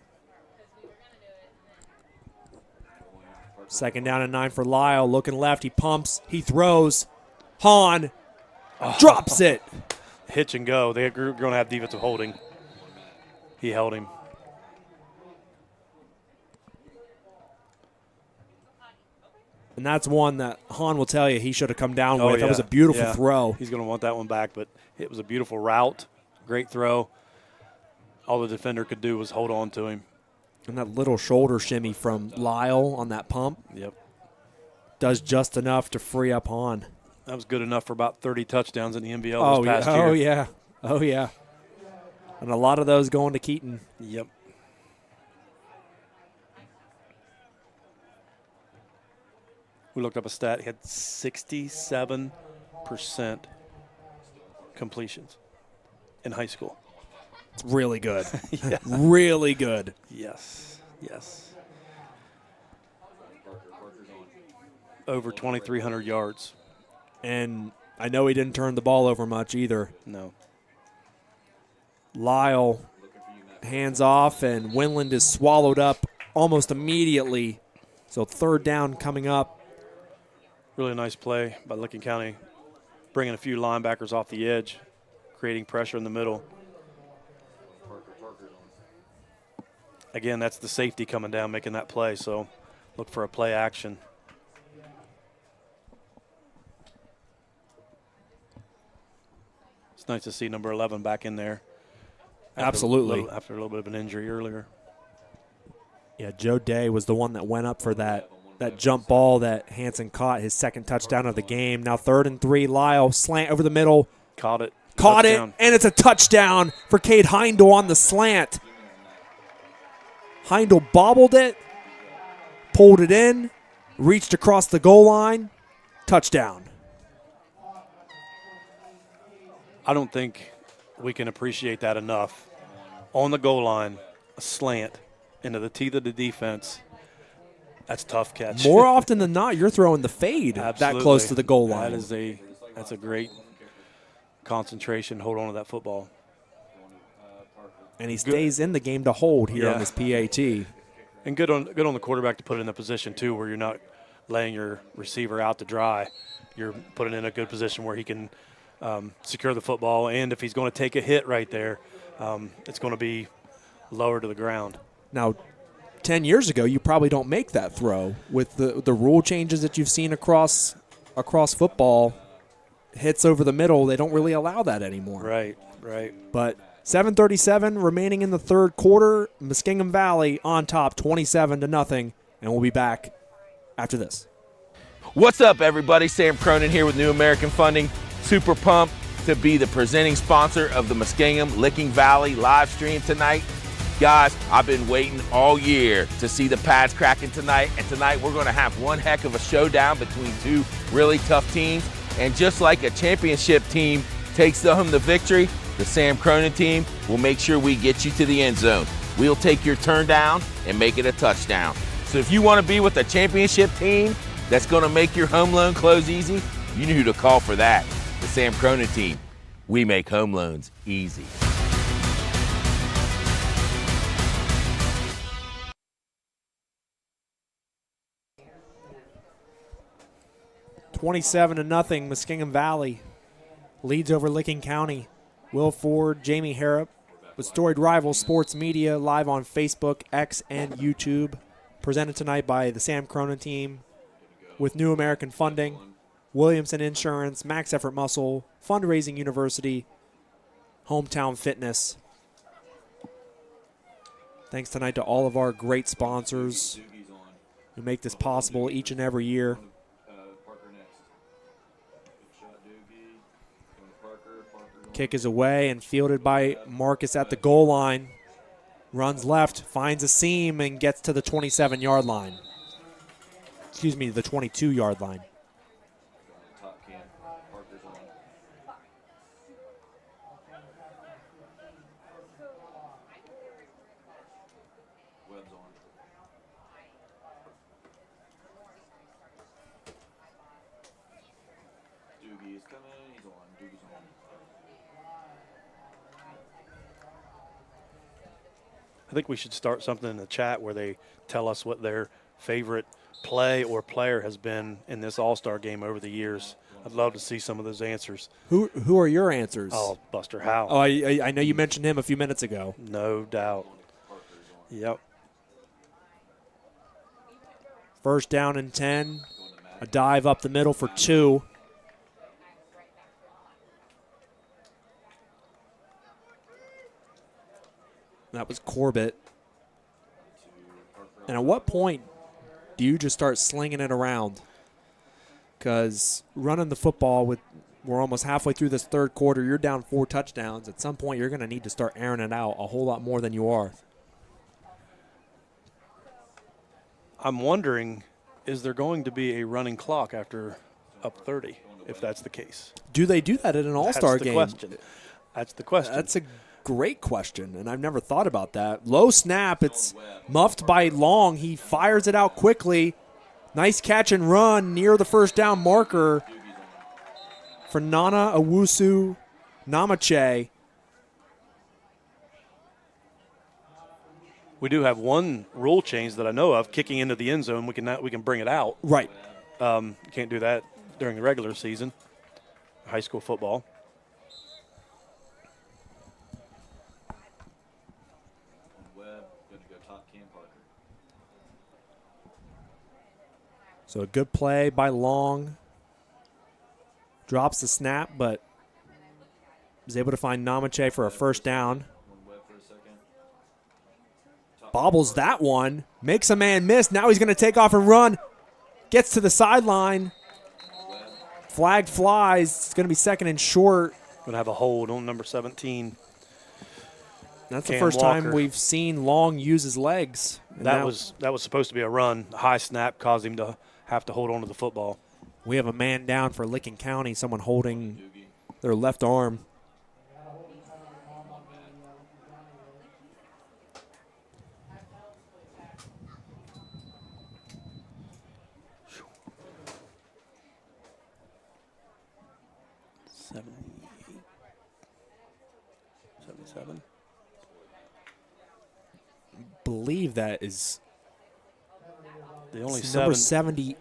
2nd down and 9 for Lyle. Looking left. He pumps. He throws. Hahn drops it. Hitch and go. They're going to have defensive holding. He held him. And that's one that Hahn will tell you he should have come down with. That was a beautiful throw. He's going to want that one back, but it was a beautiful route. Great throw. All the defender could do was hold on to him. And that little shoulder shimmy from Lyle on that pump. Yep. Does just enough to free up Hahn. That was good enough for about 30 touchdowns in the NBL this past year. Oh, yeah. Oh, yeah. And a lot of those going to Keaton. Yep. We looked up a stat. He had 67% completions in high school. It's really good. Yeah. Really good. Yes. Yes. Over 2,300 yards. And I know he didn't turn the ball over much either. No. Lyle hands off, and Winland is swallowed up almost immediately. So 3rd down coming up. Really nice play by Licking County, bringing a few linebackers off the edge, creating pressure in the middle. Again, that's the safety coming down, making that play, so look for a play action. It's nice to see number 11 back in there. Absolutely. After a little bit of an injury earlier. Yeah, Joe Day was the one that went up for that jump ball that Hansen caught, his 2nd touchdown of the game. Now 3rd and 3, Lyle slant over the middle. Caught it, and it's a touchdown for Cade Heindel on the slant. Heindel bobbled it, pulled it in, reached across the goal line, touchdown. I don't think we can appreciate that enough. On the goal line, a slant into the teeth of the defense. That's a tough catch. More often than not, you're throwing the fade that close to the goal line. That's a great concentration. Hold on to that football. And he stays in the game to hold here on this PAT. And good on the quarterback to put it in a position, too, where you're not laying your receiver out to dry. You're putting in a good position where he can secure the football. And if he's going to take a hit right there, it's going to be lower to the ground. Now, 10 years ago, you probably don't make that throw. With the rule changes that you've seen across football, hits over the middle, they don't really allow that anymore. Right. But 7:37 remaining in the 3rd quarter. Muskingum Valley on top, 27-0, and we'll be back after this. What's up, everybody? Sam Cronin here with New American Funding. Super pumped to be the presenting sponsor of the Muskingum Licking Valley live stream tonight. Guys, I've been waiting all year to see the pads cracking tonight, and tonight we're going to have one heck of a showdown between two really tough teams. And just like a championship team takes home the victory, the Sam Cronin team will make sure we get you to the end zone. We'll take your turn down and make it a touchdown. So if you want to be with a championship team that's going to make your home loan close easy, you know who to call for that. The Sam Cronin team. We make home loans easy. $27-0, Muskingum Valley leads over Licking County. Will Ford, Jamie Harrop with Storied Rival Sports Media live on Facebook, X, and YouTube. Presented tonight by the Sam Cronin team with New American Funding, Williamson Insurance, Max Effort Muscle, Fundraising University, Hometown Fitness. Thanks tonight to all of our great sponsors who make this possible each and every year. Kick is away and fielded by Marcus at the goal line. Runs left, finds a seam, and gets to the 27-yard line. Excuse me, the 22-yard line. I think we should start something in the chat where they tell us what their favorite play or player has been in this All-Star game over the years. I'd love to see some of those answers. Who are your answers? Oh, Buster Howe. Oh, I know you mentioned him a few minutes ago. No doubt. Yep. First down and 10. A dive up the middle for 2. That was Corbett. And at what point do you just start slinging it around? Because running the football we're almost halfway through this third quarter. You're down 4 touchdowns. At some point, you're going to need to start airing it out a whole lot more than you are. I'm wondering, is there going to be a running clock after up 30, if that's the case? Do they do that in an All-Star game? That's the question. That's a great question, and I've never thought about that. Low snap, it's muffed by Long. He fires it out quickly. Nice catch and run near the first down marker for Nana Owusu Namache. We do have one rule change that I know of, kicking into the end zone. We can bring it out. Right. Can't do that during the regular season, high school football. So a good play by Long. Drops the snap, but is able to find Namache for a first down. Bobbles that one. Makes a man miss. Now he's going to take off and run. Gets to the sideline. Flag flies. It's going to be second and short. Going to have a hold on number 17. That's the first time we've seen Long use his legs. That was supposed to be a run. A high snap caused him to have to hold on to the football. We have a man down for Licking County, someone holding their left arm. Believe that is the only number 70.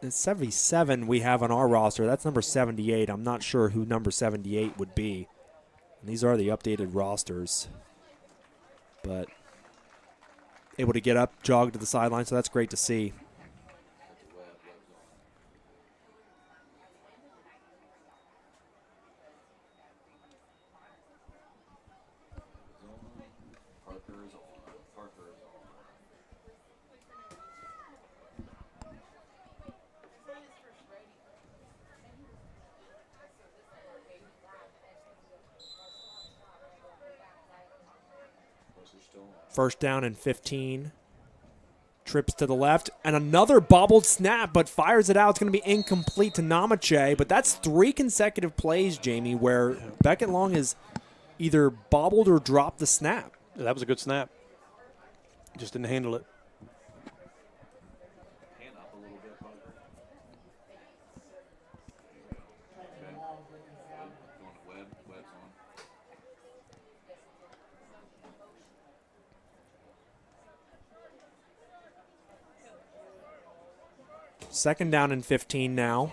77 we have on our roster. That's number 78. I'm not sure who number 78 would be. And these are the updated rosters. But able to get up, jog to the sideline, so that's great to see. First down and 15. Trips to the left. And another bobbled snap, but fires it out. It's going to be incomplete to Namache. But that's 3 consecutive plays, Jamie, where Beckett Long has either bobbled or dropped the snap. That was a good snap. Just didn't handle it. Second down and 15 now.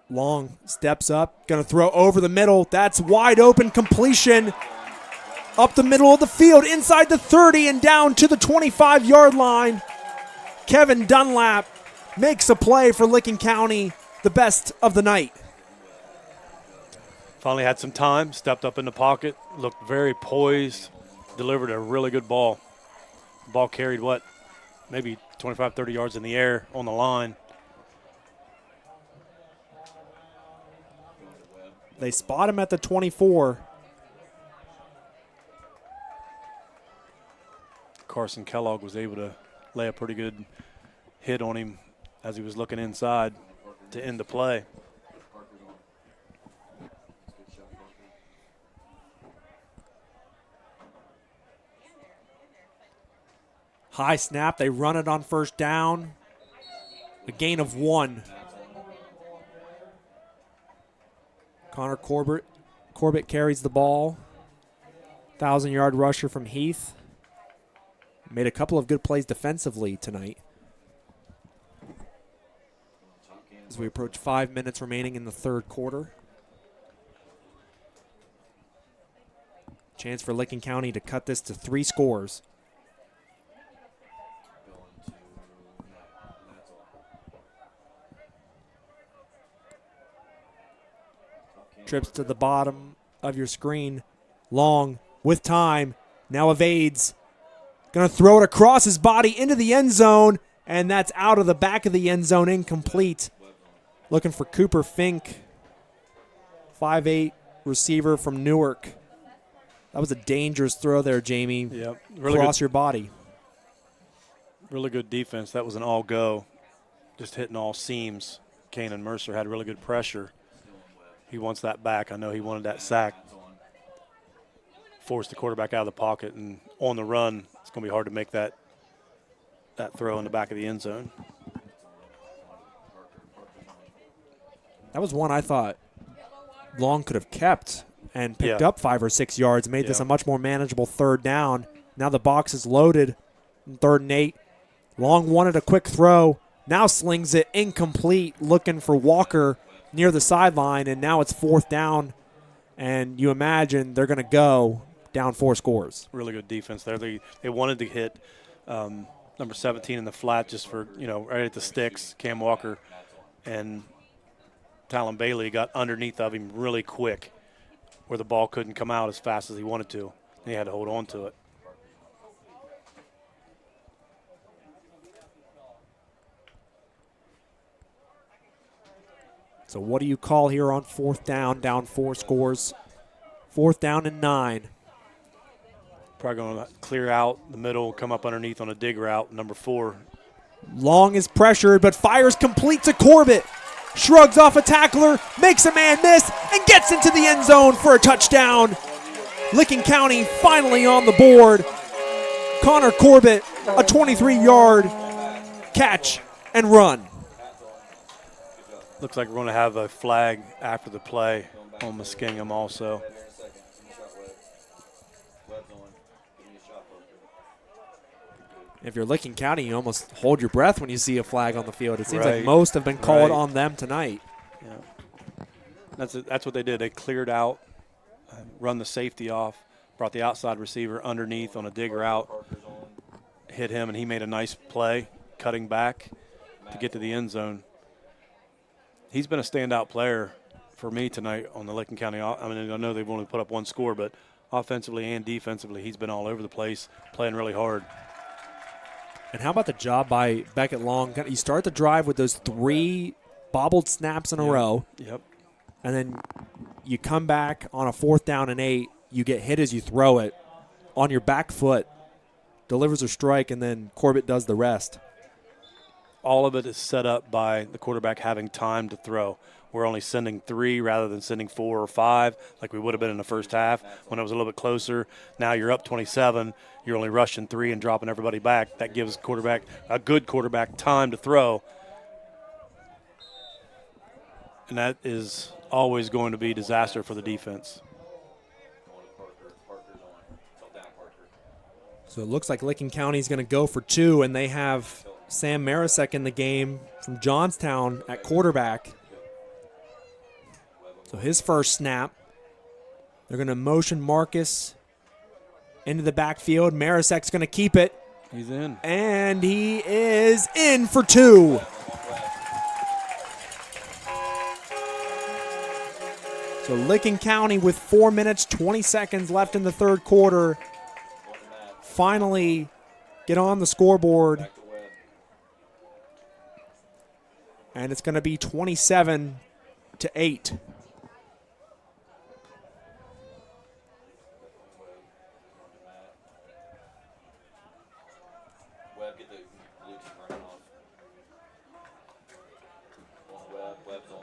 Long steps up, going to throw over the middle. That's wide open completion. Up the middle of the field, inside the 30 and down to the 25-yard line. Kevin Dunlap makes a play for Licking County, the best of the night. Finally had some time, stepped up in the pocket, looked very poised. Delivered a really good ball. The ball carried, maybe 25, 30 yards in the air on the line. They spot him at the 24. Carson Kellogg was able to lay a pretty good hit on him as he was looking inside to end the play. High snap. They run it on first down. A gain of 1. Connor Corbett carries the ball. 1,000-yard rusher from Heath. Made a couple of good plays defensively tonight. As we approach 5 minutes remaining in the third quarter. Chance for Licking County to cut this to 3 scores. Trips to the bottom of your screen. Long with time. Now evades. Going to throw it across his body into the end zone. And that's out of the back of the end zone. Incomplete. Looking for Cooper Fink. 5'8" receiver from Newark. That was a dangerous throw there, Jamie. Yep. Really across good, your body. Really good defense. That was an all-go. Just hitting all seams. Kanan Mercer had really good pressure. He wants that back. I know he wanted that sack. Forced the quarterback out of the pocket, and on the run, it's going to be hard to make that throw in the back of the end zone. That was one I thought Long could have kept and picked up 5 or 6 yards, made this a much more manageable third down. Now the box is loaded. 3rd and 8. Long wanted a quick throw. Now slings it incomplete, looking for Walker near the sideline, and now it's 4th down, and you imagine they're going to go down 4 scores. Really good defense there. They wanted to hit number 17 in the flat just for, right at the sticks, Cam Walker, and Talon Bailey got underneath of him really quick where the ball couldn't come out as fast as he wanted to. He had to hold on to it. So what do you call here on 4th down 4 scores? 4th down and 9. Probably going to clear out the middle, come up underneath on a dig route, number 4. Long is pressured, but fires complete to Corbett. Shrugs off a tackler, makes a man miss, and gets into the end zone for a touchdown. Licking County finally on the board. Connor Corbett, a 23-yard catch and run. Looks like we're going to have a flag after the play on Muskingum also. If you're Licking County, you almost hold your breath when you see a flag on the field. It seems Right. like most have been called on them tonight. Yeah. That's what they did. They cleared out, run the safety off, brought the outside receiver underneath on a dig route, hit him, and he made a nice play, cutting back to get to the end zone. He's been a standout player for me tonight on the Licking County. I mean, I know they've only put up 1 score, but offensively and defensively, he's been all over the place, playing really hard. And how about the job by Beckett Long? You start the drive with those 3 bobbled snaps in a row. Yep. And then you come back on a 4th down and 8. You get hit as you throw it on your back foot, delivers a strike, and then Corbett does the rest. All of it is set up by the quarterback having time to throw. We're only sending 3 rather than sending 4 or 5 like we would have been in the first half when it was a little bit closer. Now you're up 27. You're only rushing 3 and dropping everybody back. That gives a good quarterback time to throw. And that is always going to be disaster for the defense. So it looks like Licking County is going to go for 2, and they have Sam Marisek in the game from Johnstown at quarterback. So his first snap, they're going to motion Marcus into the backfield. Marisek's going to keep it. He's in. And he is in for 2. So Licking County with 4 minutes, 20 seconds left in the third quarter. Finally get on the scoreboard. And it's going to be 27-8. get the blue team running off. Webb's on.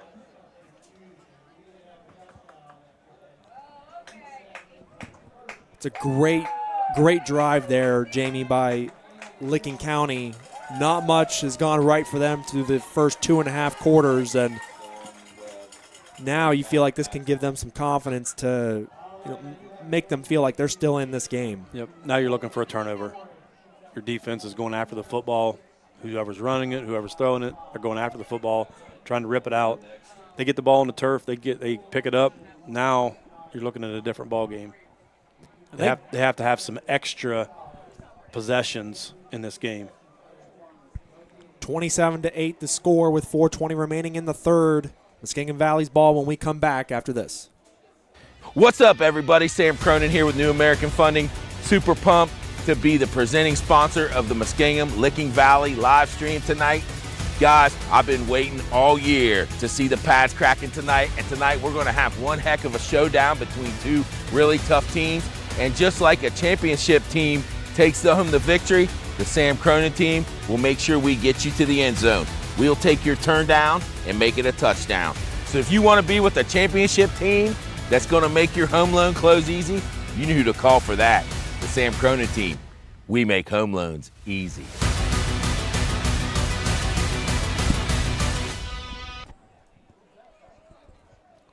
It's a great drive there, Jamie, by Licking County. Not much has gone right for them through the first 2.5 quarters, and now you feel like this can give them some confidence to make them feel like they're still in this game. Yep. Now you're looking for a turnover. Your defense is going after the football. Whoever's running it, whoever's throwing it, they're going after the football, trying to rip it out. They get the ball on the turf. They pick it up. Now you're looking at a different ball game. They have to have some extra possessions in this game. 27-8 the score with 4:20 remaining in the third. Muskingum Valley's ball when we come back after this. What's up, everybody? Sam Cronin here with New American Funding. Super pumped to be the presenting sponsor of the Muskingum Licking Valley live stream tonight. Guys, I've been waiting all year to see the pads cracking tonight, and tonight we're going to have one heck of a showdown between two really tough teams. And just like a championship team takes home the victory, the Sam Cronin team will make sure we get you to the end zone. We'll take your turn down and make it a touchdown. So if you want to be with a championship team that's going to make your home loan close easy, you know who to call for that. The Sam Cronin team. We make home loans easy.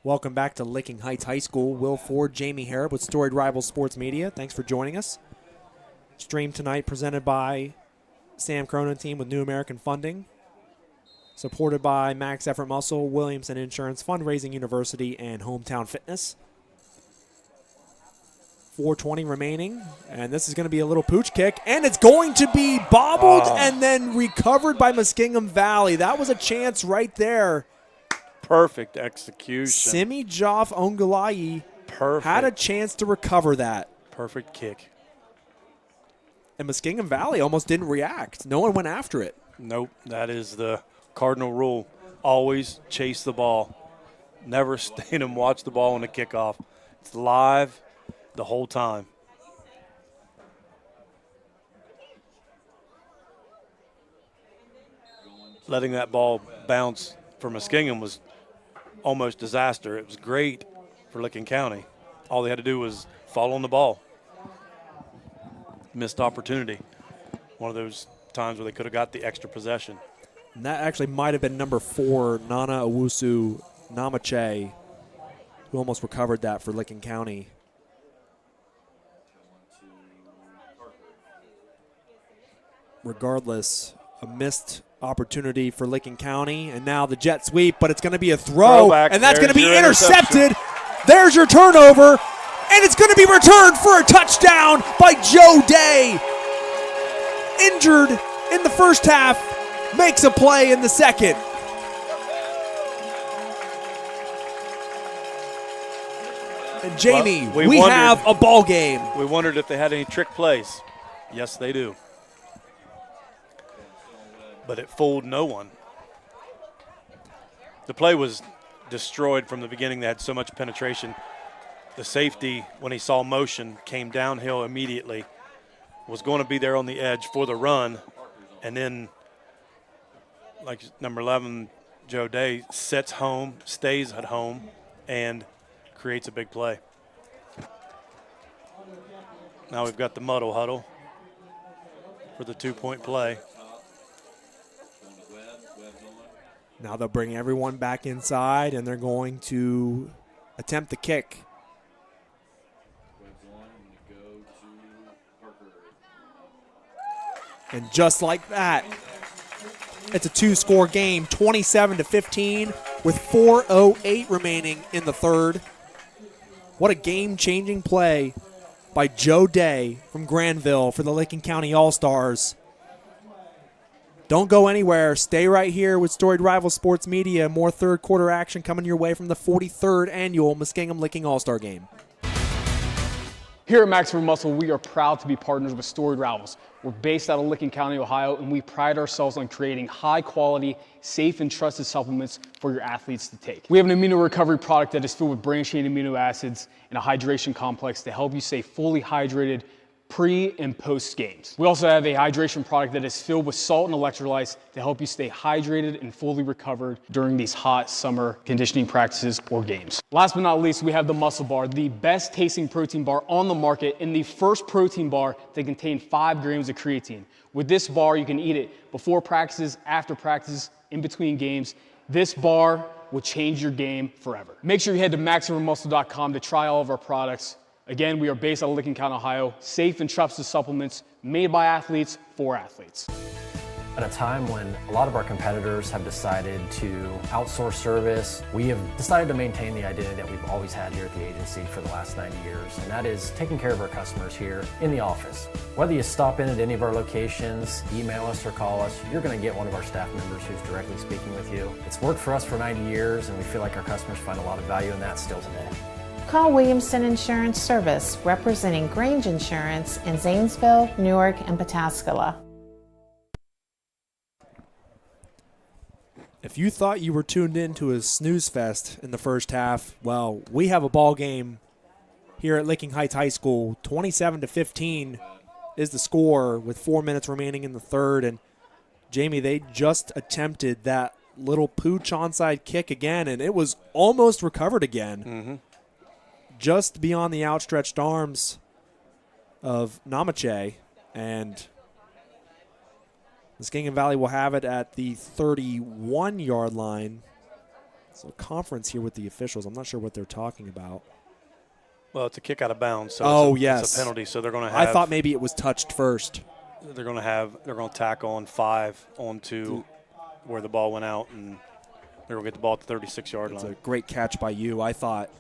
Welcome back to Licking Heights High School. Will Ford, Jamie Harrop with Storied Rival Sports Media. Thanks for joining us. Stream tonight presented by Sam Cronin team with New American Funding. Supported by Max Effort Muscle, Williamson Insurance, Fundraising University, and Hometown Fitness. 4:20 remaining, and this is going to be a little pooch kick, and it's going to be bobbled and then recovered by Muskingum Valley. That was a chance right there. Perfect execution. Simi Joff Ongolayi had a chance to recover that. Perfect kick. And Muskingum Valley almost didn't react. No one went after it. Nope, that is the cardinal rule. Always chase the ball. Never stand and watch the ball on the kickoff. It's live the whole time. Letting that ball bounce for Muskingum was almost disaster. It was great for Licking County. All they had to do was fall on the ball. Missed opportunity. One of those times where they could have got the extra possession. And that actually might have been number 4, Nana Owusu Namache, who almost recovered that for Licking County. Regardless, a missed opportunity for Licking County, and now the jet sweep, but it's going to be a throw, and that's going to be intercepted. There's your turnover, and it's going to be returned for a touchdown by Joe Day. Injured in the first half, makes a play in the second. And Jamie, we have a ball game. We wondered if they had any trick plays. Yes, they do. But it fooled no one. The play was destroyed from the beginning. They had so much penetration. The safety, when he saw motion, came downhill immediately, was going to be there on the edge for the run, and then, like number 11, Joe Day, sits home, stays at home, and creates a big play. Now we've got the muddle huddle for the 2-point play. Now they'll bring everyone back inside, and they're going to attempt the kick. And just like that, it's a 2-score game, 27-15, with 4:08 remaining in the third. What a game-changing play by Joe Day from Granville for the Licking County All-Stars. Don't go anywhere. Stay right here with Storied Rival Sports Media. More third-quarter action coming your way from the 43rd annual Muskingum Licking All-Star Game. Here at Max for Muscle, we are proud to be partners with Storied Rivals. We're based out of Licking County, Ohio, and we pride ourselves on creating high-quality, safe, and trusted supplements for your athletes to take. We have an amino recovery product that is filled with branched-chain amino acids and a hydration complex to help you stay fully hydrated pre and post games. We also have a hydration product that is filled with salt and electrolytes to help you stay hydrated and fully recovered during these hot summer conditioning practices or games. Last but not least, we have the Muscle Bar, the best tasting protein bar on the market and the first protein bar to contain 5 grams of creatine. With this bar, you can eat it before practices, after practices, in between games. This bar will change your game forever. Make sure you head to MaximumMuscle.com to try all of our products. Again, we are based out of Lincoln County, Ohio. Safe and trusted supplements made by athletes for athletes. At a time when a lot of our competitors have decided to outsource service, we have decided to maintain the identity that we've always had here at the agency for the last 90 years, and that is taking care of our customers here in the office. Whether you stop in at any of our locations, email us or call us, you're going to get one of our staff members who's directly speaking with you. It's worked for us for 90 years, and we feel like our customers find a lot of value in that still today. Call Williamson Insurance Service, representing Grange Insurance in Zanesville, Newark, and Pataskala. If you thought you were tuned in to a snooze fest in the first half, well, we have a ball game here at Licking Heights High School. 27-15 is the score with 4 minutes remaining in the third. And, Jamie, they just attempted that little pooch onside kick again, and it was almost recovered again. Mm-hmm. Just beyond the outstretched arms of Namache, and Muskingum Valley will have it at the 31-yard line. So conference here with the officials. I'm not sure what they're talking about. Well, it's a kick out of bounds, so it's a penalty. So they're going to have. I thought maybe it was touched first. They're going to tack on 5 onto where the ball went out, and they're going to get the ball at the 36-yard line. It's a great catch by you. I thought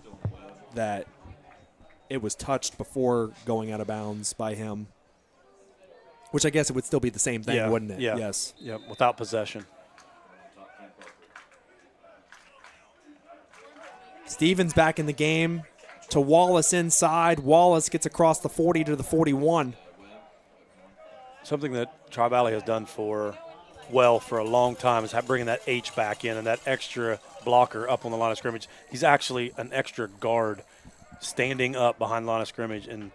that it was touched before going out of bounds by him, which I guess it would still be the same thing, wouldn't it? Yeah. Yes. Yep, without possession. Stevens back in the game to Wallace inside. Wallace gets across the 40 to the 41. Something that Tri-Valley has done for a long time is bringing that H back in and that extra blocker up on the line of scrimmage. He's actually an extra guard standing up behind the line of scrimmage, and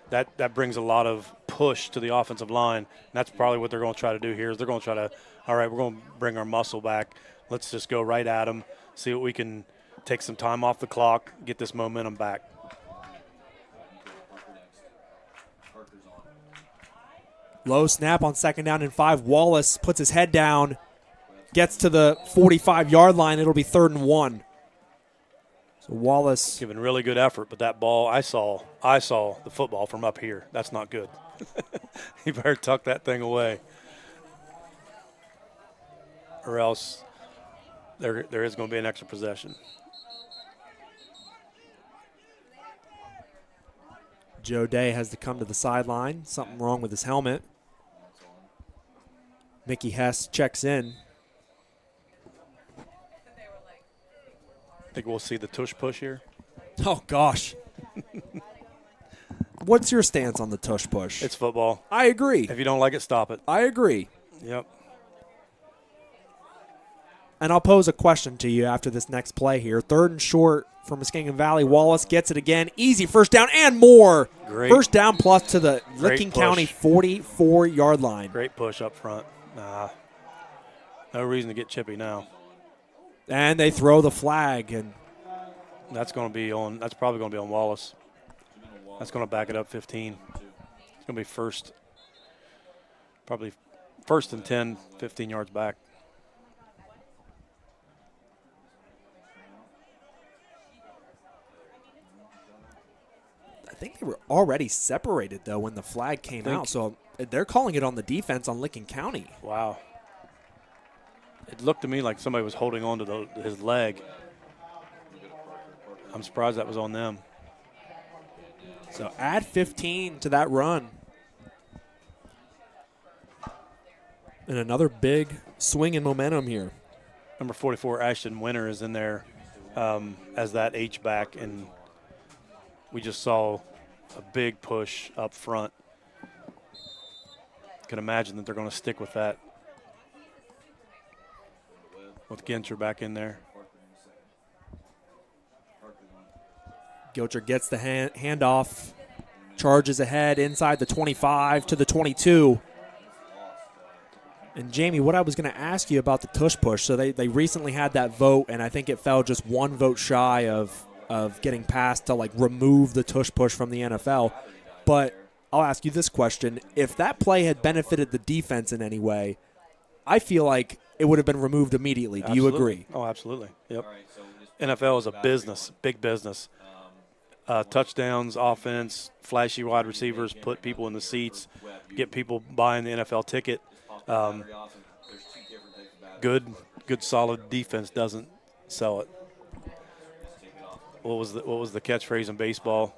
that brings a lot of push to the offensive line. And that's probably what they're going to try to do here is they're going to try to, all right, we're going to bring our muscle back. Let's just go right at them, see what we can take some time off the clock, get this momentum back. Low snap on second down and 5. Wallace puts his head down, gets to the 45-yard line. It'll be 3rd and 1. So Wallace giving really good effort, but that ball, I saw the football from up here. That's not good. You better tuck that thing away, or else there is going to be an extra possession. Joe Day has to come to the sideline. Something wrong with his helmet. Mickey Hess checks in. Think we'll see the tush push here? Oh, gosh. What's your stance on the tush push? It's football. I agree. If you don't like it, stop it. I agree. Yep. And I'll pose a question to you after this next play here. 3rd and short for Muskingum Valley. Wallace gets it again. Easy first down and more. Great. First down plus to the Licking County 44-yard line. Great push up front. No reason to get chippy now. And they throw the flag, and that's probably going to be on Wallace. That's going to back it up 15. It's going to be probably first and 10, 15 yards back. I think they were already separated, though, when the flag came out. So they're calling it on the defense on Licking County. Wow. It looked to me like somebody was holding on to his leg. I'm surprised that was on them. So add 15 to that run. And another big swing in momentum here. Number 44, Ashton Winter, is in there as that H-back, and we just saw a big push up front. Can imagine that they're going to stick with that. With Ginter back in there. Gilcher gets the handoff, charges ahead inside the 25 to the 22. And Jamie, what I was going to ask you about the tush push, so they recently had that vote, and I think it fell just one vote shy of getting passed to remove the tush push from the NFL. But I'll ask you this question. If that play had benefited the defense in any way, I feel like it would have been removed immediately. Do you agree? Oh, absolutely. Yep. NFL is a business, big business. Touchdowns, offense, flashy wide receivers, put people in the seats, get people buying the NFL ticket. Good, solid defense doesn't sell it. What was the catchphrase in baseball?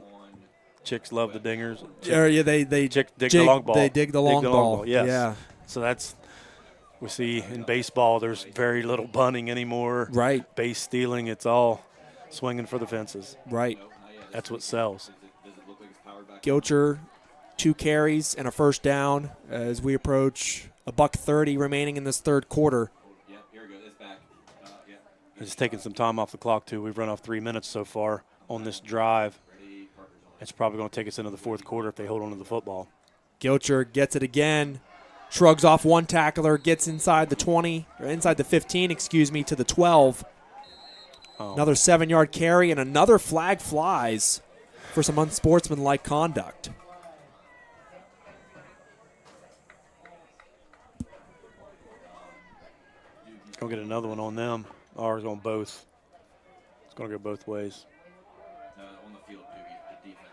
Chicks love the dingers. They dig the long ball. They dig the long ball. Yes. Yeah. So we see in baseball. There's very little bunting anymore. Right. Base stealing. It's all swinging for the fences. Right. That's what sells. Gilcher, 2 carries and a first down as we approach $1:30 remaining in this third quarter. It's taking some time off the clock, too. We've run off 3 minutes so far on this drive. It's probably going to take us into the fourth quarter if they hold on to the football. Gilcher gets it again, shrugs off one tackler, gets inside the 20, or inside the 15, to the 12. Oh. Another 7-yard carry, and another flag flies for some unsportsmanlike conduct. Going to get another one on them. Ours on both. It's going to go both ways. No, on the field, too, the defense.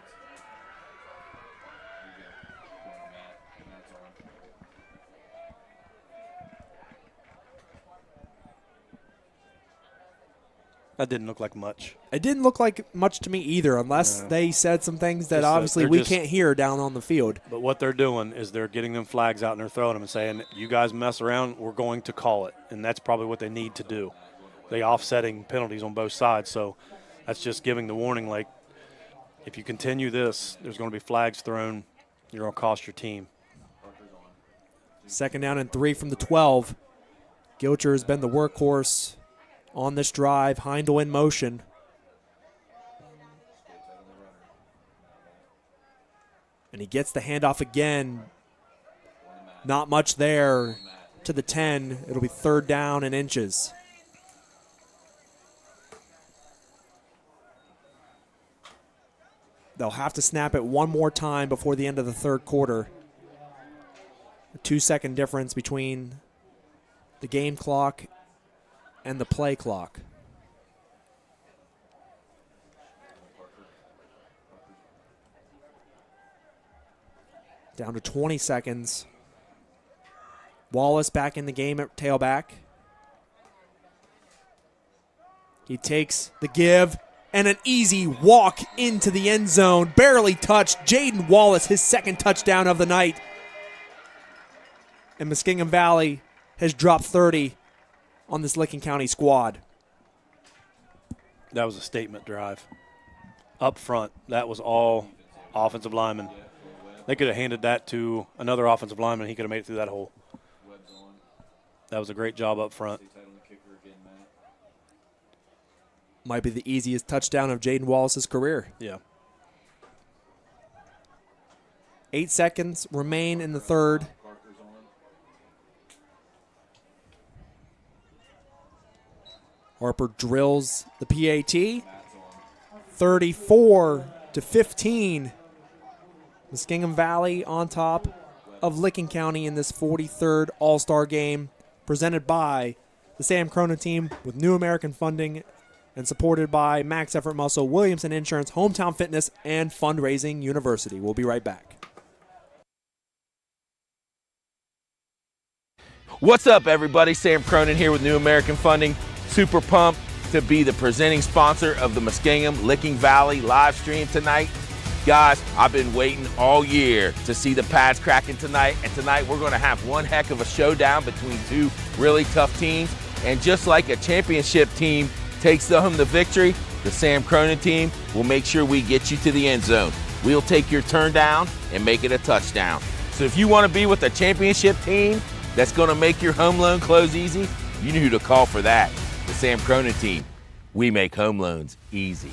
That didn't look like much. It didn't look like much to me either, unless they said some things that obviously we can't hear down on the field. But what they're doing is they're getting them flags out and they're throwing them and saying, you guys mess around, we're going to call it. And that's probably what they need to do. They offsetting penalties on both sides. So that's just giving the warning, like, if you continue this, there's going to be flags thrown. You're going to cost your team. 2nd down and 3 from the 12. Gilcher has been the workhorse on this drive. Heindel in motion. And he gets the handoff again. Not much there to the 10. It'll be 3rd down and inches. They'll have to snap it one more time before the end of the third quarter. A 2-second difference between the game clock and the play clock. Down to 20 seconds. Wallace back in the game at tailback. He takes the give and an easy walk into the end zone. Barely touched. Jaden Wallace, his 2nd touchdown of the night. And Muskingum Valley has dropped 30 on this Licking County squad. That was a statement drive. Up front, that was all offensive linemen. They could have handed that to another offensive lineman. He could have made it through that hole. That was a great job up front. Might be the easiest touchdown of Jaden Wallace's career. Yeah. 8 seconds remain in the third. Harper drills the PAT. 34-15. Muskingum Valley on top of Licking County in this 43rd All-Star game, presented by the Sam Cronin team with New American Funding and supported by Max Effort Muscle, Williamson Insurance, Hometown Fitness, and Fundraising University. We'll be right back. What's up, everybody? Sam Cronin here with New American Funding. Super pumped to be the presenting sponsor of the Muskingum Licking Valley live stream tonight. Guys, I've been waiting all year to see the pads cracking tonight, and tonight we're going to have one heck of a showdown between 2 really tough teams. And just like a championship team takes home the victory, the Sam Cronin team will make sure we get you to the end zone. We'll take your turn down and make it a touchdown. So if you want to be with a championship team that's going to make your home loan close easy, you know who to call for that. The Sam Cronin team. We make home loans easy.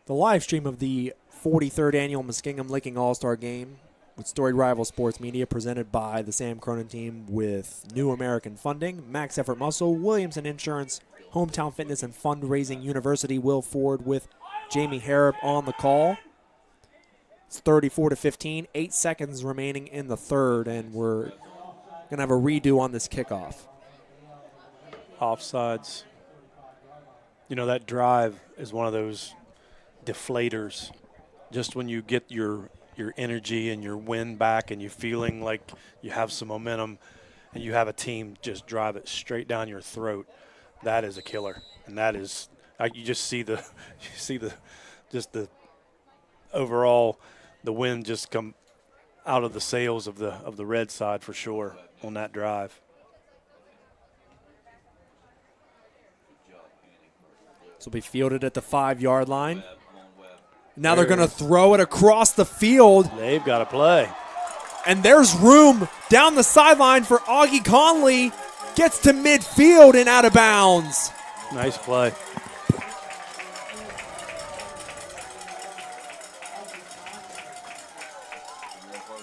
The live stream of the 43rd Annual Muskingum Licking All-Star Game with Storied Rival Sports Media, presented by the Sam Cronin team with New American Funding, Max Effort Muscle, Williamson Insurance, Hometown Fitness and Fundraising University. Will Ford with Jamie Harrop on the call. It's 34-15, 8 seconds remaining in the third, and we're going to have a redo on this kickoff. Offsides. You know, that drive is one of those deflators. Just when you get your energy and your wind back and you're feeling like you have some momentum and you have a team just drive it straight down your throat, that is a killer. And that is, you just see the overall, the wind just come out of the sails of the red side for sure on that drive. This will be fielded at the 5-yard line. Now they're going to throw it across the field. They've got to play. And there's room down the sideline for Augie Conley. Gets to midfield and out of bounds. Nice play.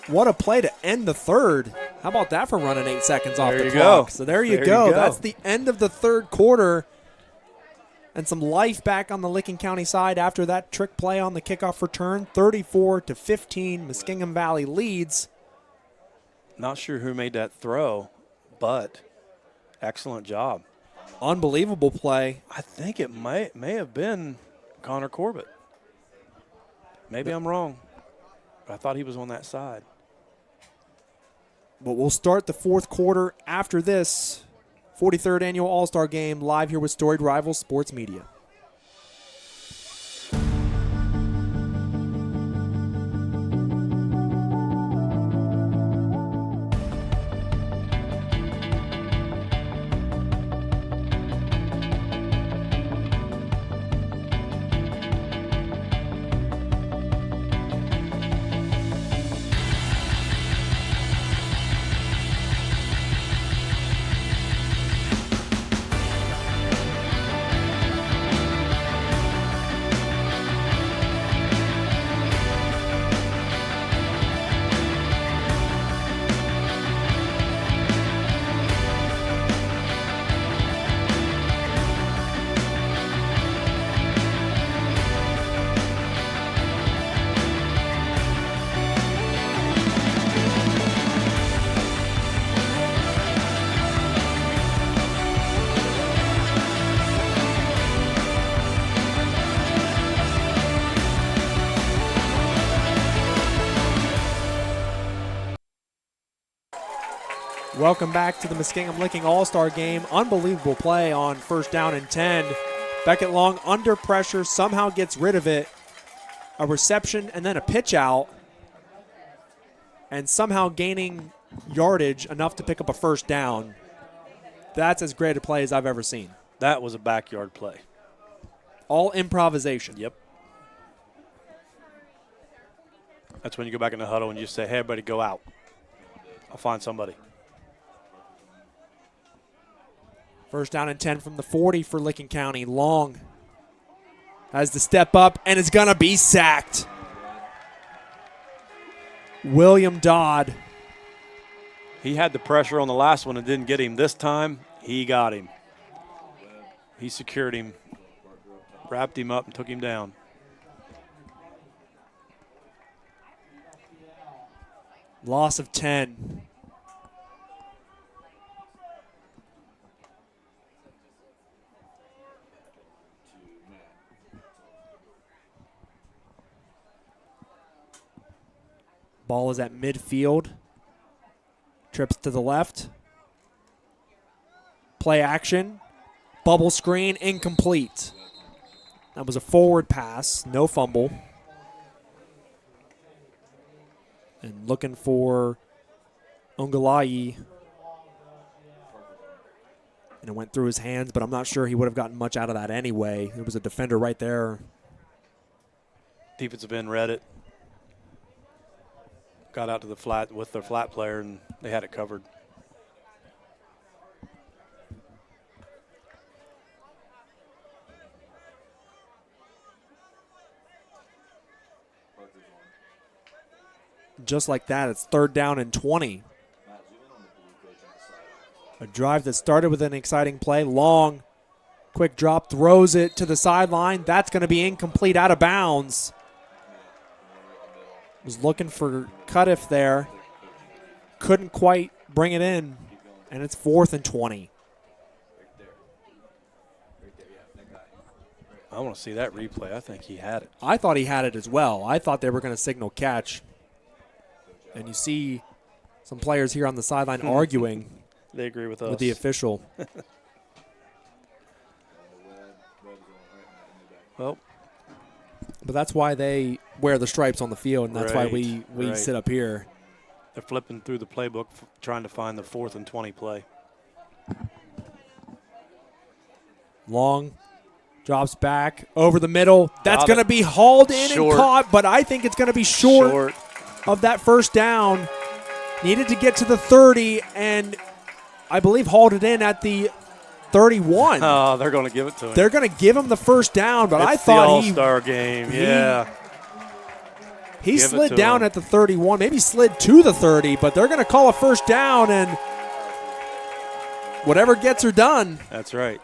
What a play to end the third. How about that for running 8 seconds off the clock? Go. So there you go. That's the end of the third quarter. And some life back on the Licking County side after that trick play on the kickoff return. 34-15, Muskingum Valley leads. Not sure who made that throw, but excellent job. Unbelievable play. I think it may have been Connor Corbett. Maybe I'm wrong, but I thought he was on that side. But we'll start the fourth quarter after this 43rd Annual All-Star Game live here with Storied Rival Sports Media. Welcome back to the Muskingum Licking All-Star Game. Unbelievable play on 1st down and 10. Beckett Long under pressure, somehow gets rid of it. A reception and then a pitch out. And somehow gaining yardage enough to pick up a 1st down. That's as great a play as I've ever seen. That was a backyard play. All improvisation. Yep. That's when you go back in the huddle and you say, hey, everybody, go out. I'll find somebody. 1st down and 10 from the 40 for Licking County. Long has to step up and is going to be sacked. William Dodd. He had the pressure on the last one and didn't get him. This time, he got him. He secured him, wrapped him up, and took him down. Loss of 10. Ball is at midfield. Trips to the left. Play action. Bubble screen, incomplete. That was a forward pass, no fumble. And looking for Ungalai. And it went through his hands, but I'm not sure he would have gotten much out of that anyway. There was a defender right there. Defensive end read it. Got out to the flat with their flat player, and they had it covered. just like that, it's 3rd down and 20. A drive that started with an exciting play. Long, quick drop, throws it to the sideline. That's going to be incomplete, out of bounds. Was looking for Cudiff there. Couldn't quite bring it in, and it's 4th and 20. I want to see that replay. I think he had it. I thought he had it as well. I thought they were going to signal catch. And you see some players here on the sideline arguing. They agree with us. With the official. Well, but that's why they wear the stripes on the field, and that's why we sit up here. They're flipping through the playbook, trying to find the 4th and 20 play. Long drops back over the middle. That's going to be hauled in and caught, but I think it's going to be short of that 1st down. Needed to get to the 30, and I believe hauled it in at the 31. Oh, they're going to give it to him. They're going to give him the 1st down, but it's I thought the All-Star game. Yeah. He slid down at the 31, maybe slid to the 30, but they're going to call a 1st down, and whatever gets her done. That's right.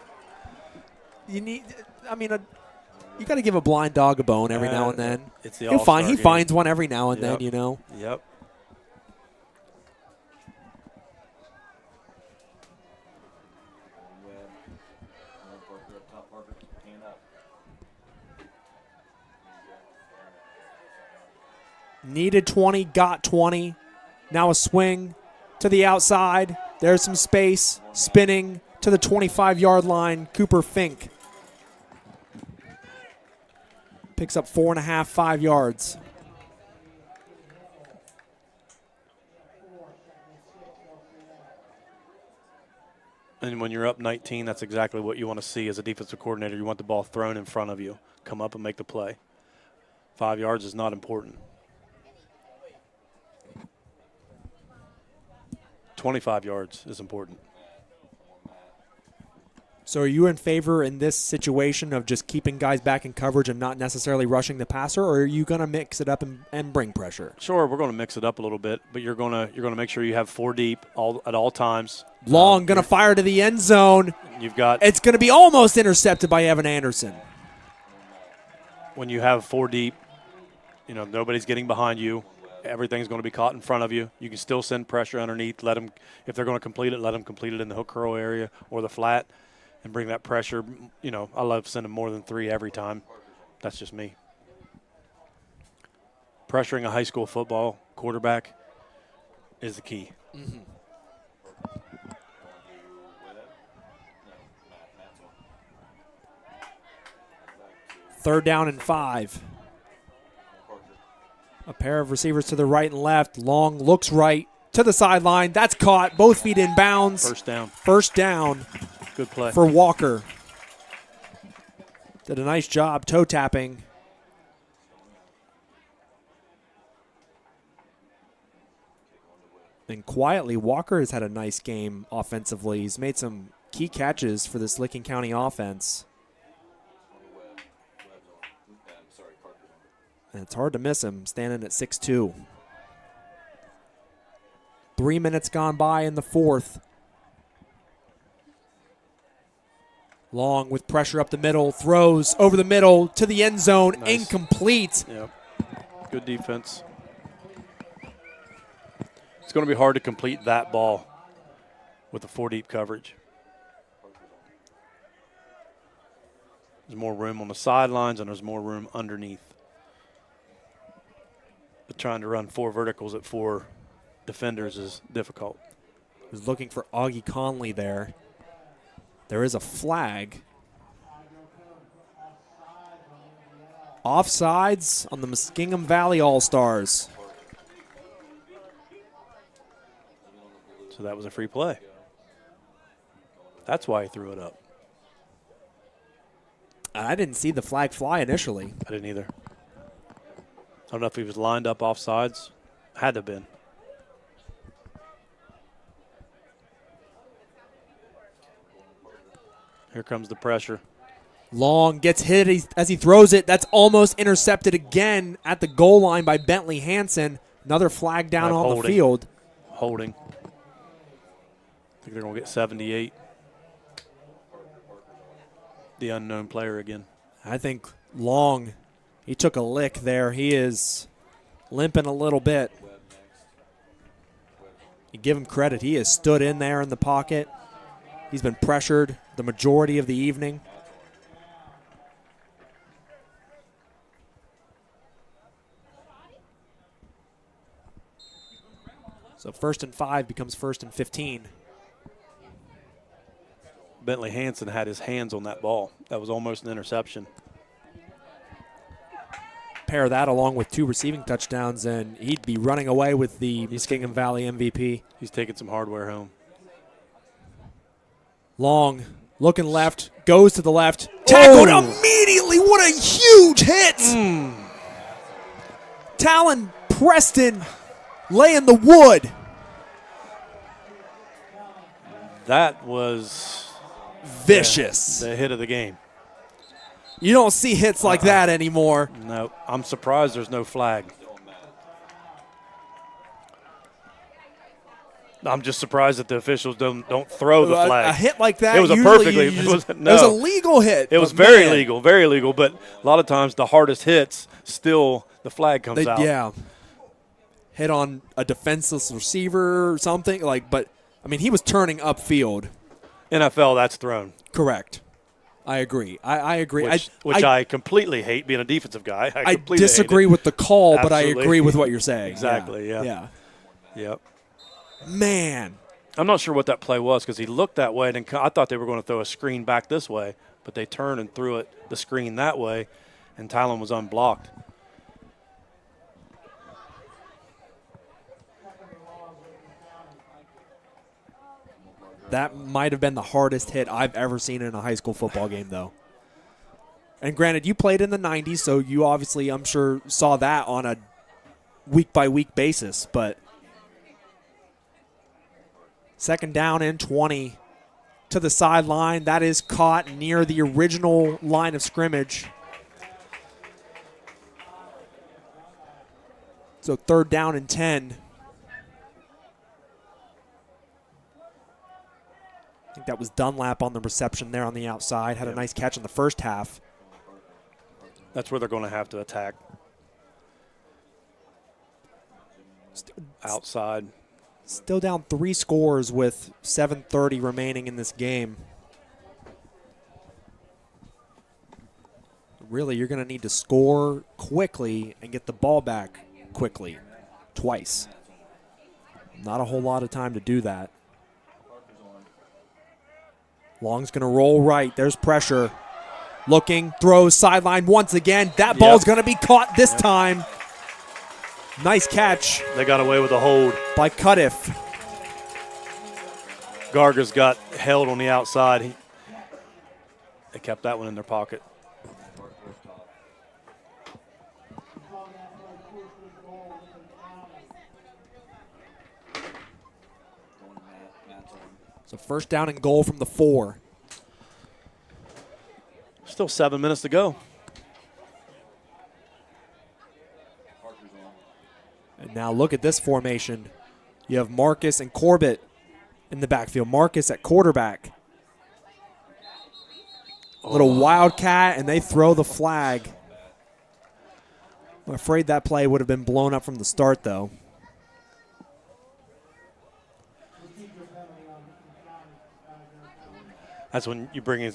You got to give a blind dog a bone every now and then. It's the All-Star game. He finds one every now and then, you know. Yep. Needed 20, got 20. Now a swing to the outside. There's some space. Spinning to the 25-yard line. Cooper Fink picks up 4.5, 5 yards. And when you're up 19, that's exactly what you want to see as a defensive coordinator. You want the ball thrown in front of you. Come up and make the play. 5 yards is not important. 25 yards is important. So are you in favor in this situation of just keeping guys back in coverage and not necessarily rushing the passer, or are you going to mix it up and bring pressure? Sure, we're going to mix it up a little bit, but you're going to make sure you have 4 deep at all times. Long going to fire to the end zone. It's going to be almost intercepted by Evan Anderson. When you have 4 deep, nobody's getting behind you. Everything's going to be caught in front of you. You can still send pressure underneath. Let them, if they're going to complete it, let them complete it in the hook curl area or the flat and bring that pressure. I love sending more than 3 every time. That's just me. Pressuring a high school football quarterback is the key. Mm-hmm. Third down and 5. A pair of receivers to the right and left. Long looks right to the sideline. That's caught. Both feet in bounds. First down. First down. Good play. For Walker. Did a nice job toe tapping. And quietly, Walker has had a nice game offensively. He's made some key catches for this Licking County offense. And it's hard to miss him, standing at 6'2". 3 minutes gone by in the 4th. Long with pressure up the middle, throws over the middle to the end zone, nice. Incomplete. Yep. Good defense. It's going to be hard to complete that ball with the 4 deep coverage. There's more room on the sidelines and there's more room underneath. But trying to run 4 verticals at 4 defenders is difficult. Was looking for Augie Conley there. There is a flag. Offsides on the Muskingum Valley All-Stars. So that was a free play. That's why he threw it up. I didn't see the flag fly initially. I didn't either. I don't know if he was lined up offsides. Had to have been. Here comes the pressure. Long gets hit as he throws it. That's almost intercepted again at the goal line by Bentley Hansen. Another flag down on holding. the field. Holding. I think they're going to get 78. The unknown player again. I think Long, he took a lick there. He is limping a little bit. You give him credit. He has stood in there in the pocket. He's been pressured the majority of the evening. So 1st and 5 becomes 1st and 15. Bentley Hansen had his hands on that ball. That was almost an interception. Pair that along with 2 receiving touchdowns, and he'd be running away with the Muskingum Valley MVP. He's taking some hardware home. Long, looking left, goes to the left. Tackled immediately. What a huge hit. Talon Preston laying the wood. That was vicious. The hit of the game. You don't see hits like that anymore. No, I'm surprised there's no flag. I'm just surprised that the officials don't throw the flag. A hit like that, it was a perfectly. It was a legal hit. It was very legal. But a lot of times the hardest hits, still the flag comes out. Yeah, hit on a defenseless receiver or something but I mean he was turning upfield. NFL, that's thrown. Correct. I agree. I agree. Which I completely hate being a defensive guy. I disagree with the call, but I Absolutely. agree with what you're saying. Exactly. Yeah. Yep. Man. I'm not sure what that play was because he looked that way, and I thought they were going to throw a screen back this way, but they turned and threw the screen that way, and Talon was unblocked. That might have been the hardest hit I've ever seen in a high school football game, though. And granted, you played in the 90s, so you obviously, I'm sure, saw that on a week-by-week basis. But 2nd down and 20 to the sideline. That is caught near the original line of scrimmage. So 3rd down and 10. I think that was Dunlap on the reception there on the outside. Had a nice catch in the first half. That's where they're going to have to attack. Outside. Still down 3 scores with 7:30 remaining in this game. Really, you're going to need to score quickly and get the ball back quickly, twice. Not a whole lot of time to do that. Long's going to roll right. There's pressure. Looking, throws, sideline once again. That ball's going to be caught this time. Nice catch. They got away with a hold. By Cuddiff. Garga's got held on the outside. They kept that one in their pocket. So 1st down and goal from the 4. Still 7 minutes to go. And now look at this formation. You have Marcus and Corbett in the backfield. Marcus at quarterback. A little wildcat, and they throw the flag. I'm afraid that play would have been blown up from the start, though. That's when you bring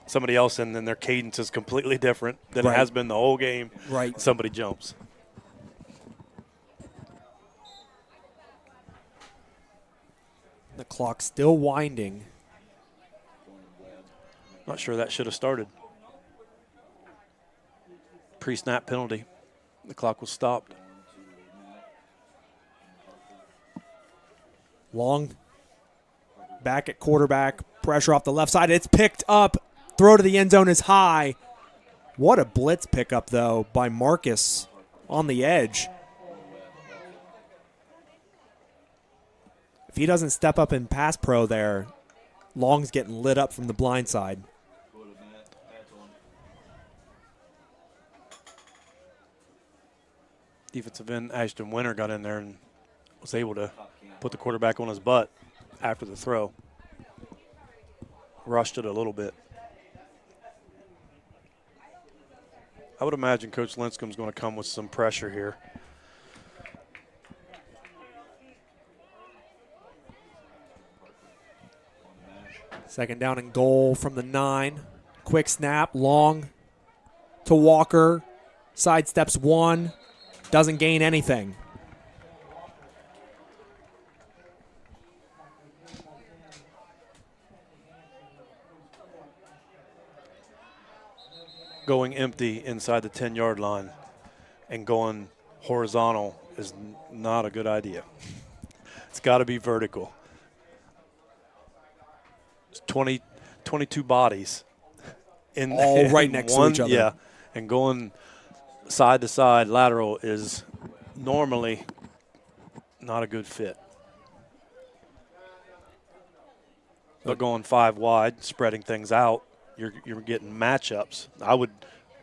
somebody else in, and their cadence is completely different than it has been the whole game. Right. Somebody jumps. The clock's still winding. Not sure that should have started. Pre-snap penalty. The clock was stopped. Long back at quarterback. Pressure off the left side. It's picked up. Throw to the end zone is high. What a blitz pickup, though, by Marcus on the edge. If he doesn't step up in pass pro there, Long's getting lit up from the blind side. defensive end Ashton Winter got in there and was able to put the quarterback on his butt after the throw. Rushed it a little bit. I would imagine Coach Linscom's going to come with some pressure here. Second down and goal from the 9. Quick snap, long to Walker. Sidesteps one, doesn't gain anything. Going empty inside the 10-yard line and going horizontal is not a good idea. It's got to be vertical. It's 22 bodies. All right next to each other. Yeah, and going side to side lateral is normally not a good fit. But going 5 wide, spreading things out, you're getting matchups. I would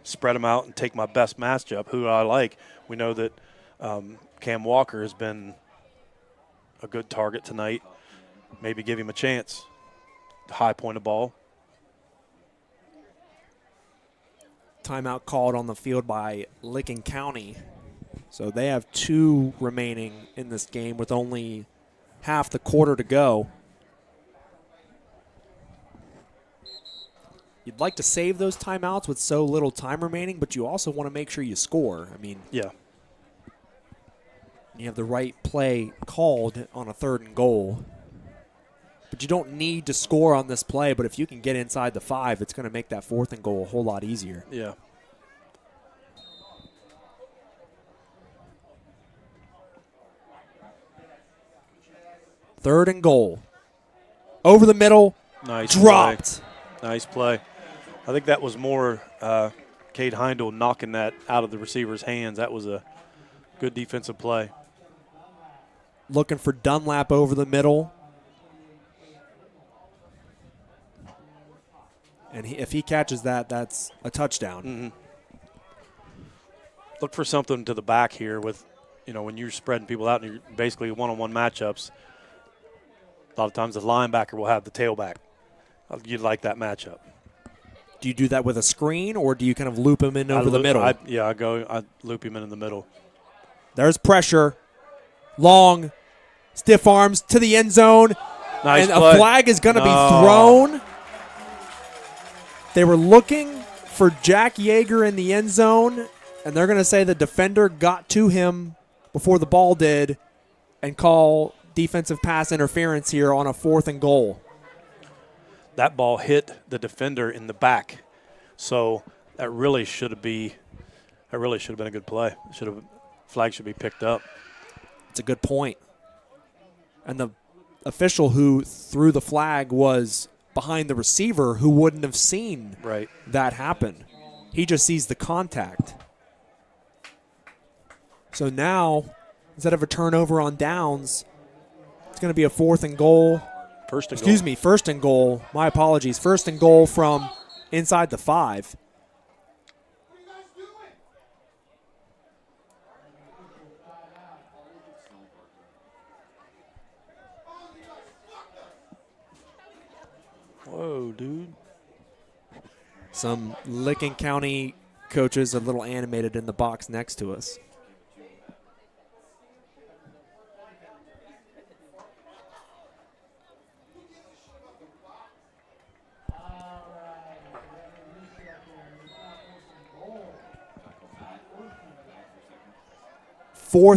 spread them out and take my best matchup, who I like. We know that Cam Walker has been a good target tonight. Maybe give him a chance. High point of ball. Timeout called on the field by Licking County. So they have 2 remaining in this game with only half the quarter to go. You'd like to save those timeouts with so little time remaining, but you also want to make sure you score. I mean, yeah. You have the right play called on a 3rd and goal. But you don't need to score on this play, but if you can get inside the 5, it's going to make that 4th and goal a whole lot easier. Yeah. Third and goal. Over the middle. Nice. Dropped. Play. Nice play. I think that was more Cade Heindel knocking that out of the receiver's hands. That was a good defensive play. Looking for Dunlap over the middle. And if he catches that, that's a touchdown. Mm-hmm. Look for something to the back here with, when you're spreading people out and you're basically one-on-one matchups, a lot of times the linebacker will have the tailback. You'd like that matchup. Do you do that with a screen, or do you kind of loop him in over the middle? I loop him in the middle. There's pressure. Long, stiff arms to the end zone. Nice and play. A flag is going to be thrown. They were looking for Jack Yeager in the end zone, and they're going to say the defender got to him before the ball did and call defensive pass interference here on a 4th and goal. That ball hit the defender in the back, so that really should have been a good play. Flag should be picked up. It's a good point. And the official who threw the flag was behind the receiver, who wouldn't have seen that happen. He just sees the contact. So now, instead of a turnover on downs, it's going to be a 4th and goal. First and goal. My apologies. 1st and goal from inside the 5. Whoa, dude. Some Licking County coaches a little animated in the box next to us.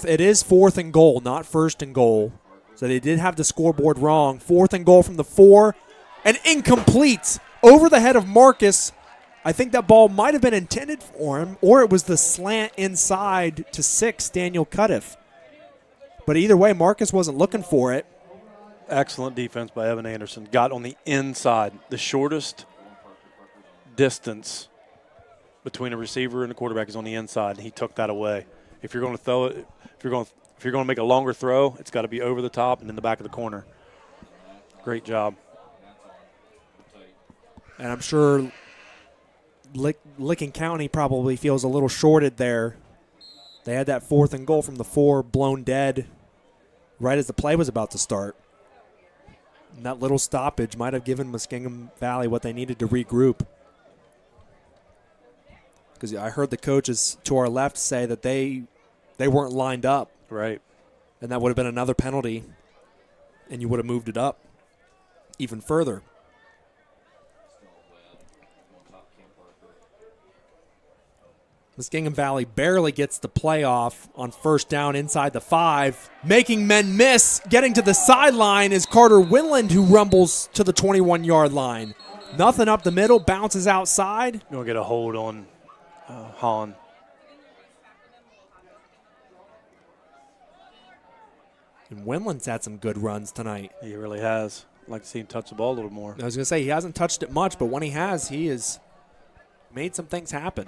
It is 4th and goal, not 1st and goal. So they did have the scoreboard wrong. 4th and goal from the 4. And incomplete over the head of Marcus. I think that ball might have been intended for him, or it was the slant inside to 6, Daniel Cuddiff. But either way, Marcus wasn't looking for it. Excellent defense by Evan Anderson. Got on the inside, the shortest distance between a receiver and a quarterback is on the inside, and he took that away. If you're going to throw it, if you're going to make a longer throw, it's got to be over the top and in the back of the corner. Great job. And I'm sure Licking County probably feels a little shorted there. They had that 4th and goal from the 4 blown dead right as the play was about to start. And that little stoppage might have given Muskingum Valley what they needed to regroup. Because I heard the coaches to our left say that they weren't lined up. Right. And that would have been another penalty, and you would have moved it up even further. Muskingum Valley barely gets the playoff on 1st down inside the 5. Making men miss. Getting to the sideline is Carter Winland, who rumbles to the 21-yard line. Nothing up the middle, bounces outside. You'll get a hold on Hahn. And Winland's had some good runs tonight. He really has. I'd like to see him touch the ball a little more. I was going to say, he hasn't touched it much, but when he has made some things happen.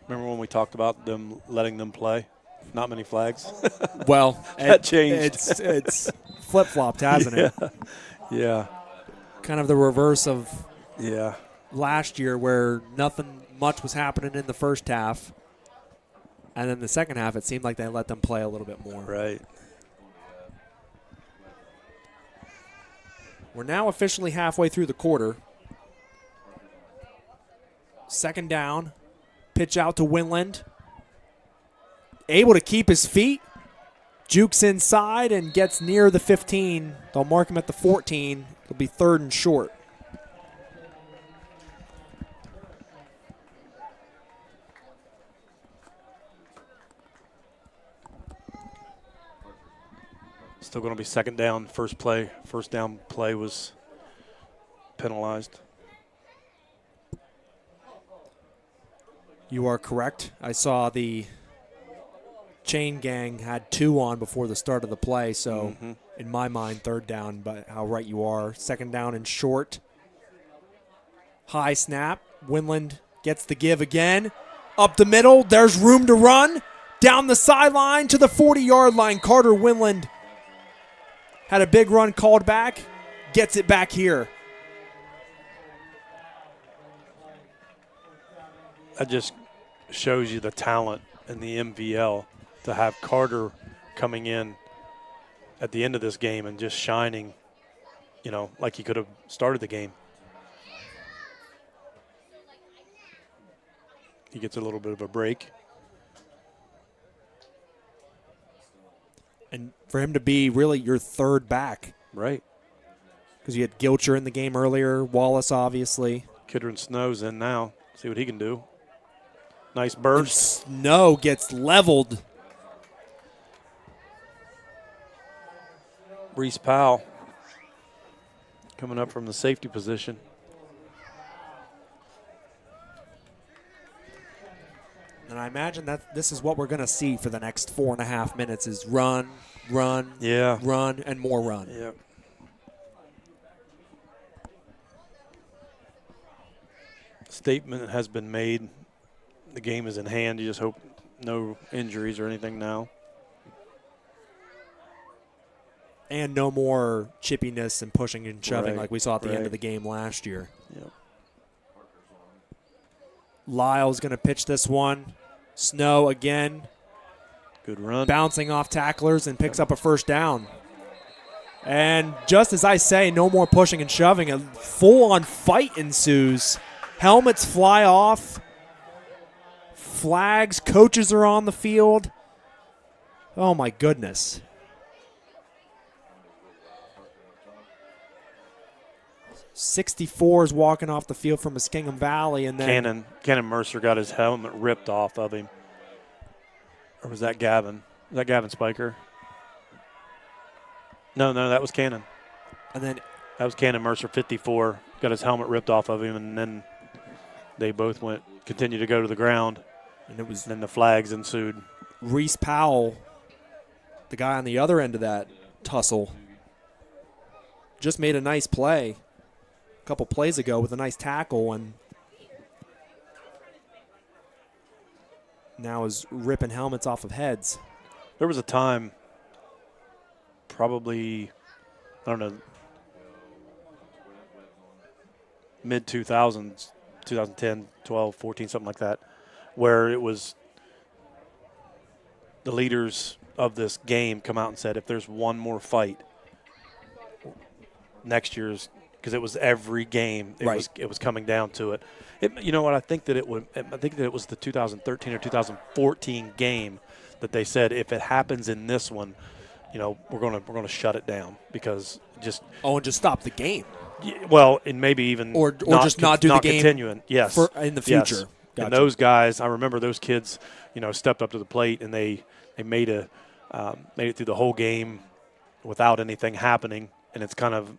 Remember when we talked about them letting them play? Not many flags. Well, that changed. It's flip-flopped, hasn't it? Yeah. Kind of the reverse of Yeah. last year, where nothing much was happening in the first half. And then the second half, it seemed like they let them play a little bit more. Right. We're now officially halfway through the quarter. 2nd down. Pitch out to Winland. Able to keep his feet. Jukes inside and gets near the 15. They'll mark him at the 14. It'll be 3rd and short. Still going to be 2nd down. First down play was penalized. You are correct. I saw the chain gang had 2 on before the start of the play, so in my mind, 3rd down, but how right you are. 2nd down and short. High snap. Winland gets the give again. Up the middle. There's room to run. Down the sideline to the 40-yard line. Carter Winland had a big run called back. Gets it back here. That just shows you the talent in the MVL to have Carter coming in at the end of this game and just shining, like he could have started the game. He gets a little bit of a break. And for him to be really your 3rd back. Right. Because you had Gilcher in the game earlier, Wallace obviously. Kidron Snow's in now. See what he can do. Nice burst. And Snow gets leveled. Reese Powell coming up from the safety position. And I imagine that this is what we're going to see for the next 4.5 minutes is run, run, and more run. Yep. Statement has been made. The game is in hand. You just hope no injuries or anything now. And no more chippiness and pushing and shoving like we saw at the end of the game last year. Yep. Lyle's going to pitch this one. Snow again. Good run. Bouncing off tacklers and picks up a 1st down. And just as I say, no more pushing and shoving. A full-on fight ensues. Helmets fly off. Flags, coaches are on the field. Oh, my goodness. .64 is walking off the field from Muskingum Valley. And then Cannon Mercer got his helmet ripped off of him. Or was that Gavin? Was that Gavin Spiker? No, that was Cannon. And then that was Cannon Mercer, 54. Got his helmet ripped off of him, and then they both continued to go to the ground. And it was then the flags ensued. Reese Powell, the guy on the other end of that tussle, just made a nice play a couple plays ago with a nice tackle, and now is ripping helmets off of heads. There was a time probably, I don't know, mid-2000s, 2010, 12, 14, something like that, where it was the leaders of this game come out and said, if there's one more fight next year's, because it was every game, it was coming down to it. You know what? I think that it was the 2013 or 2014 game that they said if it happens in this one, you know, we're gonna shut it down because just and just stop the game. Well, and maybe even or just not do the game continuing. Yes, in the future. Yes. Gotcha. And those guys, I remember those kids, you know, stepped up to the plate and they made it through the whole game without anything happening, and it's kind of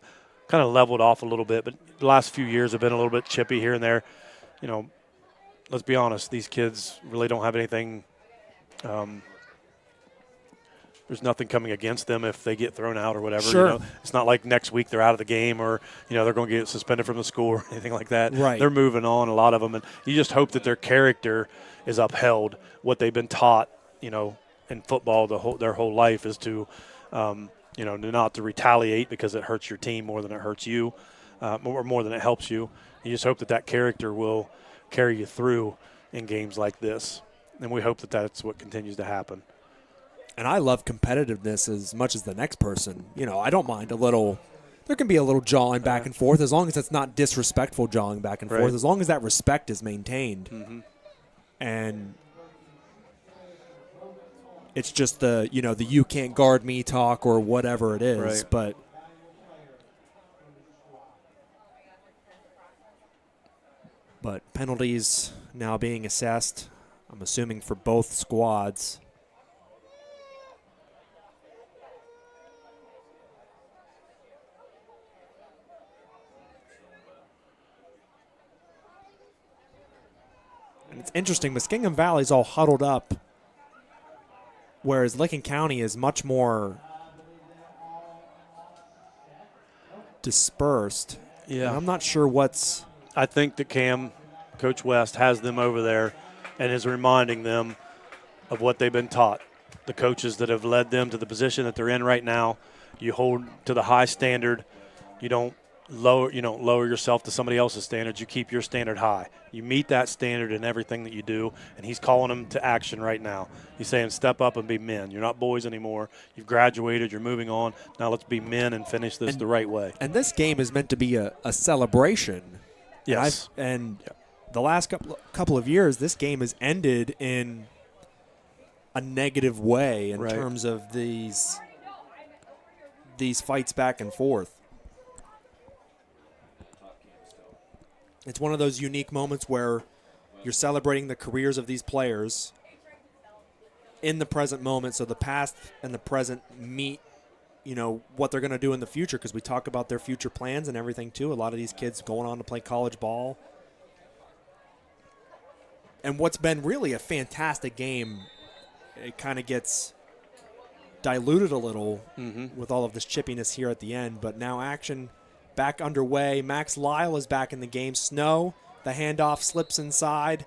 leveled off a little bit. But the last few years have been a little bit chippy here and there. You know, let's be honest, these kids really don't have anything. There's nothing coming against them if they get thrown out or whatever. Sure. You know, it's not like next week they're out of the game or, you know, they're going to get suspended from the school or anything like that. Right. They're moving on, a lot of them, and you just hope that their character is upheld. What they've been taught, you know, in football their whole life is to, you know, not to retaliate because it hurts your team more than it hurts you, or more than it helps you. You just hope that character will carry you through in games like this, and we hope that that's what continues to happen. And I love competitiveness as much as the next person. You know, I don't mind a little – there can be a little jawing back and forth as long as it's not disrespectful jawing back and forth, as long as that respect is maintained. Mm-hmm. And it's just the, you know, the you can't guard me talk or whatever it is. Right. But penalties now being assessed, I'm assuming for both squads. And it's interesting, Muskingum Valley's all huddled up, whereas Licking County is much more dispersed. Yeah. And I'm not sure what's... I think that Coach West, has them over there and is reminding them of what they've been taught. The coaches that have led them to the position that they're in right now, you hold to the high standard. You don't lower yourself to somebody else's standards. You keep your standard high. You meet that standard in everything that you do, and he's calling them to action right now. He's saying step up and be men. You're not boys anymore. You've graduated. You're moving on. Now let's be men and finish this the right way. And this game is meant to be a celebration. Yes. And the last couple of years, this game has ended in a negative way in terms of these fights back and forth. It's one of those unique moments where you're celebrating the careers of these players in the present moment, so the past and the present meet, you know, what they're going to do in the future, because we talk about their future plans and everything too. A lot of these kids going on to play college ball. And what's been really a fantastic game, it kind of gets diluted a little with all of this chippiness here at the end, but now action back underway. Max Lyle is back in the game. Snow, the handoff slips inside.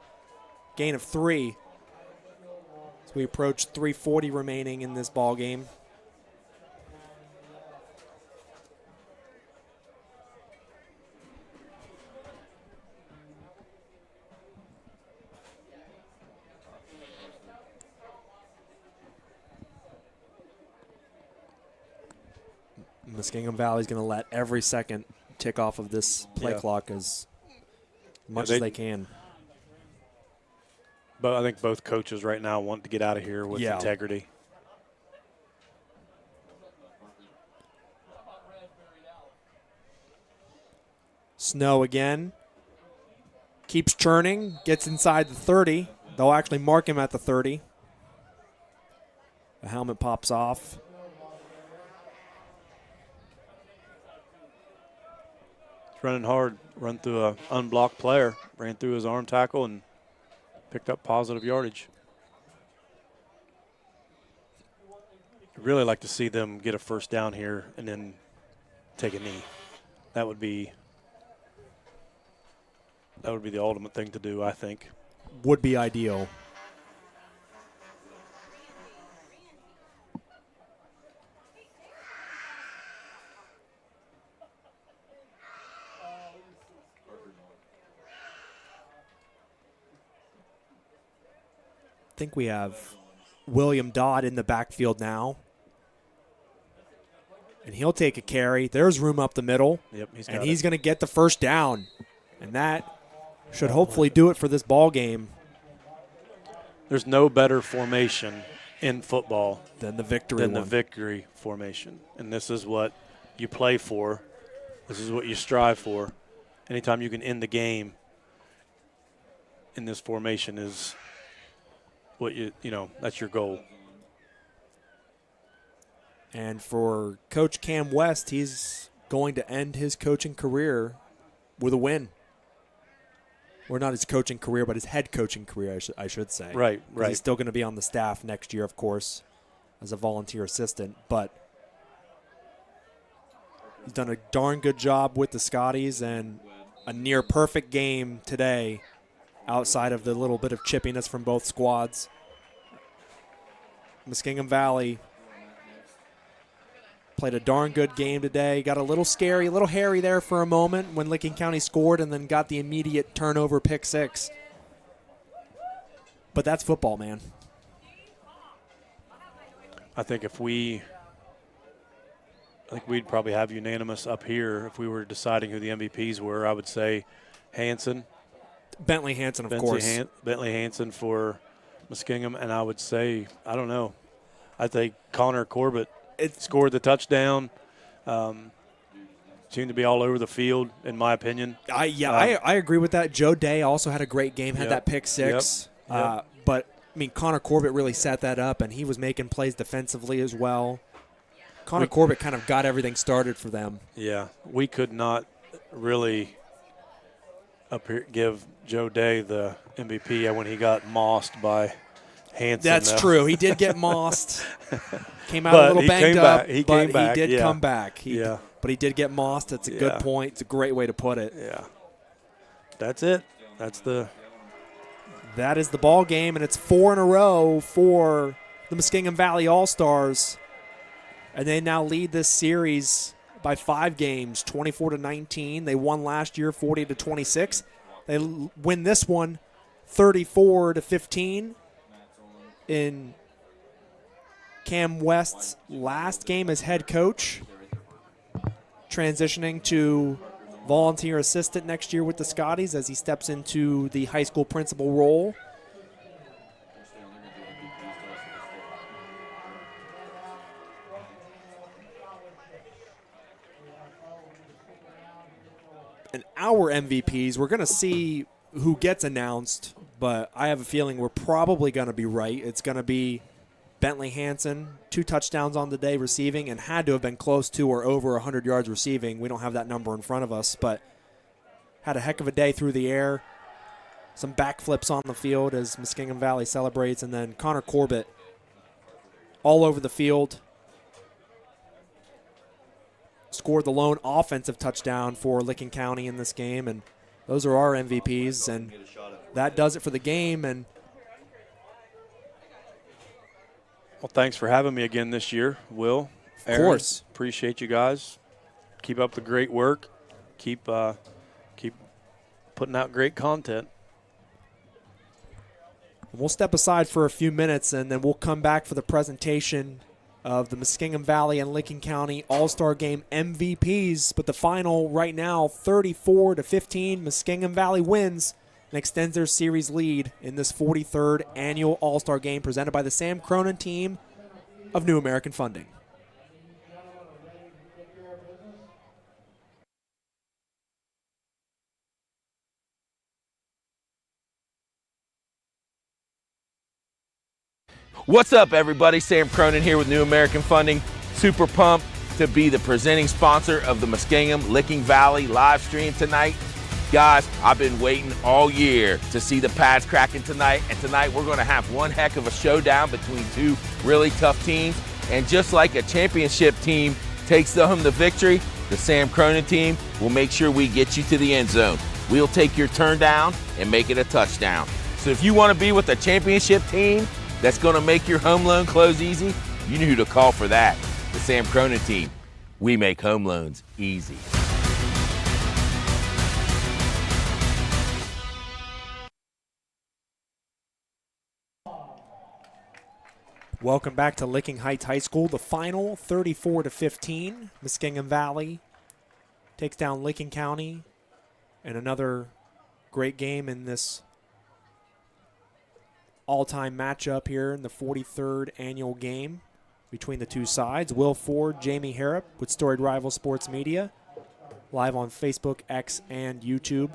Gain of 3. So we approach 3:40 remaining in this ball game. Muskingum Valley is going to let every second tick off of this play clock as much as they can. But I think both coaches right now want to get out of here with integrity. Snow again. Keeps churning. Gets inside the 30. They'll actually mark him at the 30. The helmet pops off. Running hard, run through an unblocked player, ran through his arm tackle and picked up positive yardage. I'd really like to see them get a first down here and then take a knee. That would be the ultimate thing to do, I think. Would be ideal. think we have William Dodd in the backfield now. And he'll take a carry. There's room up the middle. Yep, he's going to get the first down. And that should hopefully do it for this ball game. There's no better formation in football than the victory formation. And this is what you play for. This is what you strive for. Anytime you can end the game in this formation is what that's your goal. And for Coach Cam West, he's going to end his coaching career with a win. Or not his coaching career, but his head coaching career, I should say. Right. He's still going to be on the staff next year, of course, as a volunteer assistant. But he's done a darn good job with the Scotties and a near perfect game today outside of the little bit of chippiness from both squads. Muskingum Valley played a darn good game today. Got a little scary, a little hairy there for a moment when Licking County scored and then got the immediate turnover pick 6. But that's football, man. I think we'd probably have unanimous up here if we were deciding who the MVPs were. I would say Bentley Hansen, of course. Bentley Hansen for Muskingum, and I would say, I don't know, I think Connor Corbett scored the touchdown. Seemed to be all over the field, in my opinion. I agree with that. Joe Day also had a great game, had that pick 6. Yep. But, I mean, Connor Corbett really set that up, and he was making plays defensively as well. Connor Corbett kind of got everything started for them. Yeah, we could not really give Joe Day the MVP when he got mossed by Hansen. That's true. He did get mossed. Came out a little banged up, he did come back. But he did get mossed. That's a good point. It's a great way to put it. Yeah. That's it. That is the ball game, and it's 4 in a row for the Muskingum Valley All-Stars. And they now lead this series by 5 games, 24-19. They won last year 40-26. They win this one 34-15 in Cam West's last game as head coach, transitioning to volunteer assistant next year with the Scotties as he steps into the high school principal role. And our MVPs, we're going to see who gets announced, but I have a feeling we're probably going to be right. It's going to be Bentley Hansen, 2 touchdowns on the day receiving, and had to have been close to or over 100 yards receiving. We don't have that number in front of us, but had a heck of a day through the air. Some backflips on the field as Muskingum Valley celebrates, and then Connor Corbett all over the field. Scored the lone offensive touchdown for Licking County in this game, and those are our MVPs, and that does it for the game. And well, thanks for having me again this year, Will. Of course. Appreciate you guys. Keep up the great work. Keep putting out great content. We'll step aside for a few minutes, and then we'll come back for the presentation of the Muskingum Valley and Licking County All-Star Game MVPs. But the final right now, 34-15, Muskingum Valley wins and extends their series lead in this 43rd annual All-Star Game presented by the Sam Cronin team of New American Funding. What's up, everybody? Sam Cronin here with New American Funding. Super pumped to be the presenting sponsor of the Muskingum Licking Valley live stream tonight. Guys, I've been waiting all year to see the pads cracking tonight, and tonight we're going to have one heck of a showdown between 2 really tough teams. And just like a championship team takes home the victory, the Sam Cronin team will make sure we get you to the end zone. We'll take your turn down and make it a touchdown. So if you want to be with a championship team that's going to make your home loan close easy, you know who to call for that. The Sam Cronin team. We make home loans easy. Welcome back to Licking Heights High School. The final 34-15. Muskingum Valley takes down Licking County. And another great game in this all-time matchup here in the 43rd annual game between the two sides. Will Ford, Jamie Harrop with Storied Rival Sports Media, live on Facebook, X, and YouTube.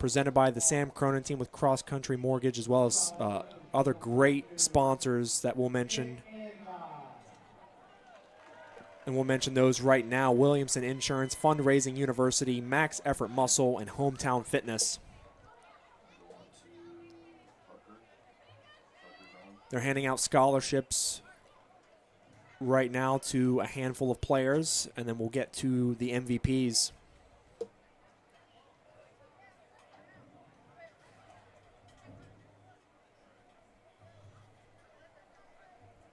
Presented by the Sam Cronin team with Cross Country Mortgage, as well as other great sponsors that we'll mention. And we'll mention those right now: Williamson Insurance, Fundraising University, Max Effort Muscle, and Hometown Fitness. They're handing out scholarships right now to a handful of players, and then we'll get to the MVPs.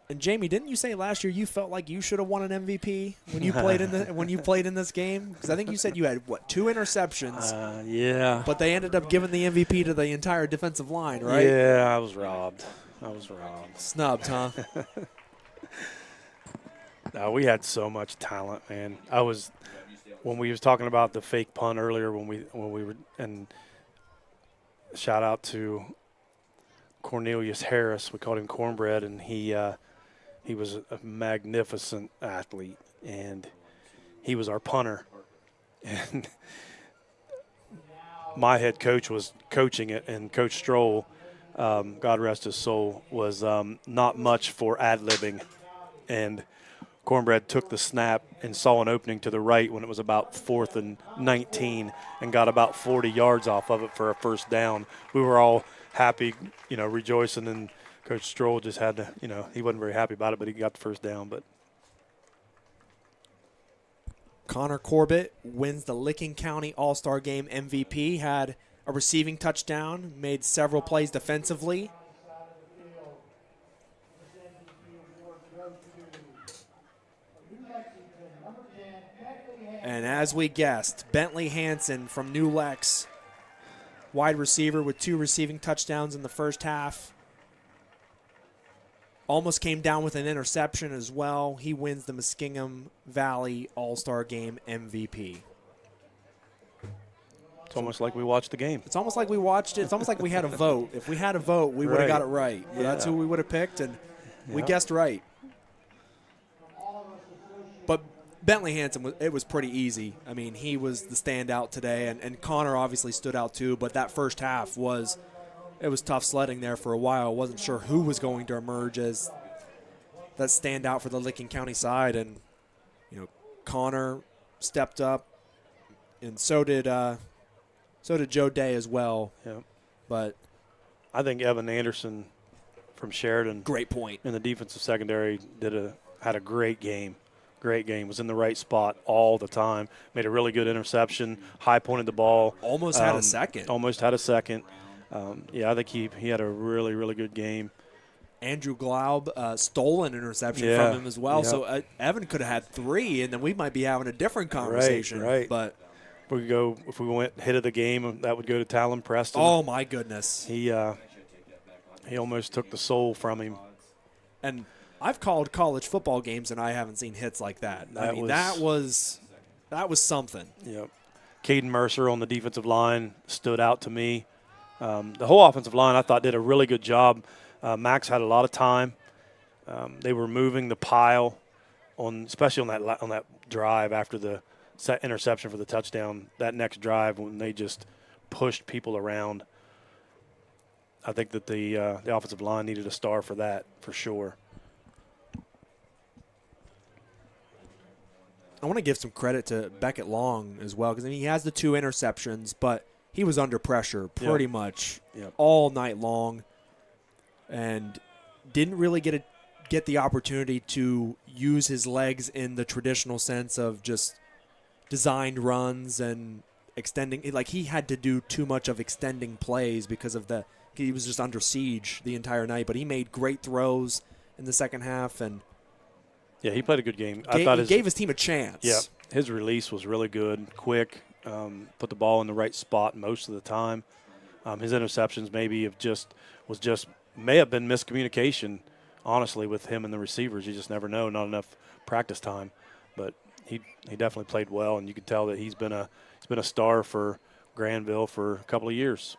And Jamie, didn't you say last year you felt like you should have won an MVP when you played in this game? Because I think you said you had 2 interceptions. Yeah. But they ended up giving the MVP to the entire defensive line, right? Yeah, I was robbed. Snubbed, huh? No, we had so much talent, man. When we was talking about the fake punt earlier, when we were, and shout out to Cornelius Harris, we called him Cornbread, and he was a magnificent athlete, and he was our punter. And my head coach was coaching it, and Coach Stroll, God rest his soul, was not much for ad-libbing. And Cornbread took the snap and saw an opening to the right when it was about 4th and 19 and got about 40 yards off of it for a first down. We were all happy, rejoicing, and Coach Stroll just had to, he wasn't very happy about it, but he got the first down. But Connor Corbett wins the Licking County All-Star Game MVP, had a receiving touchdown, made several plays defensively. And as we guessed, Bentley Hansen from New Lex, wide receiver with 2 receiving touchdowns in the first half. Almost came down with an interception as well. He wins the Muskingum Valley All-Star Game MVP. it's almost like we watched the game. It's almost like we watched it. It's almost like we had a vote. If we had a vote, we would have got it right. But that's who we would have picked, and we guessed right. But Bentley Hansen, it was pretty easy. I mean, he was the standout today, and Connor obviously stood out too, but that first half was tough sledding there for a while. I wasn't sure who was going to emerge as that standout for the Licking County side, and Connor stepped up, and so did Joe Day as well. Yeah. But I think Evan Anderson from Sheridan, great point, in the defensive secondary, had a great game. Great game. Was in the right spot all the time. Made a really good interception. High pointed the ball. Almost had a second. I think he had a really, really good game. Andrew Glaub stole an interception from him as well. Yep. So Evan could have had 3, and then we might be having a different conversation. Right. But if we went hit of the game, that would go to Talon Preston. Oh my goodness. He almost took the soul from him. And I've called college football games, and I haven't seen hits like that. That was something. Yep. Caden Mercer on the defensive line stood out to me. The whole offensive line, I thought, did a really good job. Max had a lot of time. They were moving the pile, especially on that drive after the interception for the touchdown. That next drive, when they just pushed people around, I think that the offensive line needed a star for that, for sure. I want to give some credit to Beckett Long as well, because he has the 2 interceptions, but he was under pressure pretty much all night long, and didn't really get the opportunity to use his legs in the traditional sense of just designed runs and extending. Like, he had to do too much of extending plays because of he was just under siege the entire night. But he made great throws in the second half, and he played a good game. He gave his team a chance. Yeah, his release was really good, quick. Put the ball in the right spot most of the time. His interceptions maybe was just may have been miscommunication, honestly, with him and the receivers. You just never know, not enough practice time. But he definitely played well, and you could tell that he's been a star for Granville for a couple of years.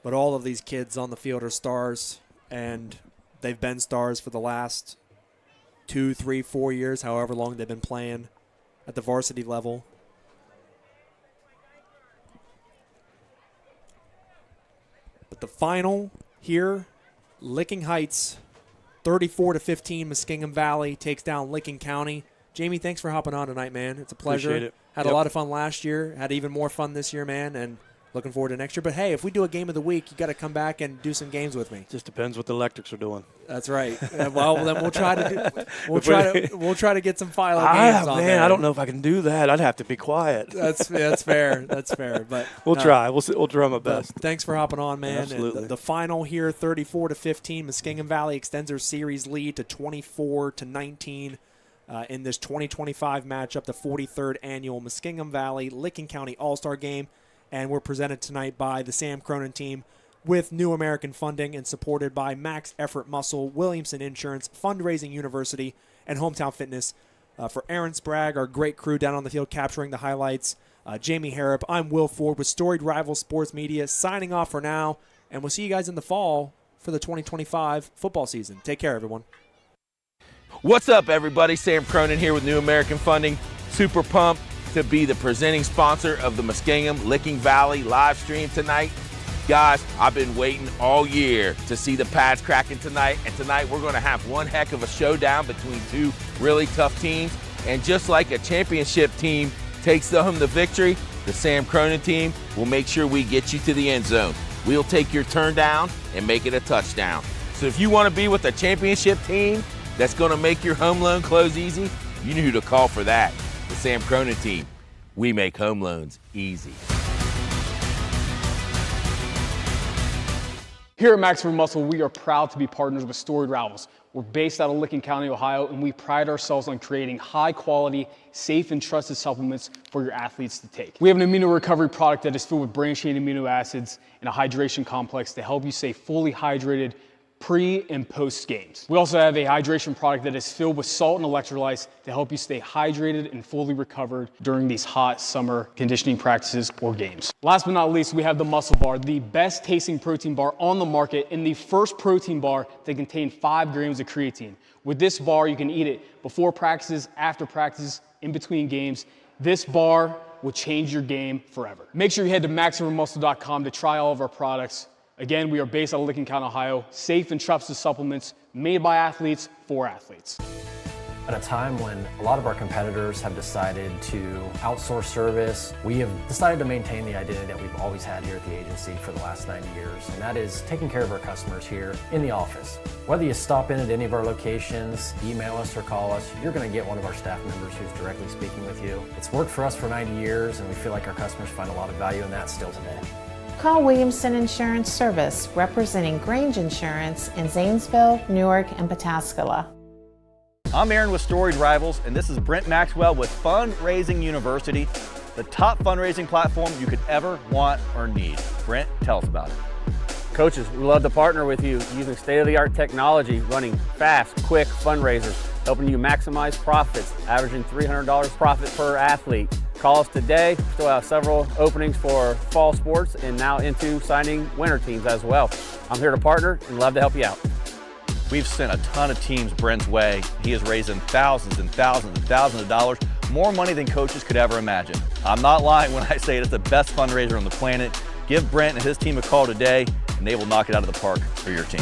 But all of these kids on the field are stars, and they've been stars for the last 2, 3, 4 years, however long they've been playing at the varsity level. But the final here, Licking Heights, 34-15, Muskingum Valley takes down Licking County. Jamie, thanks for hopping on tonight, man. It's a pleasure. Appreciate it. Had a lot of fun last year. Had even more fun this year, man, and looking forward to next year. But, hey, if we do a game of the week, you got to come back and do some games with me. Just depends what the electrics are doing. That's right. Well, then we'll try to get some Philo games on there. I don't know if I can do that. I'd have to be quiet. That's fair. That's fair. But we'll try. We'll try my best. Thanks for hopping on, man. Absolutely. And the final here, 34-15, Muskingum Valley extends their series lead to 24-19 in this 2025 matchup, the 43rd annual Muskingum Valley Licking County All-Star Game. And we're presented tonight by the Sam Cronin team with New American funding and supported by Max Effort Muscle, Williamson Insurance, Fundraising University, and Hometown Fitness. For Aaron Sprague, our great crew down on the field capturing the highlights, Jamie Harrop, I'm Will Ford with Storied Rival Sports Media, signing off for now, and we'll see you guys in the fall for the 2025 football season. Take care, everyone. What's up, everybody? Sam Cronin here with New American Funding. Super pumped to be the presenting sponsor of the Muskingum Licking Valley live stream tonight. Guys, I've been waiting all year to see the pads cracking tonight, and tonight we're going to have one heck of a showdown between two really tough teams. And just like a championship team takes home the victory, the Sam Cronin team will make sure we get you to the end zone. We'll take your turn down and make it a touchdown. So if you want to be with a championship team that's going to make your home loan close easy, you know who to call for that. The Sam Cronin team. We make home loans easy. Here at Max Effort Muscle, we are proud to be partners with Storied Rivals. We're based out of Licking County, Ohio, and we pride ourselves on creating high-quality, safe, and trusted supplements for your athletes to take. We have an immuno recovery product that is filled with branched-chain amino acids and a hydration complex to help you stay fully hydrated pre and post games. We also have a hydration product that is filled with salt and electrolytes to help you stay hydrated and fully recovered during these hot summer conditioning practices or games. Last but not least, we have the Muscle Bar, the best tasting protein bar on the market and the first protein bar to contain 5 grams of creatine. With this bar, you can eat it before practices, after practices, in between games. This bar will change your game forever. Make sure you head to maximummuscle.com to try all of our products. Again, we are based out of Licking County, Ohio. Safe and trusted supplements made by athletes for athletes. At a time when a lot of our competitors have decided to outsource service, we have decided to maintain the identity that we've always had here at the agency for the last 90 years, and that is taking care of our customers here in the office. Whether you stop in at any of our locations, email us or call us, you're going to get one of our staff members who's directly speaking with you. It's worked for us for 90 years, and we feel like our customers find a lot of value in that still today. Call Williamson Insurance Service, representing Grange Insurance in Zanesville, Newark, and Pataskala. I'm Aaron with Storied Rivals, and this is Brent Maxwell with Fundraising University, the top fundraising platform you could ever want or need. Brent, tell us about it. Coaches, we love to partner with you using state-of-the-art technology, running fast, quick fundraisers, helping you maximize profits, averaging $300 profit per athlete. Call us today. We still have several openings for fall sports and now into signing winter teams as well. I'm here to partner and love to help you out. We've sent a ton of teams Brent's way. He is raising thousands and thousands and thousands of dollars, more money than coaches could ever imagine. I'm not lying when I say it's the best fundraiser on the planet. Give Brent and his team a call today, and they will knock it out of the park for your team.